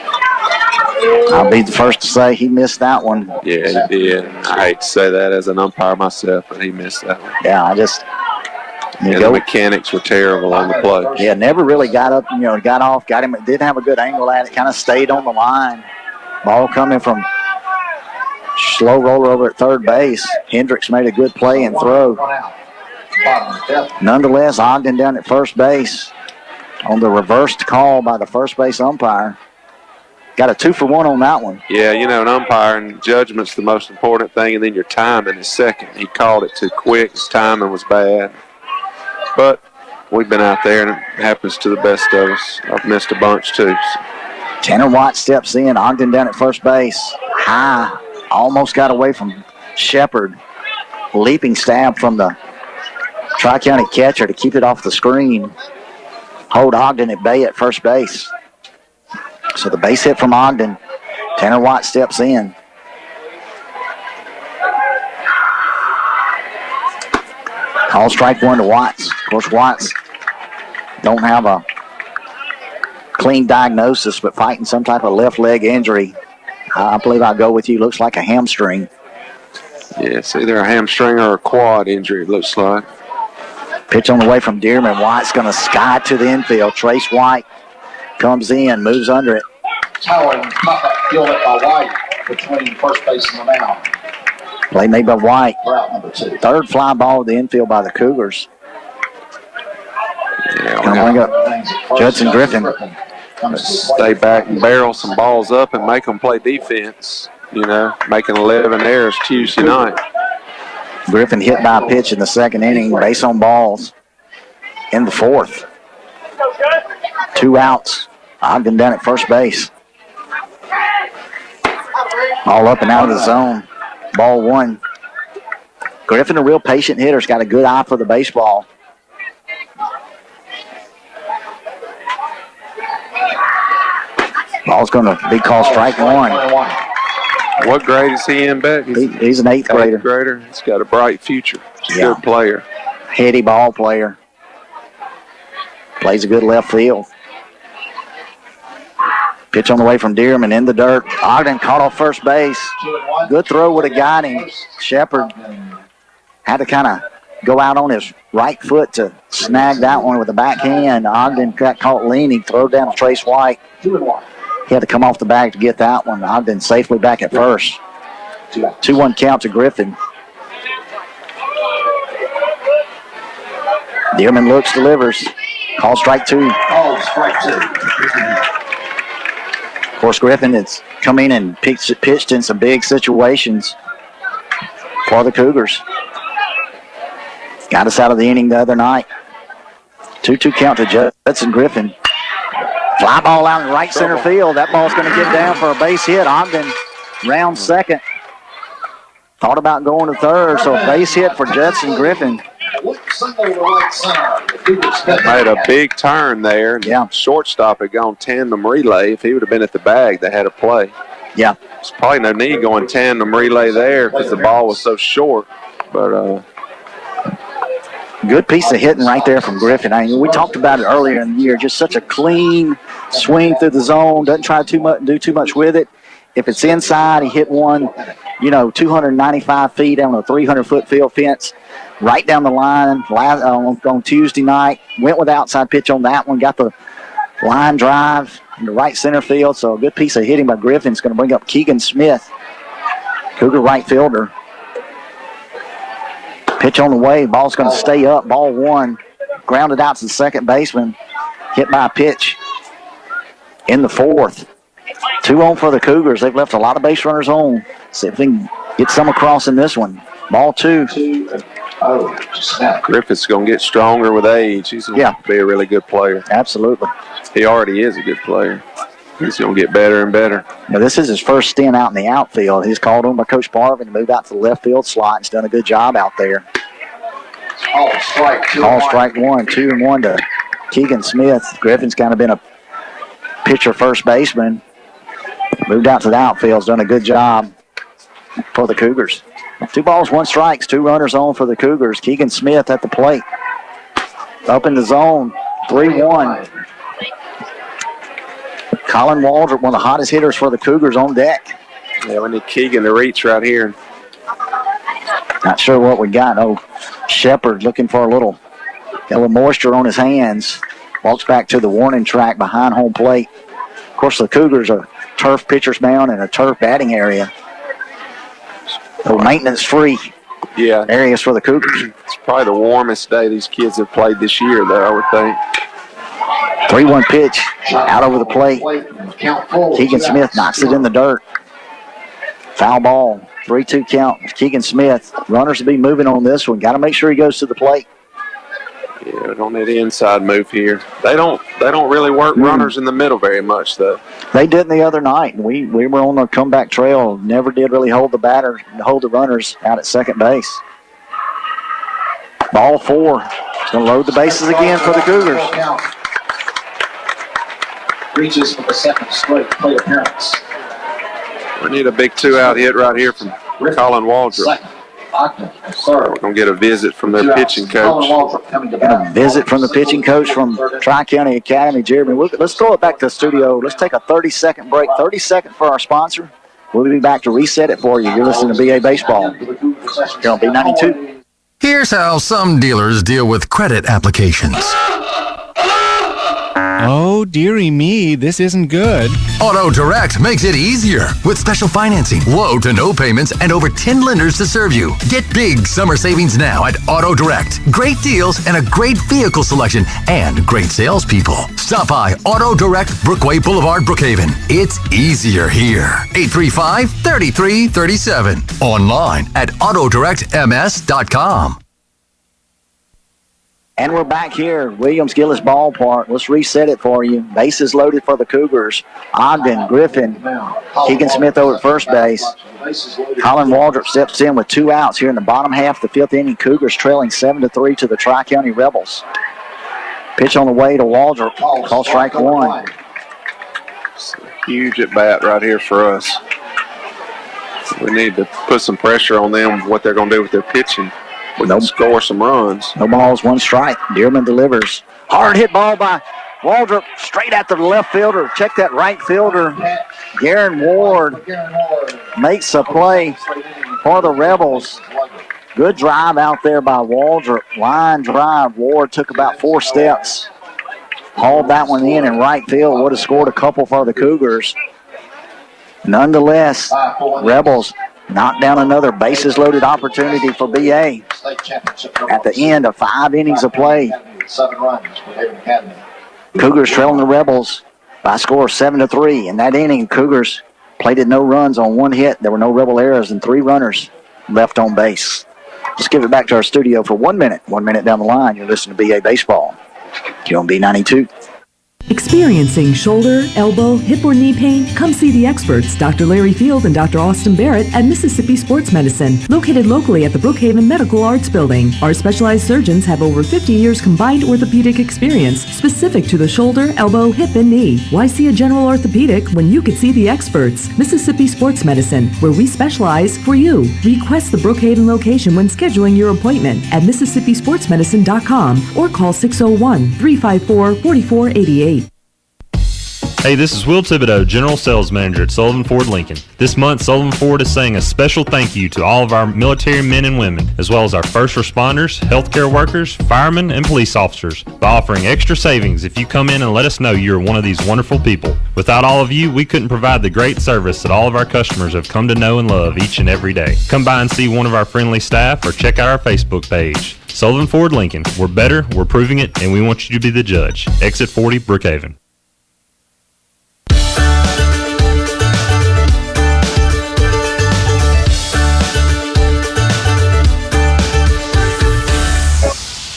I'll be the first to say he missed that one. Yeah, he did. I hate to say that as an umpire myself, but he missed that one. Yeah, the mechanics were terrible on the play. Yeah, never really got up, got off, got him, didn't have a good angle at it, kind of stayed on the line. Ball coming from slow roller over at third base. Hendricks made a good play and throw. Nonetheless, Ogden down at first base on the reversed call by the first base umpire. Got a 2-for-1 on that one. Yeah, an umpire and judgment's the most important thing, and then your timing is second. He called it too quick. His timing was bad. But we've been out there, and it happens to the best of us. I've missed a bunch, too. Tanner Watt steps in. Ogden down at first base. High. Almost got away from Shepard. Leaping stab from the Tri-County catcher to keep it off the screen. Hold Ogden at bay at first base. So the base hit from Ogden. Tanner White steps in. Call strike one to Watts. Of course, Watts don't have a clean diagnosis, but fighting some type of left leg injury. I believe I'll go with you. Looks like a hamstring. Yeah, it's either a hamstring or a quad injury, it looks like. Pitch on the way from Dearman. White's going to sky to the infield. Trace White comes in, moves under it. Towering pop-up fielded by White between first base and the mound. Play made by White. Route number 2. Third fly ball to the infield by the Cougars. Yeah, Going to bring up Judson Griffin. Let's stay back and barrel some balls up and make them play defense. You know, making 11 errors Tuesday night. Griffin hit by a pitch in the second inning, base on balls in the fourth. 2 outs. Ogden down at first base. All up and out of the zone. Ball 1. Griffin, a real patient hitter, has got a good eye for the baseball. Ball's going to be called strike 1. What grade is he in, Beck? He's an 8th grader. 8th grader. He's got a bright future. He's a Yeah. good player. Heady ball player. Plays a good left field. Pitch on the way from Dearman in the dirt. Ogden caught off first base. Good throw would have got him. Shepard had to kind of go out on his right foot to snag that one with the backhand. Ogden got caught leaning, throw down to Trace White. 2-1. He had to come off the bag to get that one. Ogden safely back at first. 2-1 count to Griffin. Dearman looks, delivers. Call strike 2. Oh, strike 2. Of course, Griffin has come in and pitched in some big situations for the Cougars. Got us out of the inning the other night. 2-2 count to Judson Griffin. Fly ball out in right center field. That ball's going to get down for a base hit. Ogden round second. Thought about going to third, so a base hit for Judson Griffin. Made a big turn there. Yeah. Shortstop had gone tandem relay. If he would have been at the bag, they had a play. Yeah. There's probably no need going tandem relay there because the ball was so short. But good piece of hitting right there from Griffin. I mean, we talked about it earlier in the year. Just such a clean swing through the zone. Doesn't try too much, do too much with it. If it's inside, he hit one, 295 feet on a 300-foot field fence, right down the line on Tuesday night. Went with outside pitch on that one. Got the line drive in the right center field. So a good piece of hitting by Griffin is going to bring up Keegan Smith, Cougar right fielder. Pitch on the way. Ball's going to stay up. Ball 1. Grounded out to the second baseman. Hit by a pitch in the fourth. 2 on for the Cougars. They've left a lot of base runners on. See if they can get some across in this one. Ball 2. Griffith's going to get stronger with age. He's going to be a really good player. Absolutely. He already is a good player. He's going to get better and better. Now, this is his first stint out in the outfield. He's called on by Coach Parvin to move out to the left field slot and has done a good job out there. Strike 2. Call strike 1. 2-1 to Keegan Smith. Griffin's kind of been a pitcher first baseman. Moved out to the outfield. Has done a good job for the Cougars. 2 balls, 1 strike. 2 runners on for the Cougars. Keegan Smith at the plate. Up in the zone. 3-1. Colin Waldrop, one of the hottest hitters for the Cougars, on deck. Yeah, we need Keegan to reach right here. Not sure what we got. Oh, Shepard looking for got a little moisture on his hands. Walks back to the warning track behind home plate. Of course, the Cougars are turf pitcher's mound and a turf batting area. So maintenance-free areas for the Cougars. It's probably the warmest day these kids have played this year, though, I would think. 3-1 pitch out over the plate. Keegan Smith knocks it in the dirt. Foul ball. 3-2 count. Keegan Smith. Runners will be moving on this one. Got to make sure he goes to the plate. Yeah, we don't need an inside move here. They don't really work runners in the middle very much, though. They didn't the other night. We were on the comeback trail. Never did really hold the runners out at second base. Ball 4. It's going to load the bases again for the Cougars. reaches for the second straight plate appearance. We need a big 2-out hit right here from Colin Waldrop. Second. Ogden, third. We're going to get a visit from their pitching coach. A visit from the pitching coach from Tri-County Academy, Jeremy. Let's throw it back to the studio. Let's take a 30-second break. 30 seconds for our sponsor. We'll be back to reset it for you. You're listening to BA Baseball here on B92. Here's how some dealers deal with credit applications. Oh, dearie me, this isn't good. Auto Direct makes it easier with special financing, low to no payments, and over 10 lenders to serve you. Get big summer savings now at Auto Direct. Great deals and a great vehicle selection and great salespeople. Stop by Auto Direct, Brookway Boulevard, Brookhaven. It's easier here. 835-3337. Online at autodirectms.com. And we're back here at Williams-Gillis Ballpark. Let's reset it for you. Bases loaded for the Cougars. Ogden, Griffin, Keegan Smith over at first base. Colin Waldrop steps in with 2 outs here in the bottom half of the 5th inning. Cougars trailing 7-3 to the Tri-County Rebels. Pitch on the way to Waldrop. Call strike 1. Huge at bat right here for us. We need to put some pressure on them, what they're going to do with their pitching. We can score some runs. No balls, 1 strike. Dearman delivers. Hard hit ball by Waldrop straight at the left fielder. Check that right fielder. Garen Ward makes a play for the Rebels. Good drive out there by Waldrop. Line drive. Ward took about 4 steps. Hauled that one in right field. Would have scored a couple for the Cougars. Nonetheless, Rebels knocked down another bases-loaded opportunity for BA at the end of 5 innings of play. 7 runs for Brookhaven Academy. Cougars trailing the Rebels by a score of 7-3. In that inning, Cougars plated no runs on 1 hit. There were no Rebel errors and 3 runners left on base. Let's give it back to our studio for 1 minute. 1 minute down the line, you're listening to BA Baseball here on B92. Experiencing shoulder, elbow, hip, or knee pain? Come see the experts, Dr. Larry Field and Dr. Austin Barrett at Mississippi Sports Medicine, located locally at the Brookhaven Medical Arts Building. Our specialized surgeons have over 50 years combined orthopedic experience specific to the shoulder, elbow, hip, and knee. Why see a general orthopedic when you could see the experts? Mississippi Sports Medicine, where we specialize for you. Request the Brookhaven location when scheduling your appointment at MississippiSportsMedicine.com or call 601-354-4488. Hey, this is Will Thibodeau, General Sales Manager at Sullivan Ford Lincoln. This month, Sullivan Ford is saying a special thank you to all of our military men and women, as well as our first responders, healthcare workers, firemen, and police officers, by offering extra savings if you come in and let us know you're one of these wonderful people. Without all of you, we couldn't provide the great service that all of our customers have come to know and love each and every day. Come by and see one of our friendly staff or check out our Facebook page. Sullivan Ford Lincoln. We're better, we're proving it, and we want you to be the judge. Exit 40, Brookhaven.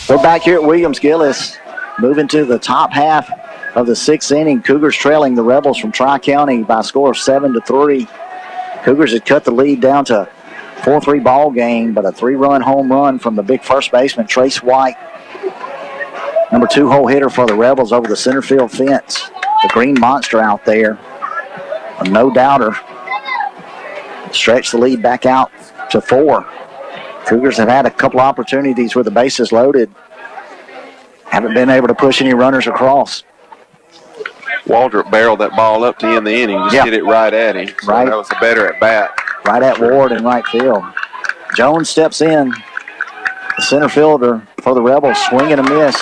We're back here at Williams-Gillis, moving to the top half of the 6th inning. Cougars trailing the Rebels from Tri-County by a score of 7-3. Cougars had cut the lead down to a 4-3 ball game, but a 3-run home run from the big first baseman, Trace White. Number 2 hole hitter for the Rebels over the center field fence. The green monster out there, a no-doubter. Stretch the lead back out to 4. Cougars have had a couple opportunities with the bases loaded. Haven't been able to push any runners across. Waldrop barreled that ball up to end the inning. Just hit it right at him. So right. That was a better at bat. Right at Ward in right field. Jones steps in. The center fielder for the Rebels. Swing and a miss.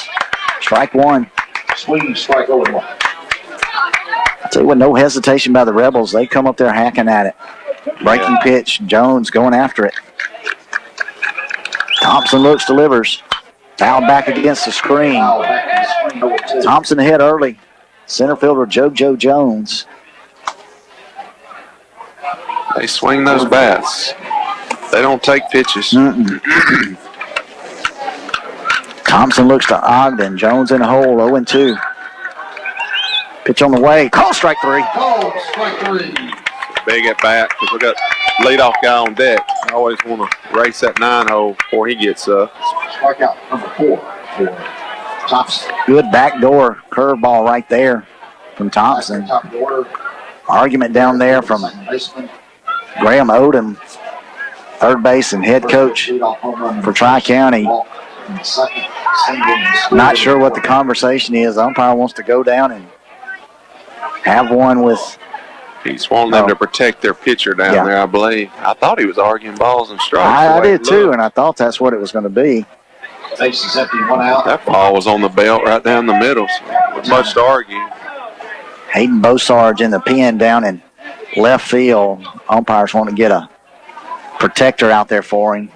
Strike 1. Swing, strike 0-1. I tell you what, no hesitation by the Rebels. They come up there hacking at it. Breaking pitch. Jones going after it. Thompson looks, delivers. Fouled back against the screen. Thompson hit early. Center fielder JoJo Jones. They swing those bats. They don't take pitches. Thompson looks to Ogden. Jones in a hole, 0-2. Pitch on the way. Call strike 3. Call strike 3. Big at bat because we got leadoff guy on deck. I always want to race that 9-hole before he gets up. Strikeout number 4 for Thompson. Good backdoor curveball right there from Thompson. Argument down there from Graham Odom, third base and head coach for Tri-County. Not sure what the conversation is. The umpire wants to go down and have one with... He's wanting them to protect their pitcher down there, I believe. I thought he was arguing balls and strikes. I did too, and I thought that's what it was going to be. Base is empty, 1 out. That ball was on the belt right down the middle, so much to argue. Hayden Bosarge in the pen down in left field. Umpires want to get a protector out there for him.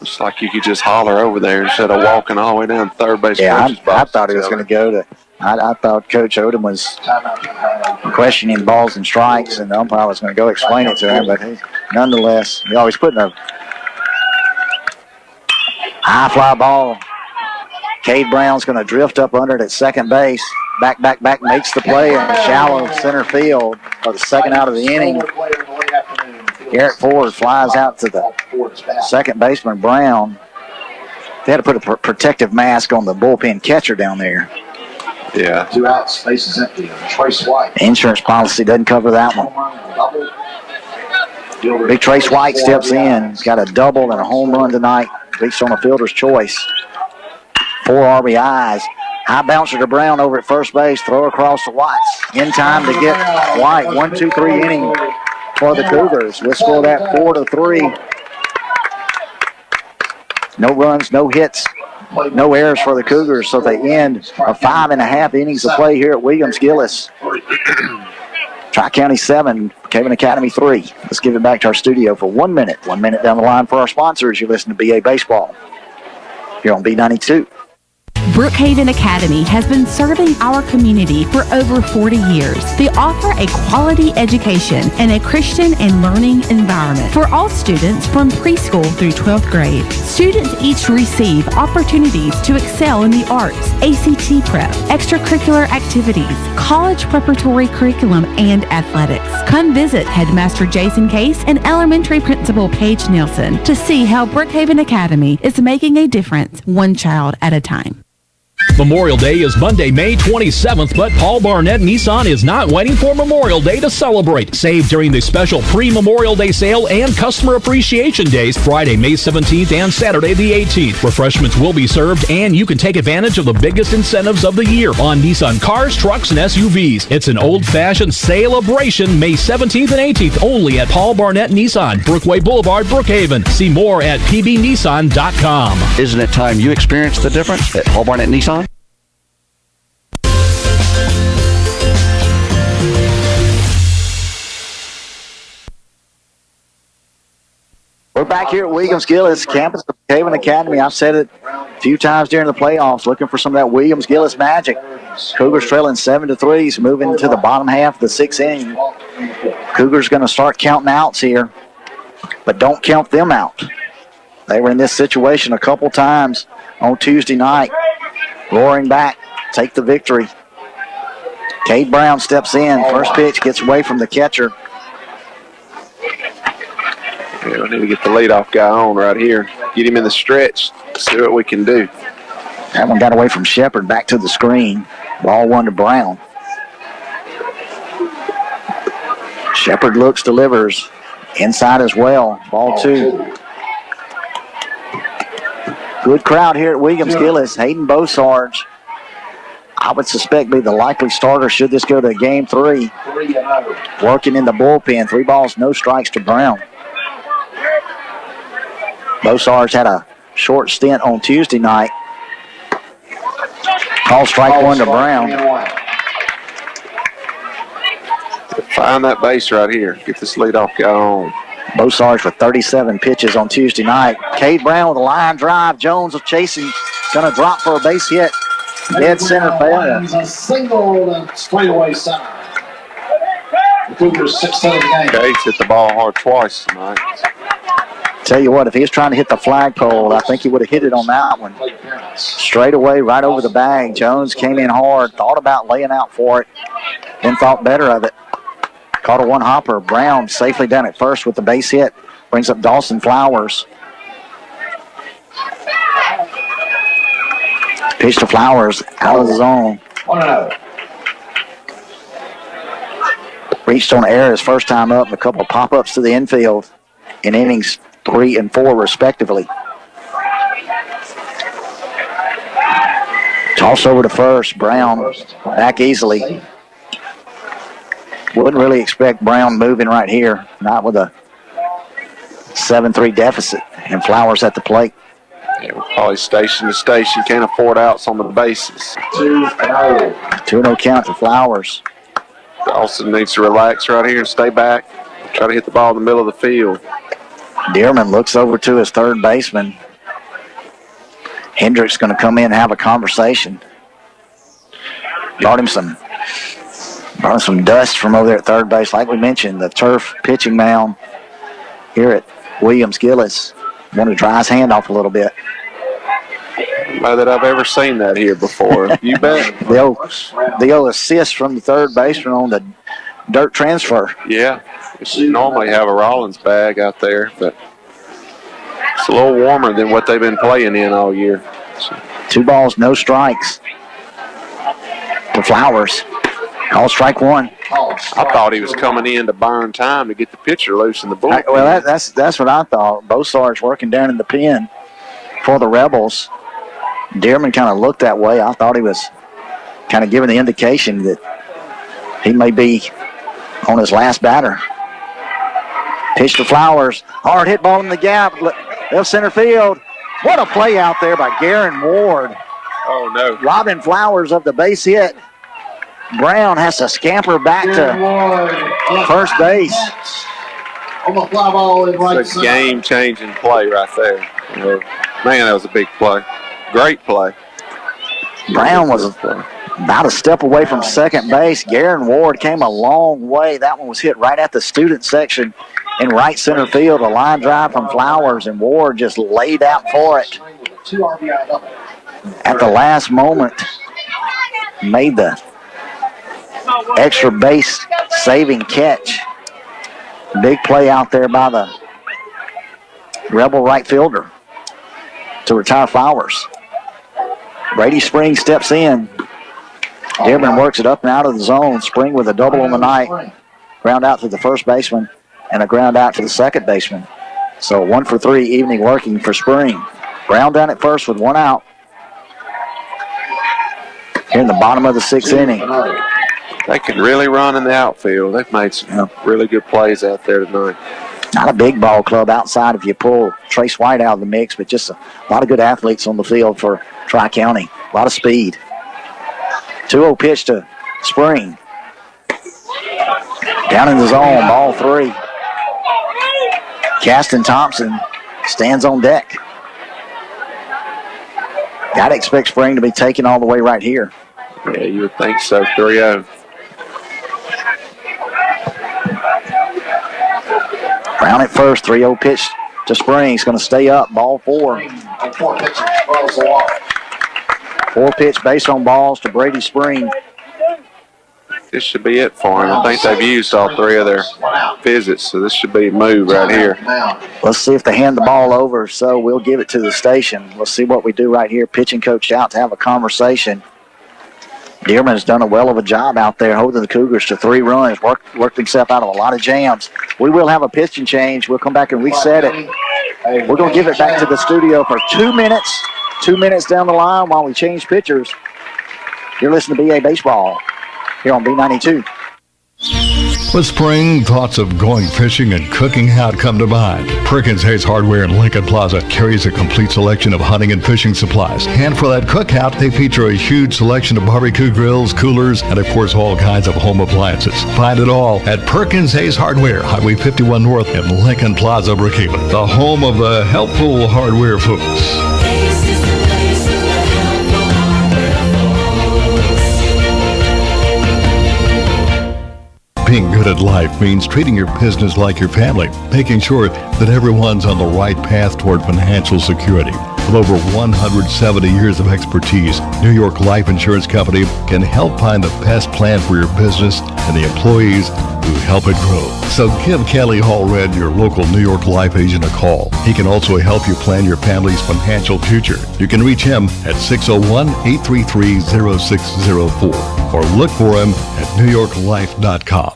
It's like you could just holler over there instead of walking all the way down third base. Yeah, I thought he was going to go to... I thought Coach Odom was questioning balls and strikes, and the umpire was going to go explain it to him, but nonetheless, he always put in a high fly ball. Cade Brown's going to drift up under it at second base. Back, makes the play in shallow center field for the second out of the inning. Garrett Ford flies out to the second baseman, Brown. They had to put a protective mask on the bullpen catcher down there. Yeah. 2 outs, space is empty. Trace White. Insurance policy doesn't cover that one. Big Trace White steps in. He's got a double and a home run tonight. Reached on a fielder's choice. 4 RBIs. High bouncer to Brown over at first base. Throw across to Watts. In time to get White. 1-2-3 inning for the Cougars. We'll score that 4-3. No runs, no hits. No errors for the Cougars, so they end a 5.5 innings of play here at Williams-Gillis. Tri-County 7, Brookhaven Academy 3. Let's give it back to our studio for 1 minute. 1 minute down the line for our sponsors. You listen to BA Baseball here on B92. Brookhaven Academy has been serving our community for over 40 years. They offer a quality education and a Christian and learning environment for all students from preschool through 12th grade. Students each receive opportunities to excel in the arts, ACT prep, extracurricular activities, college preparatory curriculum, and athletics. Come visit Headmaster Jason Case and Elementary Principal Paige Nielsen to see how Brookhaven Academy is making a difference, one child at a time. Memorial Day is Monday, May 27th, but Paul Barnett Nissan is not waiting for Memorial Day to celebrate. Save during the special pre-Memorial Day sale and Customer Appreciation Days, Friday, May 17th and Saturday, the 18th. Refreshments will be served, and you can take advantage of the biggest incentives of the year on Nissan cars, trucks, and SUVs. It's an old-fashioned celebration, May 17th and 18th, only at Paul Barnett Nissan, Brookway Boulevard, Brookhaven. See more at pbnissan.com. Isn't it time you experienced the difference at Paul Barnett Nissan? We're back here at Williams-Gillis, campus of Brookhaven Academy. I've said it a few times during the playoffs, looking for some of that Williams-Gillis magic. Cougars trailing 7-3, moving to the bottom half of the 6th inning. Cougars going to start counting outs here, but don't count them out. They were in this situation a couple times on Tuesday night. Roaring back, take the victory. Cade Brown steps in. First pitch gets away from the catcher. Yeah, we need to get the leadoff guy on right here. Get him in the stretch. See what we can do. That one got away from Shepard, back to the screen. Ball 1 to Brown. Shepard looks, delivers. Inside as well. Ball 2. Good crowd here at Williams-Gillis. Hayden Bosarge, I would suspect, be the likely starter should this go to game 3. Working in the bullpen. 3 balls, no strikes to Brown. Bosarge had a short stint on Tuesday night. Call strike 1 to Brown. Find that base right here. Get this leadoff guy on. Bosarge with 37 pitches on Tuesday night. Cade Brown with a line drive. Jones of chasing. Going to drop for a base hit. Dead center field. A single to straightaway center. The Cougars 6th game. Case hit the ball hard twice tonight. Tell you what, if he was trying to hit the flagpole, I think he would have hit it on that one. Straight away, right over the bag. Jones came in hard, thought about laying out for it, then thought better of it. Caught a one-hopper. Brown safely down at first with the base hit. Brings up Dawson Flowers. Pitch to Flowers out of the zone. reached on air his first time up, a couple of pop-ups to the infield in innings 3 and 4 respectively. Toss over to first. Brown back easily. Wouldn't really expect Brown moving right here, not with a 7-3 deficit, and Flowers at the plate. Yeah, we're probably station to station. Can't afford outs on the bases. 2-0 count to Flowers. Dawson needs to relax right here and stay back. Try to hit the ball in the middle of the field. Dearman looks over to his third baseman. Hendricks going to come in and have a conversation. Brought him some dust from over there at third base. Like we mentioned, the turf pitching mound here at Williams-Gillis. Want to dry his hand off a little bit. Not that I've ever seen that here before. You bet. The old assist from the third baseman on the dirt transfer. Yeah. We should normally have a Rollins bag out there, but it's a little warmer than what they've been playing in all year. 2 balls, no strikes to Flowers. Call strike 1. I thought he was coming in to burn time to get the pitcher loose in the bullpen. Well, that's what I thought. Bosar's working down in the pen for the Rebels. Dearman kind of looked that way. I thought he was kind of giving the indication that he may be on his last batter. Pitch to Flowers. Hard hit ball in the gap. Left center field. What a play out there by Garen Ward. Oh, no. Robbing Flowers of the base hit. Brown has to scamper back to first base. It's a game-changing play right there. Man, that was a big play. Great play. Brown was about a step away from second base. Garen Ward came a long way. That one was hit right at the student section in right center field. A line drive from Flowers, and Ward just laid out for it. At the last moment, made the extra base saving catch. Big play out there by the Rebel right fielder to retire Flowers. Brady Spring steps in. Dearman works it up and out of the zone. Spring with a double on the night. Ground out to the first baseman and a ground out to the second baseman. So 1 for 3 evening working for Spring. Brown down at first with 1 out. Here in the bottom of the 6th inning. They can really run in the outfield. They've made some really good plays out there tonight. Not a big ball club outside if you pull Trace White out of the mix, but just a lot of good athletes on the field for Tri-County. A lot of speed. 2-0 pitch to Spring. Down in the zone, ball 3. Caston Thompson stands on deck. Got to expect Spring to be taken all the way right here. Yeah, you would think so. 3-0. Brown at first, 3-0 pitch to Spring. He's going to stay up, ball 4. 4 pitch base on balls to Brady Spring. This should be it for him. I think they've used all 3 of their visits, so this should be a move right here. Let's see if they hand the ball over, so we'll give it to the station. Let's see what we do right here. Pitching coach out to have a conversation. Dearman has done a well of a job out there holding the Cougars to 3 runs, worked himself out of a lot of jams. We will have a pitching change. We'll come back and reset it. We're going to give it back to the studio for 2 minutes. 2 minutes down the line while we change pitchers. You're listening to BA Baseball here on B92. With spring, thoughts of going fishing and cooking out come to mind. Perkins Hayes Hardware in Lincoln Plaza carries a complete selection of hunting and fishing supplies. And for that cookout, they feature a huge selection of barbecue grills, coolers, and of course all kinds of home appliances. Find it all at Perkins Hayes Hardware, Highway 51 North in Lincoln Plaza, Brookhaven, the home of the helpful hardware folks. Being good at life means treating your business like your family, making sure that everyone's on the right path toward financial security. With over 170 years of expertise, New York Life Insurance Company can help find the best plan for your business and the employees who help it grow. So give Kelly Hallred, your local New York Life agent, a call. He can also help you plan your family's financial future. You can reach him at 601-833-0604 or look for him at newyorklife.com.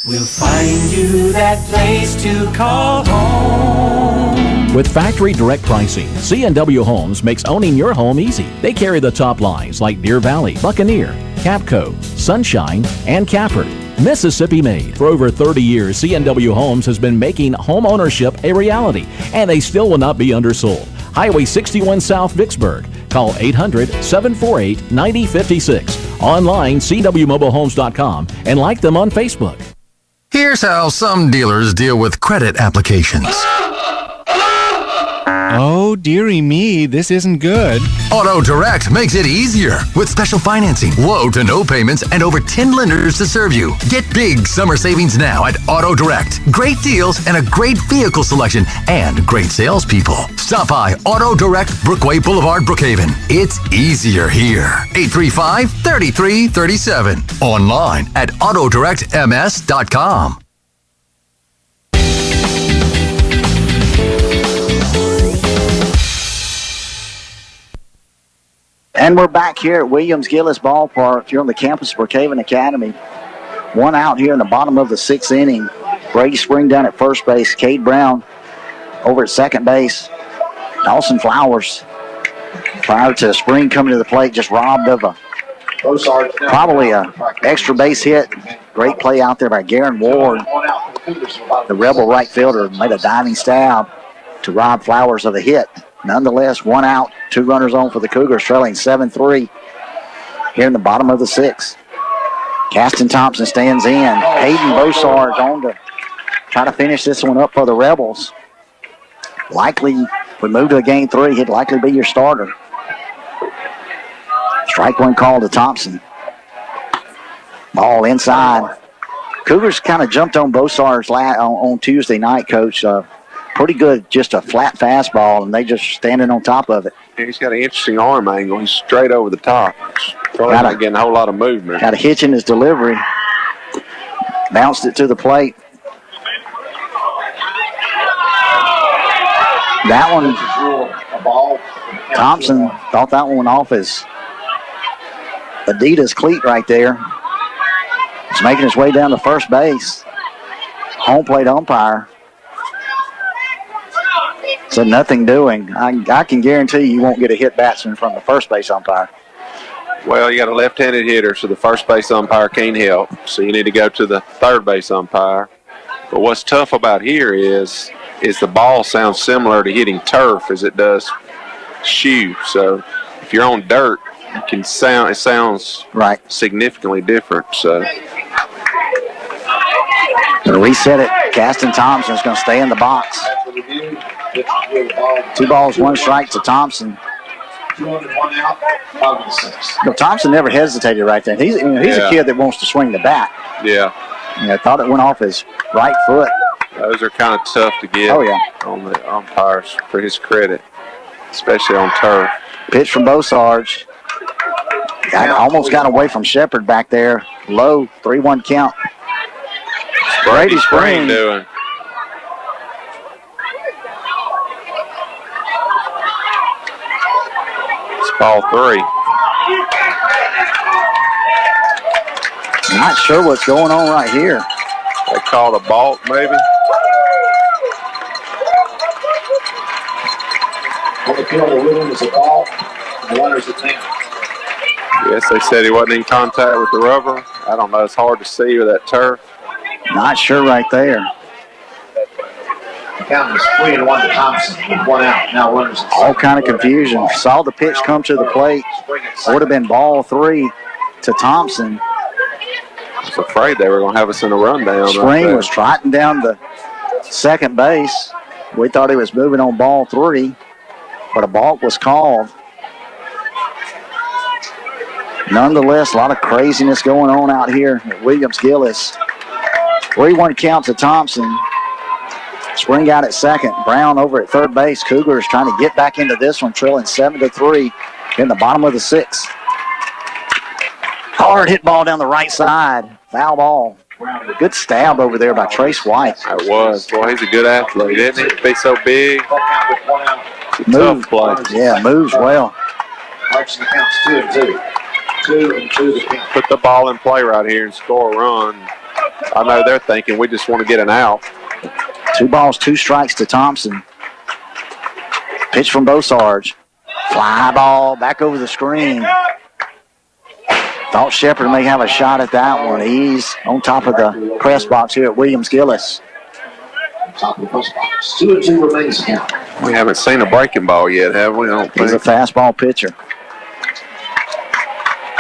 We'll find you that place to call home. With factory direct pricing, C&W Homes makes owning your home easy. They carry the top lines like Deer Valley, Buccaneer, Capco, Sunshine, and Cappert. Mississippi made. For over 30 years, C&W Homes has been making home ownership a reality, and they still will not be undersold. Highway 61 South, Vicksburg. Call 800-748-9056. Online, cwmobilehomes.com, and like them on Facebook. Here's how some dealers deal with credit applications. Oh, dearie me, this isn't good. Auto Direct makes it easier with special financing, low to no payments, and over 10 lenders to serve you. Get big summer savings now at Auto Direct. Great deals and a great vehicle selection and great salespeople. Stop by Auto Direct, Brookway Boulevard, Brookhaven. It's easier here. 835-3337. Online at autodirectms.com. And we're back here at Williams-Gillis Ballpark here on the campus of Brookhaven Academy. One out here in the bottom of the sixth inning. Brady Spring down at first base. Cade Brown over at second base. Dawson Flowers, prior to Spring coming to the plate, just robbed of probably a extra base hit. Great play out there by Garen Ward. The Rebel right fielder made a diving stab to rob Flowers of the hit. Nonetheless, one out, 2 runners on for the Cougars, trailing 7-3 here in the bottom of the sixth. Caston Thompson stands in. Hayden Bosard on to try to finish this one up for the Rebels. Likely, if we move to a game 3, he'd likely be your starter. Strike one call to Thompson. Ball inside. Cougars kind of jumped on Bosard's on Tuesday night, Coach. Pretty good, just a flat fastball, and they just standing on top of it. Yeah, he's got an interesting arm angle. He's straight over the top. Probably not getting a whole lot of movement. Got a hitch in his delivery. Bounced it to the plate. That one, Thompson thought that one off his Adidas cleat right there. He's making his way down to first base. Home plate umpire. So nothing doing. I can guarantee you won't get a hit batsman from the first base umpire. Well, you got a left-handed hitter, so the first base umpire can't help. So you need to go to the third base umpire. But what's tough about here is the ball sounds similar to hitting turf as it does shoe. So if you're on dirt, it sounds right significantly different. So to reset it, Caston Thompson's going to stay in the box. 2 balls, 1 strike to Thompson. 2 on and 1 out, bottom of the sixth. Thompson never hesitated right there. He's a kid that wants to swing the bat. Yeah. I thought it went off his right foot. Those are kind of tough to get on the umpires, for his credit, especially on turf. Pitch from Bosarge. Almost got away from Shepard back there. Low, 3-1 count. Brady Spring doing. It's ball 3. Not sure what's going on right here. They called a balk, maybe. On the field, the rhythm is a ball. The runner's at 10. Yes, they said he wasn't in contact with the rubber. I don't know. It's hard to see with that turf. Not sure right there. The count is 3-1 to Thompson with 1 out. Now runners at 7. All kind of confusion. Saw the pitch come to the plate. Would have been ball 3 to Thompson. I was afraid they were going to have us in a rundown. Spring was trotting down the second base. We thought he was moving on ball 3, but a balk was called. Nonetheless, a lot of craziness going on out here at Williams-Gillis. 3-1 count to Thompson. Spring out at second. Brown over at third base. Cougars trying to get back into this one, trailing 7-3 in the bottom of the sixth. Hard hit ball down the right side. Foul ball. Good stab over there by Trace White. It was. Boy, he's a good athlete, isn't he? Be so big. It's a tough play. Yeah, moves well. Marching counts 2-2. 2-2 the count. Put the ball in play right here and score a run. I know they're thinking we just want to get an out. 2 balls, 2 strikes to Thompson. Pitch from Bosarge. Fly ball back over the screen. Thought Shepard may have a shot at that one. He's on top of the press box here at Williams-Gillis. Top of the press box. 2-2 remains count. We haven't seen a breaking ball yet, have we? I don't He's a think. fastball pitcher.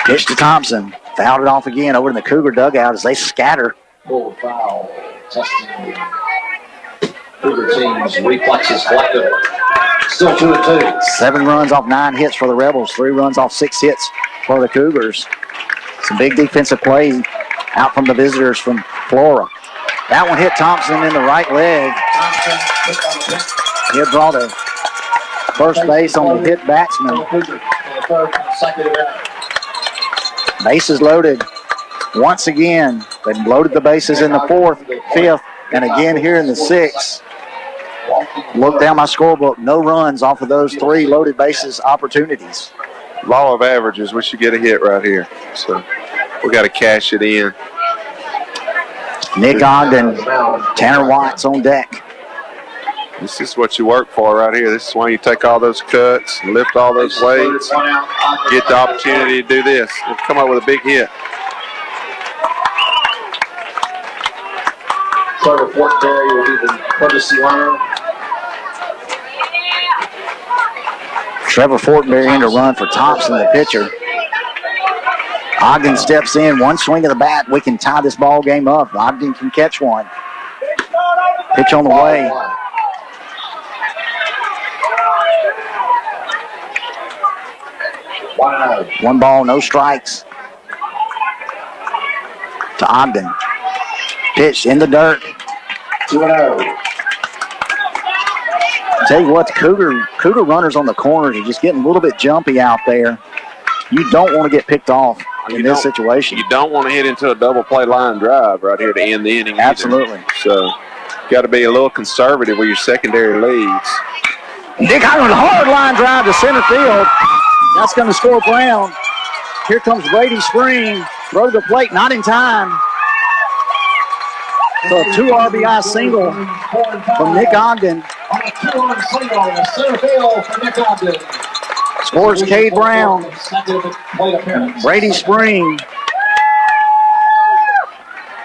Pitch to Thompson. Fouled it off again over in the Cougar dugout as they scatter. Full foul. Testing. Cougar team's reflexes collective. Still 2-2. 7 runs off 9 hits for the Rebels. 3 runs off 6 hits for the Cougars. Some big defensive plays out from the visitors from Flora. That one hit Thompson in the right leg. He'll draw to first base on the hit batsman. Bases loaded once again. They loaded the bases in the 4th, 5th, and again here in the 6th. Look down my scorebook. No runs off of those 3 loaded bases opportunities. Law of averages, we should get a hit right here. So we got to cash it in. Nick Ogden, Tanner Watts on deck. This is what you work for right here. This is why you take all those cuts, lift all those weights, get the opportunity to do this, and come up with a big hit. Trevor Fortenberry will be the courtesy runner. Trevor Fortenberry in to run for Thompson, the pitcher. Ogden steps in, 1 swing of the bat. We can tie this ball game up. Ogden can catch one. Pitch on the way. One ball, no strikes to Ogden. Pitch in the dirt. 2-0. Tell you what, the Cougar runners on the corners are just getting a little bit jumpy out there. You don't want to get picked off in this situation. You don't want to hit into a double play line drive right here to end the inning. Absolutely. Either. So got to be a little conservative with your secondary leads. Nick Ogden, hard line drive to center field. That's going to score Brown. Here comes Brady Spring. Throw to the plate, not in time. So a 2 RBI single from Nick Ogden. On a 2-run single in the center field for Nick Ogden. Scores Cade Brown. Brady Spring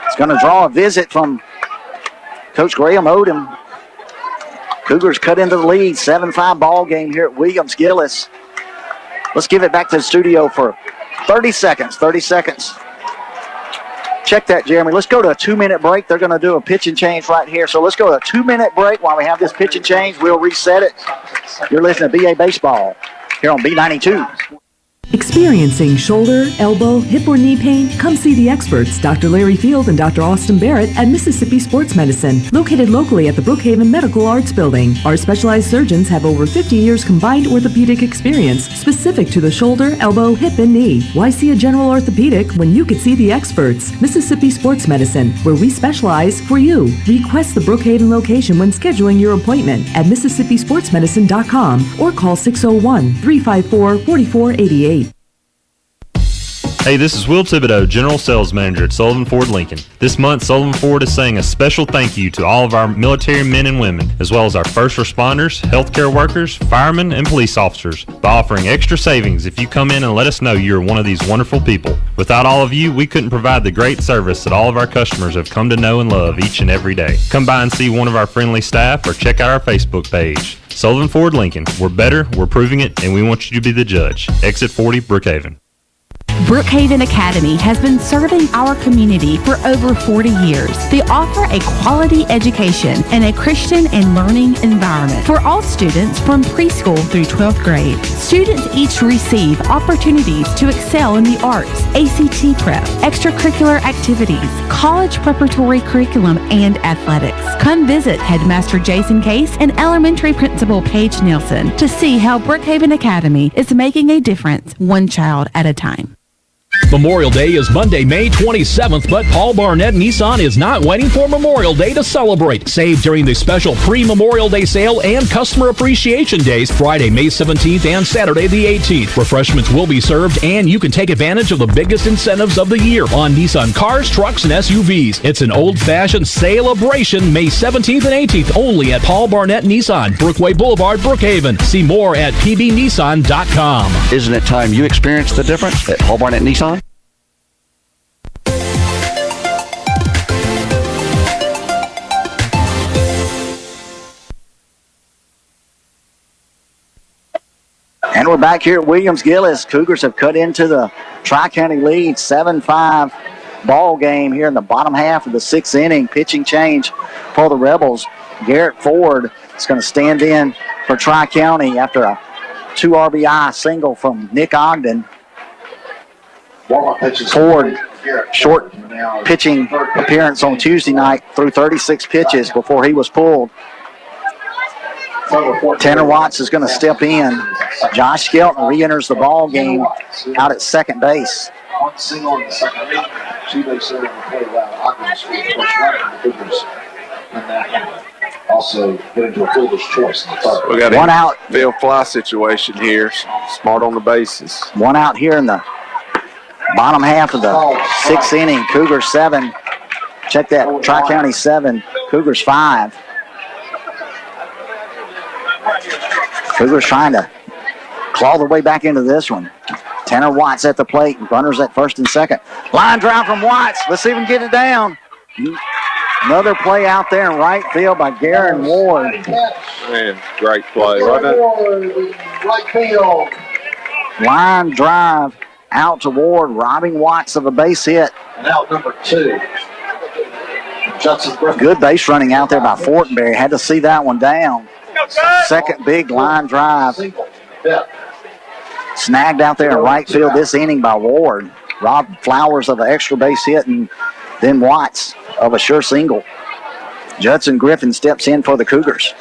is going to draw a visit from Coach Graham Odom. Cougars cut into the lead, 7-5 ball game here at Williams-Gillis. Let's give it back to the studio for 30 seconds. 30 seconds. Check that, Jeremy. Let's go to a 2-minute break. They're going to do a pitch and change right here. So let's go to a 2-minute break while we have this pitch and change. We'll reset it. You're listening to BA Baseball here on B92. Experiencing shoulder, elbow, hip, or knee pain? Come see the experts, Dr. Larry Field and Dr. Austin Barrett at Mississippi Sports Medicine, located locally at the Brookhaven Medical Arts Building. Our specialized surgeons have over 50 years combined orthopedic experience specific to the shoulder, elbow, hip, and knee. Why see a general orthopedic when you could see the experts? Mississippi Sports Medicine, where we specialize for you. Request the Brookhaven location when scheduling your appointment at MississippiSportsMedicine.com or call 601-354-4488. Hey, this is Will Thibodeau, General Sales Manager at Sullivan Ford Lincoln. This month, Sullivan Ford is saying a special thank you to all of our military men and women, as well as our first responders, healthcare workers, firemen, and police officers, by offering extra savings if you come in and let us know you're one of these wonderful people. Without all of you, we couldn't provide the great service that all of our customers have come to know and love each and every day. Come by and see one of our friendly staff or check out our Facebook page. Sullivan Ford Lincoln. We're better, we're proving it, and we want you to be the judge. Exit 40, Brookhaven. Brookhaven Academy has been serving our community for over 40 years. They offer a quality education and a Christian and learning environment for all students from preschool through 12th grade. Students each receive opportunities to excel in the arts, ACT prep, extracurricular activities, college preparatory curriculum, and athletics. Come visit Headmaster Jason Case and Elementary Principal Paige Nielsen to see how Brookhaven Academy is making a difference one child at a time. Memorial Day is Monday, May 27th, but Paul Barnett Nissan is not waiting for Memorial Day to celebrate. Save during the special pre-Memorial Day sale and customer appreciation days, Friday, May 17th and Saturday the 18th. Refreshments will be served, and you can take advantage of the biggest incentives of the year on Nissan cars, trucks, and SUVs. It's an old-fashioned celebration, May 17th and 18th, only at Paul Barnett Nissan, Brookway Boulevard, Brookhaven. See more at pbnissan.com. Isn't it time you experienced the difference at Paul Barnett Nissan? And we're back here at Williams-Gillis. Cougars have cut into the Tri-County lead, 7-5 ball game here in the bottom half of the sixth inning. Pitching change for the Rebels. Garrett Ford is going to stand in for Tri-County after a 2 RBI single from Nick Ogden. Ford, short pitching appearance on Tuesday night, threw 36 pitches before he was pulled. Tanner Watts is going to step in. Josh Skelton re-enters the ball game out at second base. One single in the second inning. Two base hit on the play. Ogden scored the first run for the Cougars. And that also get into a fielder's choice in the third. We got one out. Field fly situation here. Smart on the bases. One out here in the bottom half of the sixth inning. Cougars 7. Check that. Tri-County 7. Cougars 5. Cougars trying to claw their way back into this one. Tanner Watts at the plate. Runners at first and second. Line drive from Watts. Let's see if we can get it down. Another play out there in right field by Garen Ward. Man, great play, wasn't it? Right field. Line drive out to Ward, robbing Watts of a base hit. And out number 2. Judson Griffin. Good base running out there by Fortenberry. Had to see that one down. Second big line drive. Snagged out there in right field this inning by Ward. Robbed Flowers of an extra base hit and then Watts of a sure single. Judson Griffin steps in for the Cougars.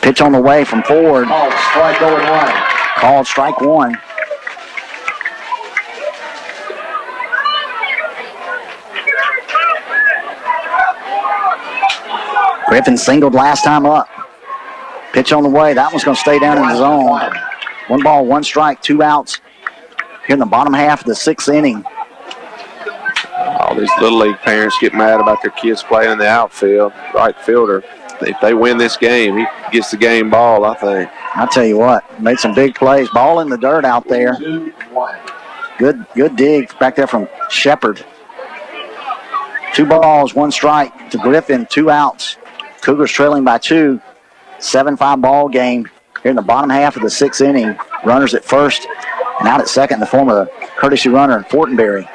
Pitch on the way from Ford. Called strike 0-1. Called strike 1. Griffin singled last time up. Pitch on the way. That one's going to stay down in the zone. 1 ball, 1 strike, 2 outs here in the bottom half of the sixth inning. All these Little League parents get mad about their kids playing in the outfield. Right fielder, if they win this game, he gets the game ball, I think. I'll tell you what, made some big plays. Ball in the dirt out there. Good dig back there from Shepard. 2 balls, 1 strike to Griffin, 2 outs. Cougars trailing by 2. 7-5 ball game here in the bottom half of the sixth inning. Runners at first and out at second in the form of a courtesy runner, Fortenberry.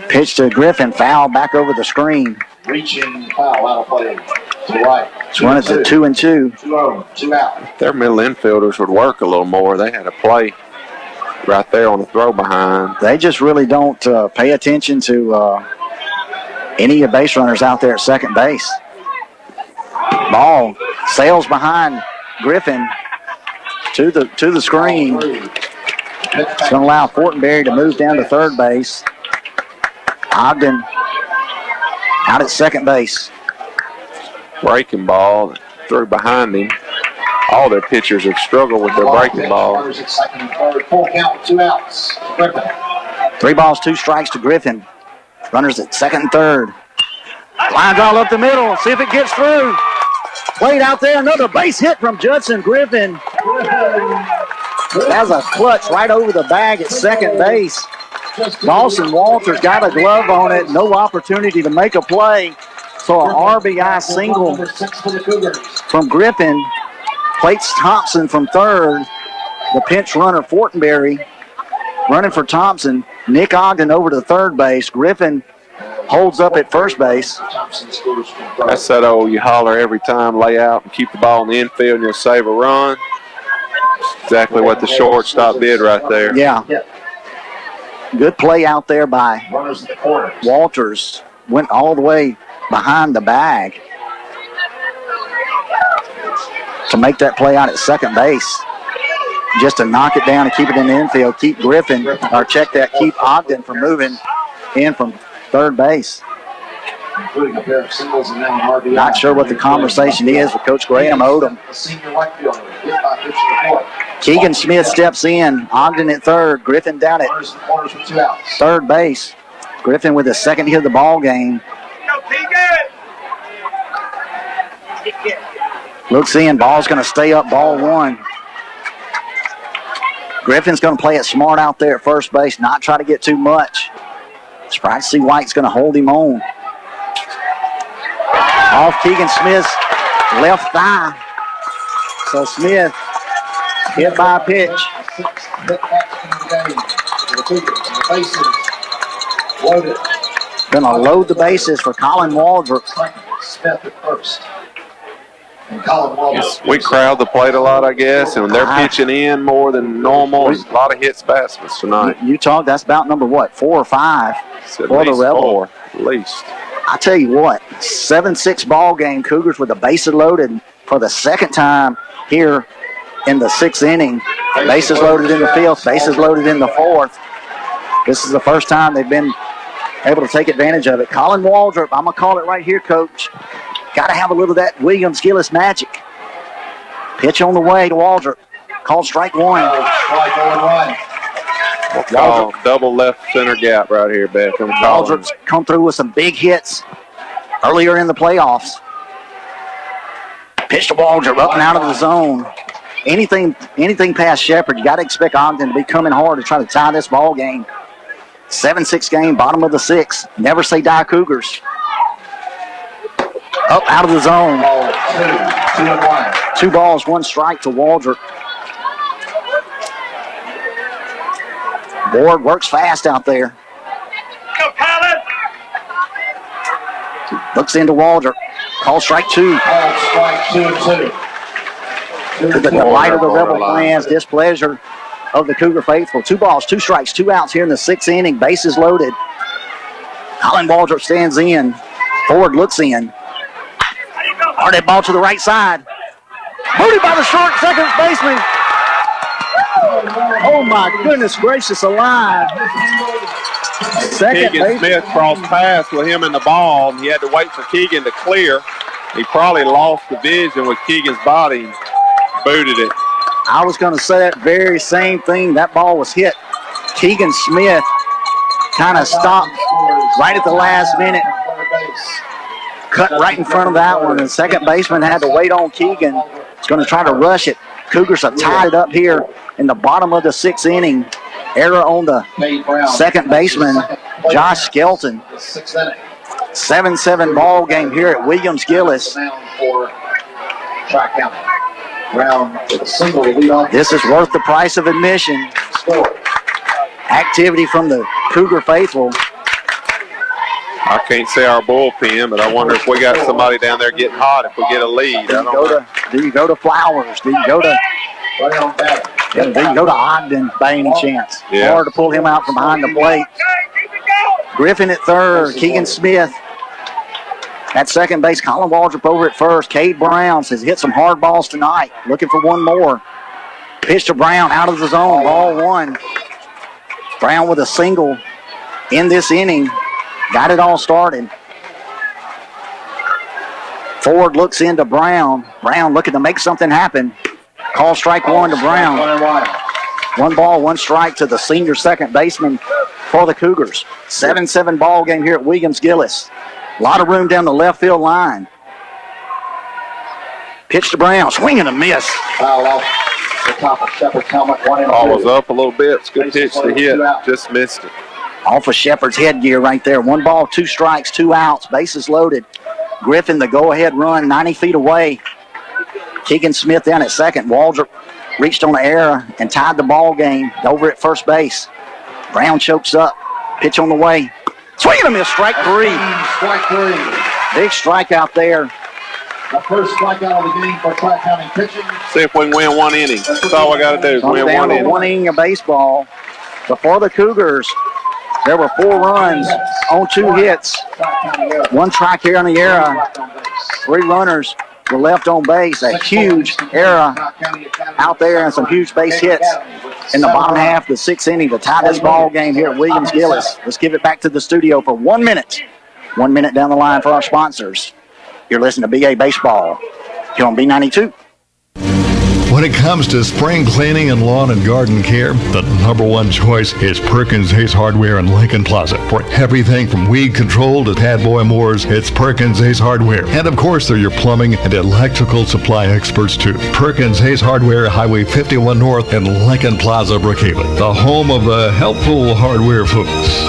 Pitch to Griffin, foul back over the screen. Reaching foul out of play to the right. It's run at the 2-2. 2-0, 2 out. Their middle infielders would work a little more. They had a play right there on the throw behind. They just really don't pay attention to any of the base runners out there at second base. Ball sails behind Griffin to the screen. It's going to allow Fortenberry to move down to third base. Ogden out at second base. Breaking ball threw behind him. All their pitchers have struggled with their breaking ball. Runners at second and third. Full count with 2 outs. Griffin. 3 balls, 2 strikes to Griffin. Runners at second and third. Line drive up the middle. See if it gets through. Played out there. Another base hit from Judson Griffin. That's a clutch right over the bag at second base. Dawson Walters got a glove on it. No opportunity to make a play. So an RBI single from Griffin. Plates Thompson from third. The pinch runner, Fortenberry, running for Thompson. Nick Ogden over to third base. Griffin holds up at first base. That's that old you holler every time, lay out and keep the ball in the infield and you'll save a run. That's exactly what the shortstop did right there. Yeah. Good play out there by Walters. Went all the way behind the bag to make that play out at second base. just to knock it down and keep it in the infield. Keep Griffin, or check that, keep Ogden from moving in from third base. Including a pair of singles and now an RBI. Not sure what the conversation is with Coach Graham Odom. The senior right fielder, hit by pitch to the fourth. Keegan Smith steps in. Ogden at third. Griffin down at Corners with 2 outs. third base. Griffin with his second hit of the ball game. Looks in. Ball's going to stay up. Ball one. Griffin's going to play it smart out there at first base. Not try to get too much. Sprite C. White's going to hold him on. Off Keegan Smith's left thigh. So Smith hit by a pitch. Gonna load the bases for Colin Waldrop. Smith at first. And Colin Waldrop. We crowd the plate a lot, I guess, and they're pitching in more than normal. There's a lot of hits past us tonight. You talk, that's about number what, 4 or 5 At for the least Rebel. 4, at least. I tell you what, 7-6 ball game. Cougars with the bases loaded for the second time here in the 6th inning. Bases loaded in the 5th, bases loaded in the 4th. This is the first time they've been able to take advantage of it. Colin Waldrop, I'm going to call it right here, Coach. Got to have a little of that Williams-Gillis magic. Pitch on the way to Waldrop. Called strike one. Strike 1. We'll call double left center gap right here, Beckham. Waldrop's come through with some big hits earlier in the playoffs. Pitch to Waldrop up and out of the zone. Anything past Shepherd, you got to expect Ogden to be coming hard to try to tie this ball game. 7-6 game, bottom of the 6th. Never say die, Cougars. Up out of the zone. 2 balls, 1 strike to Waldrop. Ward works fast out there. Looks into Waldrop. Call strike 2. Strike 2. To the delight of the Rebel fans, displeasure of the Cougar faithful. 2 balls, 2 strikes, 2 outs here in the 6th inning. Bases loaded. Colin Waldrop stands in. Ford looks in. Hard ball to the right side. Booted by the short second baseman. Oh my goodness gracious alive. Second Keegan baseman. Smith crossed paths with him in the ball, and he had to wait for Keegan to clear. He probably lost the vision with Keegan's body and booted it. I was going to say that very same thing. That ball was hit. Keegan Smith kind of stopped right at the last minute. Cut right in front of that one, and second baseman had to wait on Keegan. He's going to try to rush it. Cougars have tied it up here in the bottom of the 6th inning. Error on the second baseman, Josh Skelton. 7-7 ball game here at Williams-Gillis. This is worth the price of admission. Activity from the Cougar faithful. I can't say our bullpen, but I wonder if we got somebody down there getting hot if we get a lead. Do you go to Flowers? Do you go to Ogden by any chance? Yeah. Hard to pull him out from behind the plate. Griffin at third. Keegan Smith at second base. Colin Waldrop over at first. Cade Brown has hit some hard balls tonight. Looking for one more. Pitch to Brown out of the zone. Ball 1. Brown with a single in this inning. Got it all started. Ford looks into Brown. Brown looking to make something happen. Call strike 1 to Brown. 1 ball, 1 strike to the senior second baseman for the Cougars. 7-7 ball game here at Williams-Gillis. A lot of room down the left field line. Pitch to Brown. Swing and a miss. Foul off the top of Shepherd's helmet. 1-2. Ball was up a little bit. It's a good pitch to hit. Just missed it. Off of Shepherd's headgear right there. 1 ball, 2 strikes, 2 outs. Bases loaded. Griffin, the go-ahead run, 90 feet away. Keegan Smith down at second. Waldrop reached on the error and tied the ball game over at first base. Brown chokes up. Pitch on the way. Swing and a miss. Strike 3. Strike 3. Big strike out there. The first strikeout of the game for Tri-County pitching. See if we can win 1 inning. That's all we got to do is win Down 1 to inning. 1 inning of baseball. Before the Cougars, there were 4 runs on 2 hits. 1 Tri-County error. 3 runners to left on base. A huge error out there and some huge base hits in the bottom half of the sixth inning to tie this ball game here at Williams-Gillis. Let's give it back to the studio for 1 minute. 1 minute down the line for our sponsors. You're listening to BA Baseball here on B92. When it comes to spring cleaning and lawn and garden care, the number one choice is Perkins Ace Hardware in Lincoln Plaza. For everything from weed control to Tad Boy Moors, it's Perkins Ace Hardware. And of course, they're your plumbing and electrical supply experts too. Perkins Ace Hardware, Highway 51 North in Lincoln Plaza, Brookhaven. The home of the helpful hardware folks.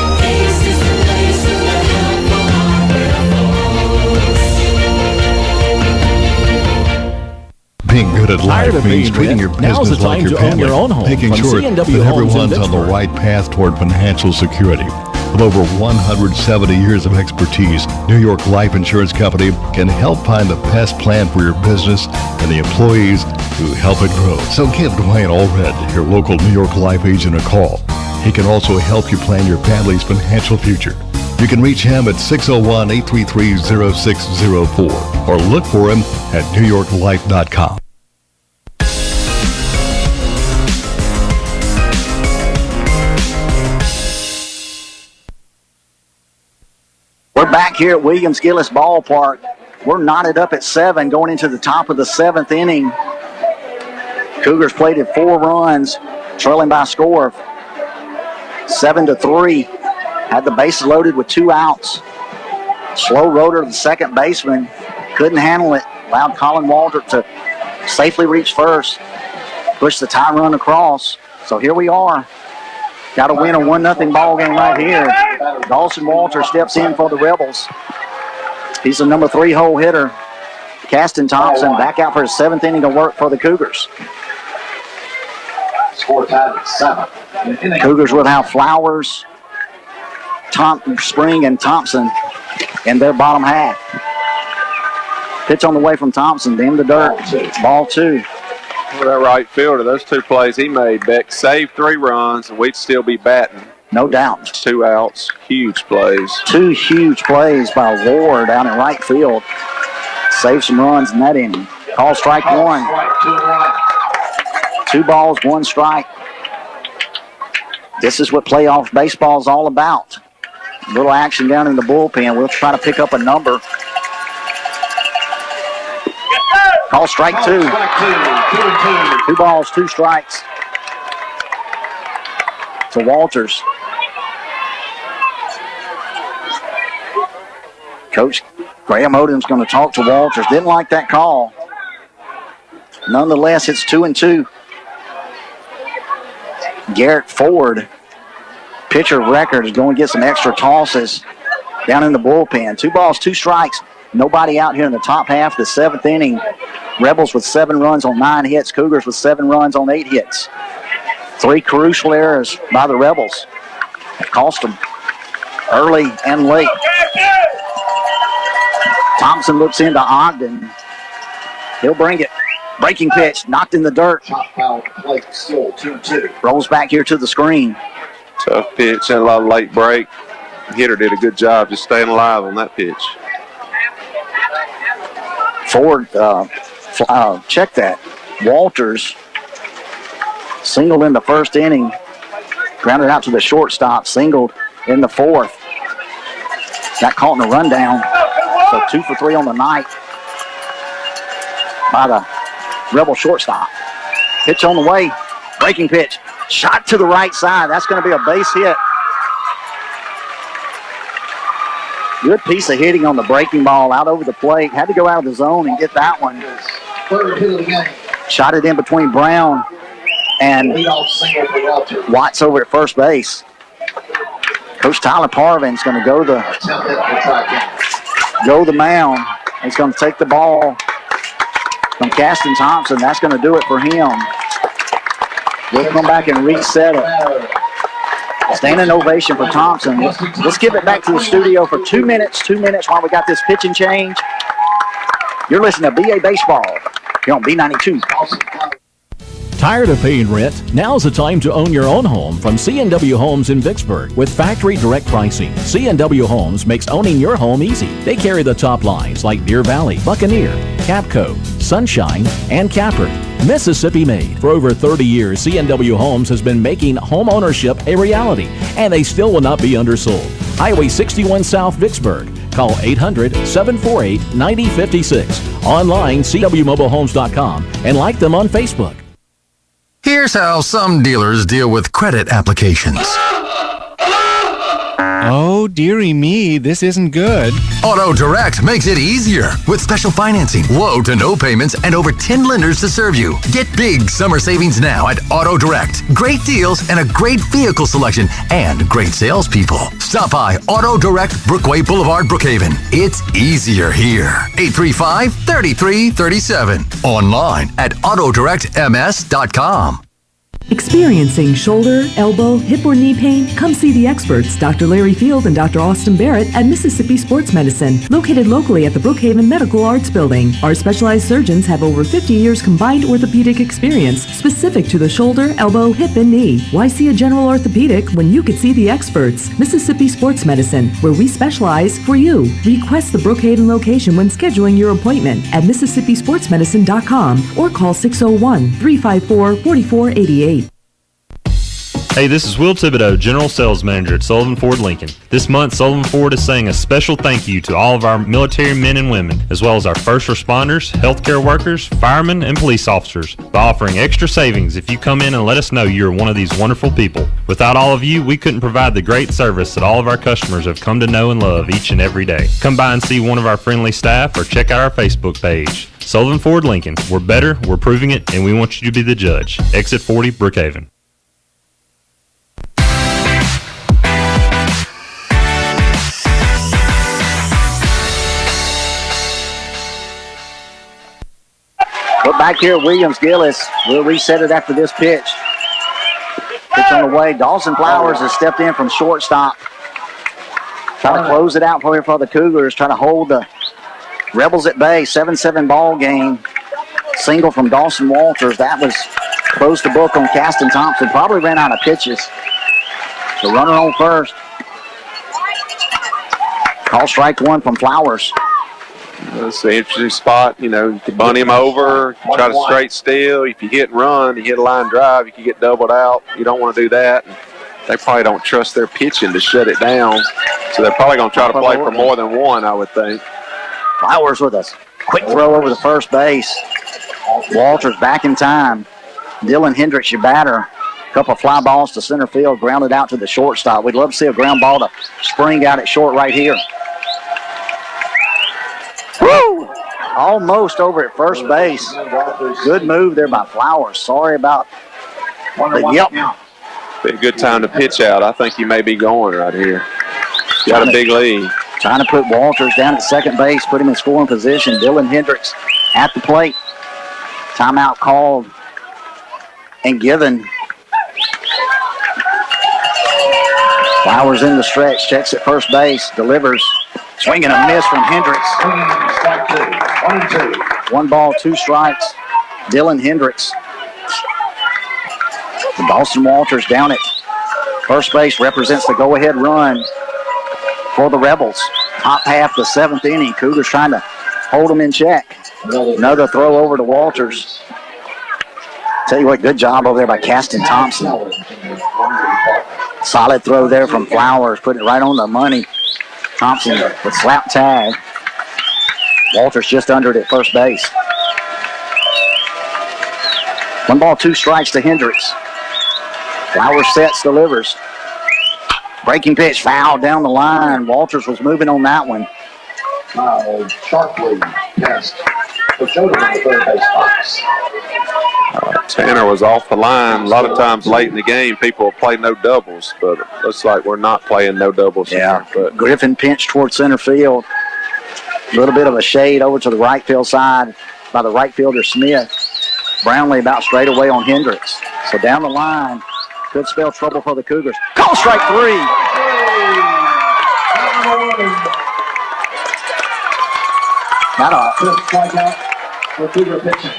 Being good at life means treating your business like your family, making sure that everyone's on the right path toward financial security. With over 170 years of expertise, New York Life Insurance Company can help find the best plan for your business and the employees who help it grow. So give Dwayne Allred, your local New York Life agent, a call. He can also help you plan your family's financial future. You can reach him at 601-833-0604 or look for him at newyorklife.com. We're back here at Williams-Gillis Ballpark. We're knotted up at 7 going into the top of the 7th inning. Cougars played at 4 runs, trailing by a score of 7-3. Had the bases loaded with 2 outs. Slow rotor to the second baseman. Couldn't handle it. Allowed Colin Walter to safely reach first. Push the tie run across. So here we are. Got to win a 1-0 ball game right here. Dawson Walter steps in for the Rebels. He's the number 3 hole hitter. Caston Thompson back out for his 7th inning of work for the Cougars. Score tied at 7. Cougars will have Flowers, Spring, and Thompson in their bottom half. Pitch on the way from Thompson, in the dirt. Ball 2. Well, that right fielder, those 2 plays he made, Beck saved 3 runs, and we'd still be batting. No doubt. 2 outs, huge plays. 2 huge plays by Ward down in right field. Saved some runs in that inning. Call strike 1. 2 balls, 1 strike. This is what playoff baseball is all about. A little action down in the bullpen. We'll try to pick up a number. Call strike 2. 2 balls, 2 strikes to Walters. Coach Graham Odom's going to talk to Walters. Didn't like that call. Nonetheless, it's 2-2. Garrett Ford, pitcher of record, is going to get some extra tosses down in the bullpen. 2 balls, 2 strikes. Nobody out here in the top half of the 7th inning. Rebels with 7 runs on 9 hits. Cougars with 7 runs on 8 hits. 3 crucial errors by the Rebels. It cost them early and late. Thompson looks into Ogden. He'll bring it. Breaking pitch, knocked in the dirt. Rolls back here to the screen. Tough pitch and a lot of late break. Hitter did a good job just staying alive on that pitch. Ford, check that. Walters singled in the 1st inning, grounded out to the shortstop, singled in the 4th. Got caught in a rundown, so 2 for 3 on the night by the Rebel shortstop. Pitch on the way, breaking pitch, shot to the right side. That's going to be a base hit. Good piece of hitting on the breaking ball out over the plate. Had to go out of the zone and get that one. Shot it in between Brown and Watts over at first base. Coach Tyler Parvin's going to go the mound. He's going to take the ball from Caston Thompson. That's going to do it for him. We'll come back and reset it. Standing ovation for Thompson. Let's give it back to the studio for 2 minutes. 2 minutes while we got this pitching change. You're listening to BA Baseball here on B92. Tired of paying rent? Now's the time to own your own home from C&W Homes in Vicksburg with factory direct pricing. C&W Homes makes owning your home easy. They carry the top lines like Deer Valley, Buccaneer, Capco, Sunshine, and Capert. Mississippi made. For over 30 years, C&W Homes has been making home ownership a reality, and they still will not be undersold. Highway 61 South Vicksburg. Call 800-748-9056. Online, cwmobilehomes.com, and like them on Facebook. Here's how some dealers deal with credit applications. Oh, dearie me, this isn't good. Auto Direct makes it easier with special financing, low to no payments, and over 10 lenders to serve you. Get big summer savings now at Auto Direct. Great deals and a great vehicle selection and great salespeople. Stop by Auto Direct, Brookway Boulevard, Brookhaven. It's easier here. 835-3337. Online at autodirectms.com. Experiencing shoulder, elbow, hip, or knee pain? Come see the experts, Dr. Larry Field and Dr. Austin Barrett at Mississippi Sports Medicine, located locally at the Brookhaven Medical Arts Building. Our specialized surgeons have over 50 years combined orthopedic experience specific to the shoulder, elbow, hip, and knee. Why see a general orthopedic when you could see the experts? Mississippi Sports Medicine, where we specialize for you. Request the Brookhaven location when scheduling your appointment at MississippiSportsMedicine.com or call 601-354-4488. Hey, this is Will Thibodeau, General Sales Manager at Sullivan Ford Lincoln. This month, Sullivan Ford is saying a special thank you to all of our military men and women, as well as our first responders, healthcare workers, firemen, and police officers, by offering extra savings if you come in and let us know you're one of these wonderful people. Without all of you, we couldn't provide the great service that all of our customers have come to know and love each and every day. Come by and see one of our friendly staff or check out our Facebook page. Sullivan Ford Lincoln. We're better, we're proving it, and we want you to be the judge. Exit 40, Brookhaven. We're back here at Williams-Gillis. We'll reset it after this pitch. Pitch on the way. Dawson Flowers has stepped in from shortstop. Trying to close it out for the Cougars. Trying to hold the Rebels at bay. 7-7 ball game. Single from Dawson Walters. That was close to book on Caston Thompson. Probably ran out of pitches. So runner on first. Call strike one from Flowers. It's an interesting spot. You know, you can bunt him over, try to straight steal. If you hit and run, you hit a line drive, you can get doubled out. You don't want to do that. And they probably don't trust their pitching to shut it down. So they're probably going to try to play for more than one, I would think. Flowers with a quick throw over the first base. Walters back in time. Dylan Hendricks, your batter. A couple of fly balls to center field, grounded out to the shortstop. We'd love to see a ground ball to spring out at short right here. Woo! Almost over at first base. Good move there by Flowers. Sorry about the yelp. Be a good time to pitch out. I think he may be going right here. Got a big lead. Trying to put Walters down at second base, put him in scoring position. Dylan Hendricks at the plate. Timeout called and given. Flowers in the stretch, checks at first base, delivers. Swing and a miss from Hendricks. 1 ball, 2 strikes. Dylan Hendricks. Dawson Walters down at first base represents the go-ahead run for the Rebels. Top half the 7th inning. Cougars trying to hold them in check. Another throw over to Walters. Tell you what, good job over there by Caston Thompson. Solid throw there from Flowers, putting it right on the money. Thompson with slap tag. Walters just under it at first base. 1 ball, 2 strikes to Hendricks. Flowers sets, delivers. Breaking pitch, foul down the line. Walters was moving on that one. Sharply passed. The shoulder on the third base box. Tanner was off the line. A lot of times late in the game, people play no doubles, but it looks like we're not playing no doubles. Yeah, here, but Griffin pinched towards center field. A little bit of a shade over to the right field side by the right fielder Smith. Brownlee about straight away on Hendricks. So down the line, could spell trouble for the Cougars. Call strike 3. Not a strikeout for Cougar pitching.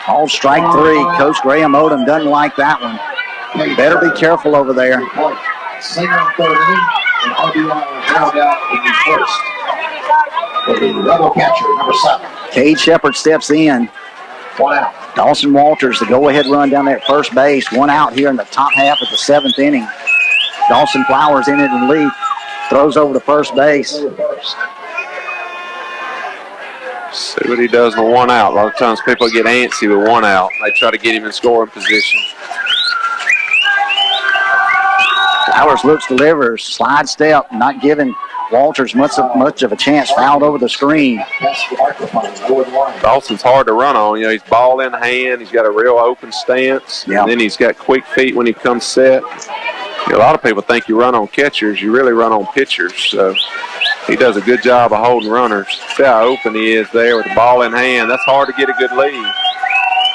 Called strike 3. Coach Graham Odom doesn't like that one. Better be careful over there. Single in third inning, and RBI ground out in the first. For the rebel catcher, number 7. Cade Shepard steps in. 1 out. Dawson Walters, the go-ahead run down there at first base. 1 out here in the top half of the 7th inning. Dawson Flowers in it in relief. Throws over to first base. See what he does with 1 out. A lot of times people get antsy with 1 out. They try to get him in scoring position. Flowers looks, delivers, slide step, not giving Walters much of a chance. Fouled over the screen. Dawson's hard to run on. You know, he's ball in hand. He's got a real open stance. Yeah. And then he's got quick feet when he comes set. You know, a lot of people think you run on catchers. You really run on pitchers. So he does a good job of holding runners. See how open he is there with the ball in hand. That's hard to get a good lead.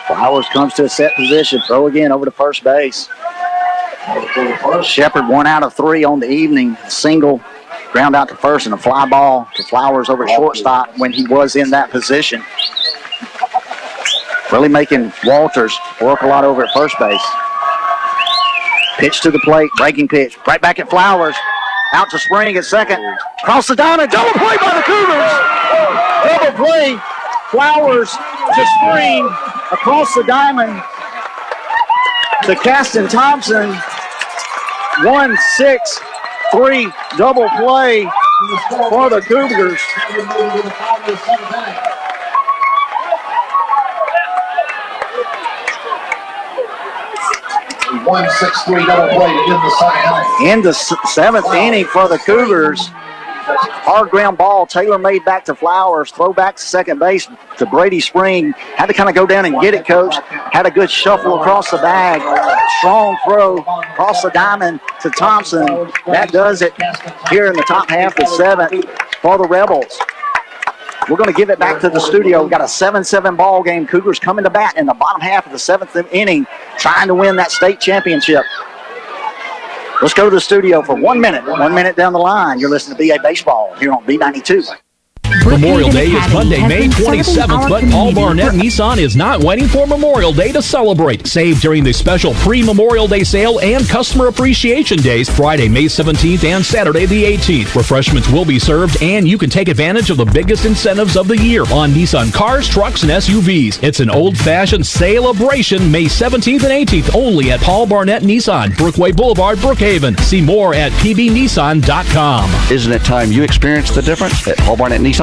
Flowers comes to a set position. Throw again over to first base. Shepard 1 out of 3 on the evening. Single, ground out to first, and a fly ball to Flowers over at shortstop when he was in that position. Really making Walters work a lot over at first base. Pitch to the plate, breaking pitch. Right back at Flowers. Out to Spring at second. Across the diamond. Double play by the Cougars. Double play. Flowers to Spring. Across the diamond to Caston Thompson. 1-6-3 double play for the Cougars. 1-6-3 double play to end the 2nd inning. In the 7th inning for the Cougars. Hard ground ball, Taylor made back to Flowers. Throw back to second base to Brady Spring. Had to kind of go down and get it, Coach. Had a good shuffle across the bag. Strong throw across the diamond to Thompson. That does it here in the top half of 7th for the Rebels. We're going to give it back to the studio. We've got a 7-7 ball game. Cougars coming to bat in the bottom half of the 7th inning, trying to win that state championship. Let's go to the studio for 1 minute. 1 minute down the line. You're listening to BA Baseball here on B92. Memorial Day is Monday, May 27th, but Paul Barnett Nissan is not waiting for Memorial Day to celebrate. Save during the special pre-Memorial Day sale and customer appreciation days, Friday, May 17th and Saturday, the 18th. Refreshments will be served, and you can take advantage of the biggest incentives of the year on Nissan cars, trucks, and SUVs. It's an old-fashioned celebration, May 17th and 18th, only at Paul Barnett Nissan, Brookway Boulevard, Brookhaven. See more at pbnissan.com. Isn't it time you experienced the difference at Paul Barnett Nissan?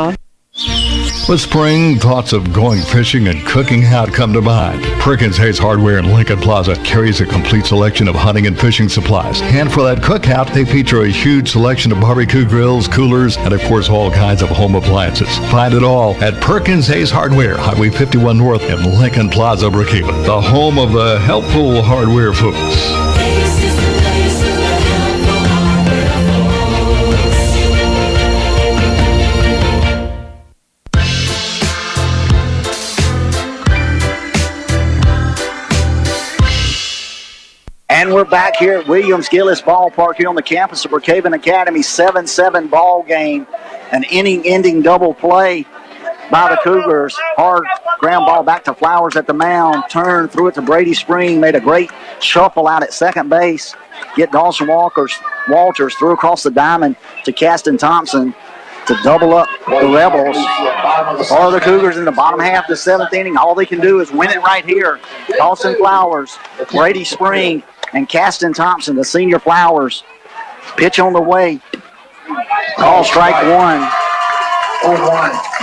With spring, thoughts of going fishing and cooking out come to mind. Perkins Hayes Hardware in Lincoln Plaza carries a complete selection of hunting and fishing supplies. And for that cookout, they feature a huge selection of barbecue grills, coolers, and of course all kinds of home appliances. Find it all at Perkins Hayes Hardware, Highway 51 North in Lincoln Plaza, Brookhaven, the home of the helpful hardware folks. And we're back here at Williams Gillis Ballpark here on the campus of Brookhaven Academy. 7-7 ball game. An inning-ending double play by the Cougars. Hard ground ball back to Flowers at the mound. Turn, threw it to Brady Spring. Made a great shuffle out at second base. Get Dawson Walters threw across the diamond to Caston Thompson to double up the Rebels. Or the Cougars in the bottom half of the 7th inning. All they can do is win it right here. Dawson Flowers, Brady Spring, and Caston Thompson, the senior Flowers. Pitch on the way. Call strike 1.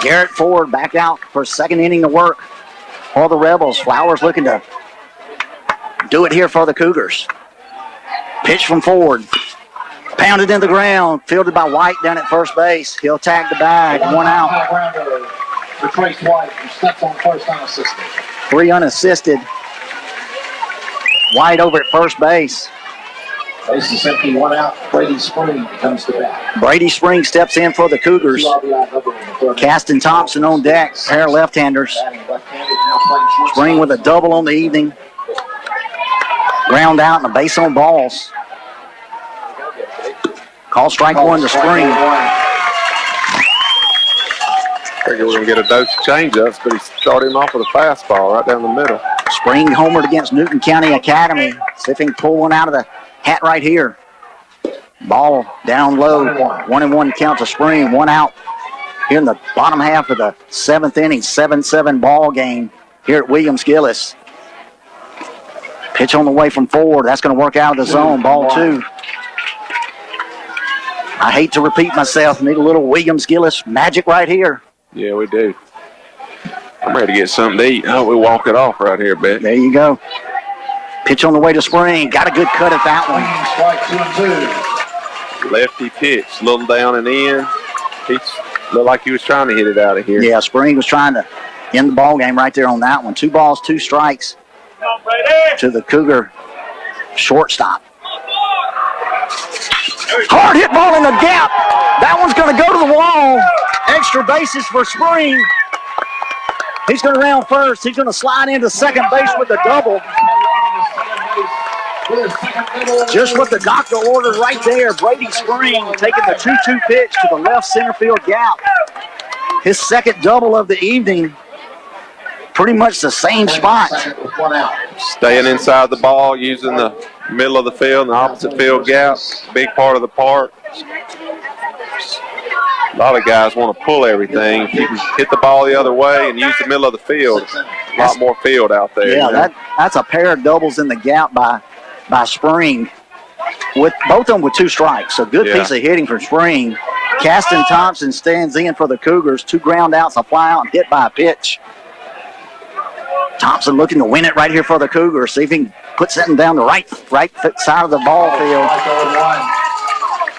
Garrett Ford back out for 2nd inning of work for the Rebels. Flowers looking to do it here for the Cougars. Pitch from Ford. Pounded in the ground. Fielded by White down at first base. He'll tag the bag. 1 out. Trace White, who steps on first unassisted. 3 unassisted. White over at first base. Base is empty, 1 out. Brady Spring comes to bat. Brady Spring steps in for the Cougars. Caston Thompson on deck, pair of left-handers. Spring with a double on the evening. Ground out and a base on balls. Call strike 1 to Spring. Figure we're going to get a dose of changeups, but he started him off with a fastball right down the middle. Spring homered against Newton County Academy. See if he can pull one out of the hat right here. Ball down low. 1-1 count to Spring. 1 out here in the bottom half of the 7th inning. 7-7 ball game here at Williams-Gillis. Pitch on the way from forward. That's going to work out of the zone. Ball 2. I hate to repeat myself. Need a little Williams-Gillis magic right here. Yeah, we do. I'm ready to get something to eat. I hope we walk it off right here, Beck. There you go. Pitch on the way to Spring. Got a good cut at that one. Lefty pitch. A little down and in. He looked like he was trying to hit it out of here. Yeah, Spring was trying to end the ball game right there on that one. 2 balls, 2 strikes to the Cougar shortstop. Hard hit ball in the gap. That one's going to go to the wall. Extra bases for Spring. He's going to round first. He's going to slide into second base with a double. Just what the doctor ordered right there. Brady Spring taking the 2-2 pitch to the left center field gap. His second double of the evening. Pretty much the same spot. Staying inside the ball, using the middle of the field and the opposite field gap. Big part of the park. A lot of guys want to pull everything. If you can hit the ball the other way and use the middle of the field, a lot more field out there. Yeah, that's a pair of doubles in the gap by Spring. With both of them with 2 strikes. So good piece of hitting for Spring. Caston Thompson stands in for the Cougars. 2 ground outs, a fly out, and hit by a pitch. Thompson looking to win it right here for the Cougars. See if he can put something down the right side of the ball field.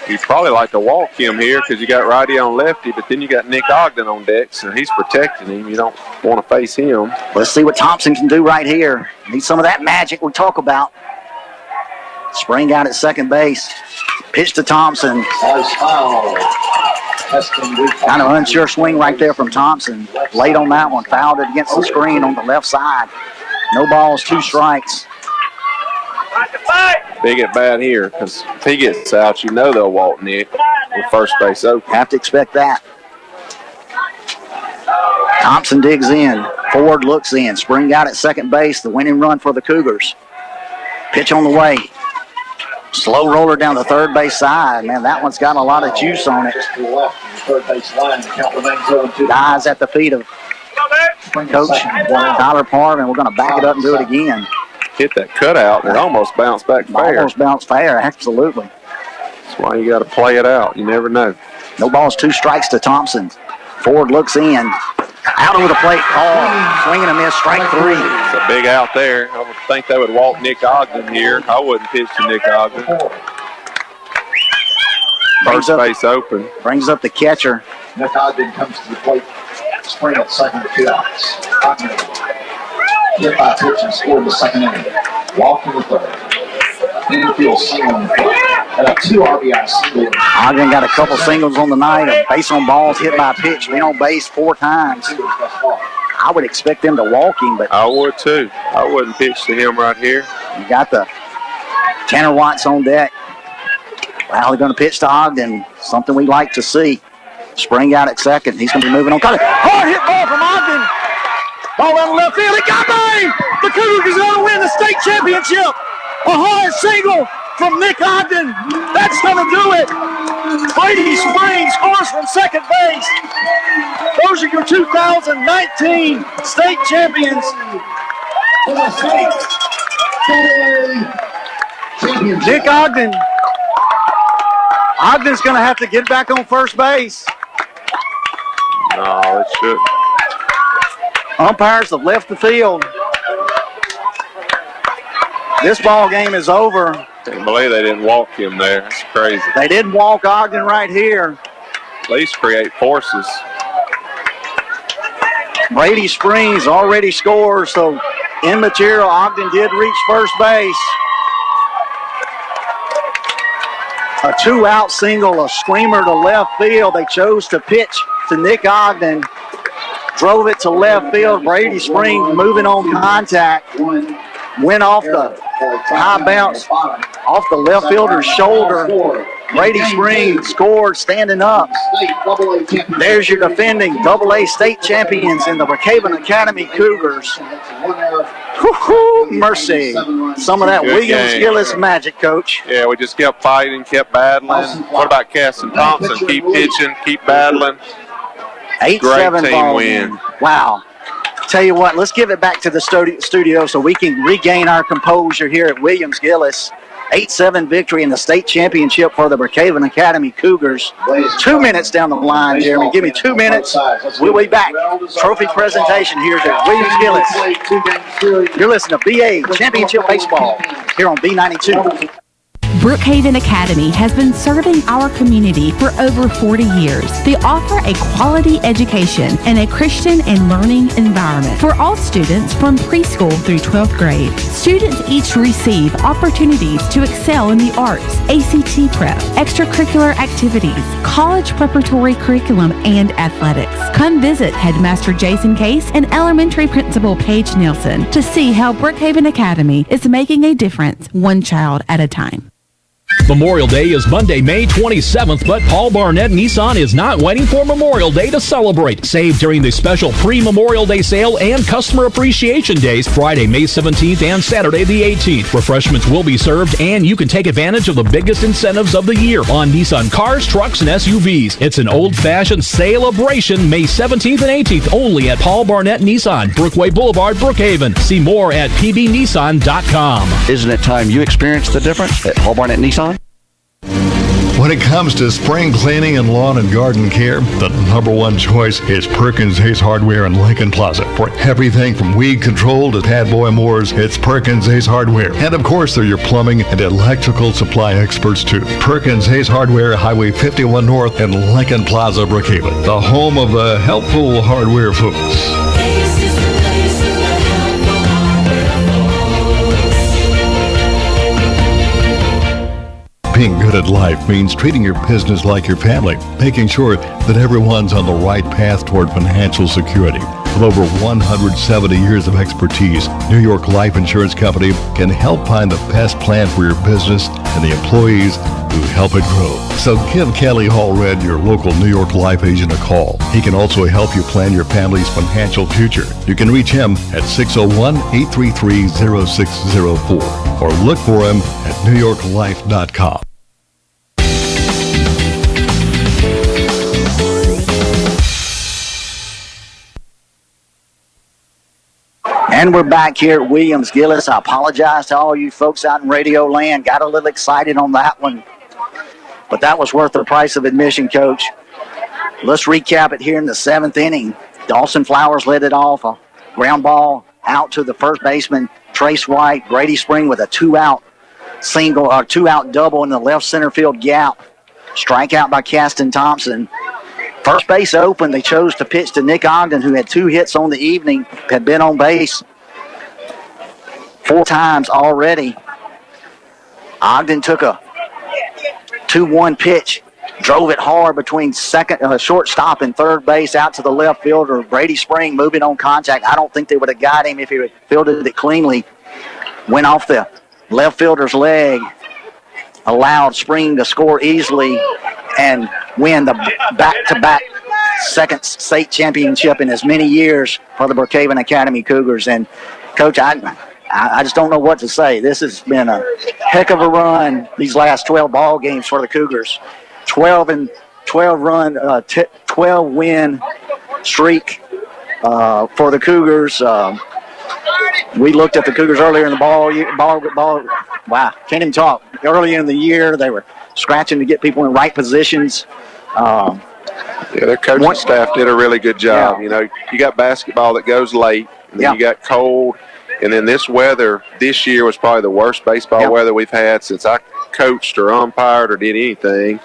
You'd probably like to walk him here because you got righty on lefty, but then you got Nick Ogden on deck, so he's protecting him. You don't want to face him. Let's see what Thompson can do right here. Need some of that magic we talk about. Spring out at second base. Pitch to Thompson. Kind of unsure swing right there from Thompson. Late on that one. Fouled it against the screen on the left side. No balls, 2 strikes. Big at bat here because if he gets out, you know they'll walk Nick with first base open. Have to expect that. Thompson digs in. Ford looks in. Spring out at second base. The winning run for the Cougars. Pitch on the way. Slow roller down the third base side. Man, that one's got a lot of juice on it. Guys at the feet of Coach Tyler Parvin. We're going to back it up and do it again. Hit that cutout and it almost bounced back fair. Almost bounced fair, absolutely. That's why you got to play it out. You never know. No balls, 2 strikes to Thompson. Ford looks in. Out over the plate. Oh, swing and a miss, strike 3. It's a big out there. I would think they would walk Nick Ogden here. I wouldn't pitch to Nick Ogden. First base open. Brings up the catcher. Nick Ogden comes to the plate. Spring at second with 2 outs. Hit by a pitch and scored in the second inning. Walk in the third. Infield single in the fourth. And a 2 RBI single. Ogden got a couple singles on the night. A base on balls, hit by a pitch. Been on base 4 times. I would expect them to walk him, but I would too. I wouldn't pitch to him right here. You got the Tanner Watts on deck. Well, they're going to pitch to Ogden. Something we like to see. Spring out at second. He's going to be moving on. Hard hit ball from Ogden. Ball out of left field. It got me. The Cougars are going to win the state championship. A hard single from Nick Ogden. That's going to do it. Brady Spring scores from second base. Those are your 2019 state champions. Nick Ogden. Ogden's going to have to get back on first base. No, it should. Umpires have left the field. This ball game is over. Can't believe they didn't walk him there. That's crazy. They didn't walk Ogden right here. At least create forces. Brady Springs already scores, so immaterial. Ogden did reach first base. A 2-out single, a screamer to left field. They chose to pitch to Nick Ogden. Drove it to left field. Brady Springs moving on contact. Went off the high bounce off the left fielder's shoulder. Brady Spring scored standing up. There's your defending AA state champions in the Brookhaven Academy Cougars. Woo-hoo, mercy. Some of that Good Williams game. Gillis magic, Coach. Yeah, we just kept fighting, kept battling. What about Caston Thompson? Keep pitching, keep battling. 8-7 Great team ball win. game. Wow. Tell you what, let's give it back to the studio so we can regain our composure here at Williams Gillis. 8-7 victory in the state championship for the Brookhaven Academy Cougars. 2 minutes down the line, Jeremy. Give me 2 minutes. We'll be back. Trophy presentation here at Williams Gillis. You're listening to BA Championship Baseball here on B92. Brookhaven Academy has been serving our community for over 40 years. They offer a quality education and a Christian and learning environment for all students from preschool through 12th grade. Students each receive opportunities to excel in the arts, ACT prep, extracurricular activities, college preparatory curriculum, and athletics. Come visit Headmaster Jason Case and Elementary Principal Paige Nelson to see how Brookhaven Academy is making a difference one child at a time. Memorial Day is Monday, May 27th, but Paul Barnett Nissan is not waiting for Memorial Day to celebrate. Save during the special pre-Memorial Day sale and customer appreciation days, Friday, May 17th and Saturday, the 18th. Refreshments will be served, and you can take advantage of the biggest incentives of the year on Nissan cars, trucks, and SUVs. It's an old-fashioned celebration, May 17th and 18th, only at Paul Barnett Nissan, Brookway Boulevard, Brookhaven. See more at pbnissan.com. Isn't it time you experienced the difference at Paul Barnett Nissan? When it comes to spring cleaning and lawn and garden care, the number one choice is Perkins Ace Hardware in Lincoln Plaza. For everything from weed control to pad boy mowers, it's Perkins Ace Hardware. And of course, they're your plumbing and electrical supply experts too. Perkins Ace Hardware, Highway 51 North in Lincoln Plaza, Brookhaven, the home of the helpful hardware folks. Being good at life means treating your business like your family, making sure that everyone's on the right path toward financial security. With over 170 years of expertise, New York Life Insurance Company can help find the best plan for your business and the employees who help it grow. So give Kelly Hallred, your local New York Life agent, a call. He can also help you plan your family's financial future. You can reach him at 601-833-0604 or look for him at newyorklife.com. And we're back here at Williams Gillis. I apologize to all you folks out in Radio Land. Got a little excited on that one. But that was worth the price of admission, Coach. Let's recap it here in the 7th inning. Dawson Flowers led it off. A ground ball out to the first baseman, Trace White. Brady Spring with a two-out double in the left center field gap. Strikeout by Caston Thompson. First base open. They chose to pitch to Nick Ogden, who had 2 hits on the evening, had been on base 4 times already. Ogden took a 2-1 pitch, drove it hard between shortstop and third base out to the left fielder. Brady Spring moving on contact. I don't think they would have got him if he had fielded it cleanly. Went off the left fielder's leg, allowed Spring to score easily and win the back-to-back second state championship in as many years for the Brookhaven Academy Cougars. And, Coach, I just don't know what to say. This has been a heck of a run these last 12 ball games for the Cougars. 12 win streak for the Cougars. We looked at the Cougars earlier in the ball. Wow, can't even talk. Earlier in the year, they were scratching to get people in right positions. Their coaching staff did a really good job. Yeah. You know, you got basketball that goes late, and then you got cold, and then this weather this year was probably the worst baseball weather we've had since I coached or umpired or did anything.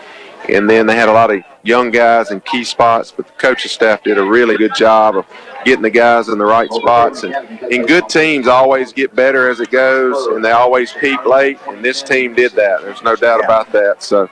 And then they had a lot of young guys in key spots, but the coaching staff did a really good job of getting the guys in the right spots. And good teams always get better as it goes, and they always peak late, and this team did that. There's no doubt about that. So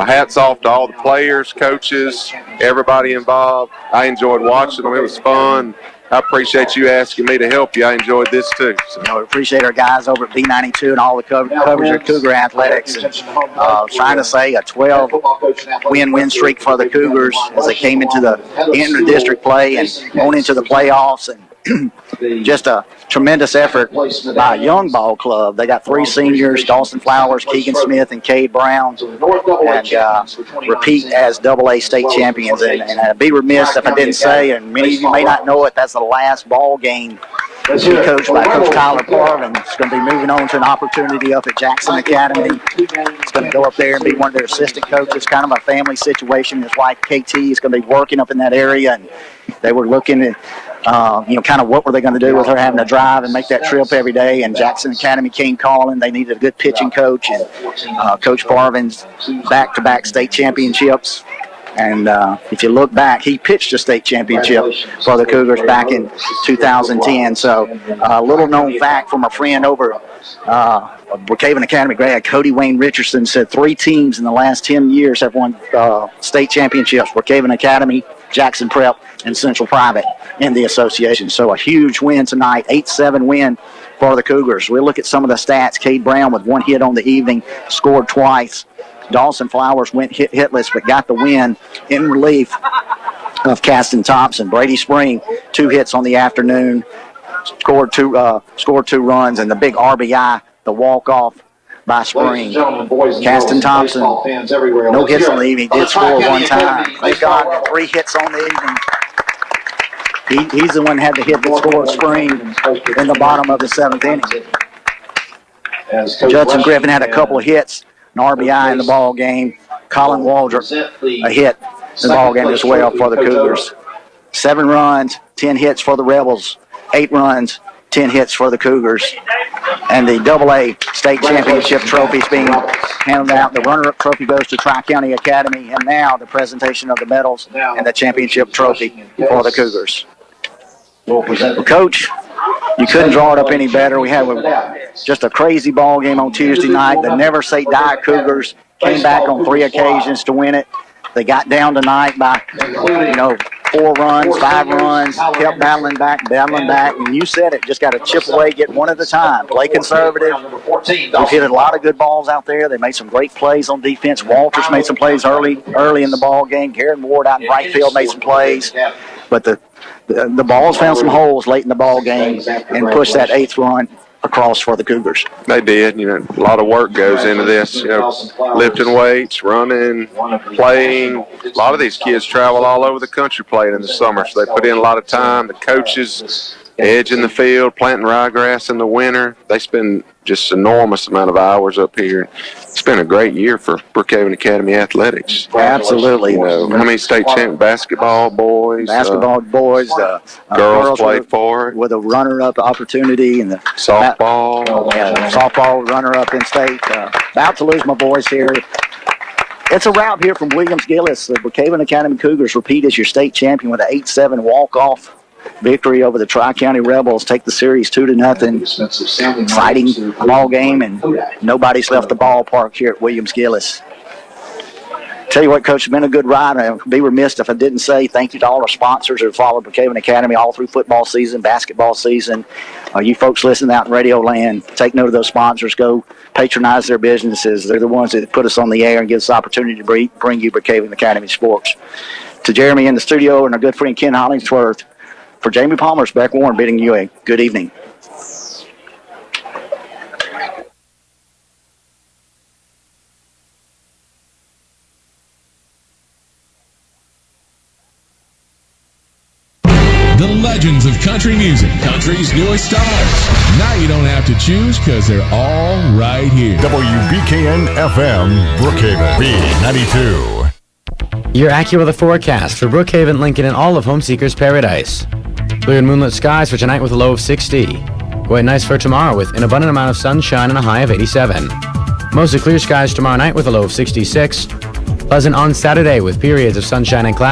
hats off to all the players, coaches, everybody involved. I enjoyed watching them. It was fun. I appreciate you asking me to help you. I enjoyed this too. So. We appreciate our guys over at B92 and all the coverage of Cougar athletics. And, trying to say a 12-win streak for the Cougars as they came into the inter-district play and on into the playoffs. And just a tremendous effort by a young ball club. They got 3 seniors, Dawson Flowers, Keegan Smith, and Cade Brown, and repeat as AA state champions. And I'd be remiss if I didn't say, and many of you may not know it, that's the last ball game to be coached by Coach Tyler Parvin. He's going to be moving on to an opportunity up at Jackson Academy. He's going to go up there and be one of their assistant coaches, kind of a family situation. His wife, KT, is going to be working up in that area, and they were looking at kind of what were they going to do with her having to drive and make that trip every day. And Jackson Academy came calling. They needed a good pitching coach. And Coach Parvin's back-to-back state championships. And if you look back, he pitched a state championship for the Cougars back in 2010. So a little known fact from a friend over Brookhaven Academy grad, Cody Wayne Richardson, said 3 teams in the last 10 years have won state championships: Brookhaven Academy, Jackson Prep, and Central Private in the association. So a huge win tonight, 8-7 win for the Cougars. We'll look at some of the stats. Cade Brown with 1 hit on the evening, scored twice. Dawson Flowers went hitless but got the win in relief of Caston Thompson. Brady Spring, 2 hits on the afternoon, scored two runs, and the big RBI, the walk-off by Spring. Caston Thompson, no hits on the evening, did score 1 time. Thank God, 3 hits on the evening. He's the one that had the hit that scored Spring in the bottom of the 7th inning. Judson Griffin had a couple of hits, an RBI in the ball game. Colin Waldrop, a hit in the ball game as well for the Cougars. 7 runs, 10 hits for the Rebels. 8 runs, 10 hits for the Cougars. And the AA state championship trophy is being handed out. The runner-up trophy goes to Tri-County Academy, and now the presentation of the medals and the championship trophy for the Cougars. Well, Coach, you couldn't draw it up any better. We had just a crazy ball game on Tuesday night. The Never Say Die Cougars came back on 3 occasions to win it. They got down tonight by, 4 runs, 5 runs, kept battling back, and you said it, just got to chip away, get one at a time, play conservative. They've hit a lot of good balls out there. They made some great plays on defense. Walters made some plays early in the ball game. Garrett Ward out in right field made some plays. But the balls found some holes late in the ball game and pushed that 8th run across for the Cougars. They did. A lot of work goes into this. Lifting weights, running, playing. A lot of these kids travel all over the country playing in the summer, so they put in a lot of time. The coaches edging the field, planting ryegrass in the winter. They spend just enormous amount of hours up here. It's been a great year for Brookhaven Academy athletics. Absolutely. How many state champ basketball boys? Girls played for it. With a runner-up opportunity, and the softball. Softball runner-up in state. About to lose my voice here. It's a wrap here from Williams-Gillis. The Brookhaven Academy Cougars repeat as your state champion with an 8-7 walk-off victory over the Tri-County Rebels. Take the series 2-0. Exciting ball game, and nobody's left the ballpark here at Williams-Gillis. Tell you what, Coach, it's been a good ride. I'd be remiss if I didn't say thank you to all our sponsors who have followed Brookhaven Academy all through football season, basketball season. You folks listening out in Radio Land, take note of those sponsors. Go patronize their businesses. They're the ones that put us on the air and give us the opportunity to bring you Brookhaven Academy sports. To Jeremy in the studio and our good friend Ken Hollingsworth, for Jamie Palmer's Beck Warren bidding you a good evening. The legends of country music, country's newest stars. Now you don't have to choose because they're all right here. WBKN FM, Brookhaven, B92. Your AccuWeather forecast for Brookhaven, Lincoln, and all of Homeseekers Paradise. Clear and moonlit skies for tonight with a low of 60. Quite nice for tomorrow with an abundant amount of sunshine and a high of 87. Mostly clear skies tomorrow night with a low of 66. Pleasant on Saturday with periods of sunshine and clouds.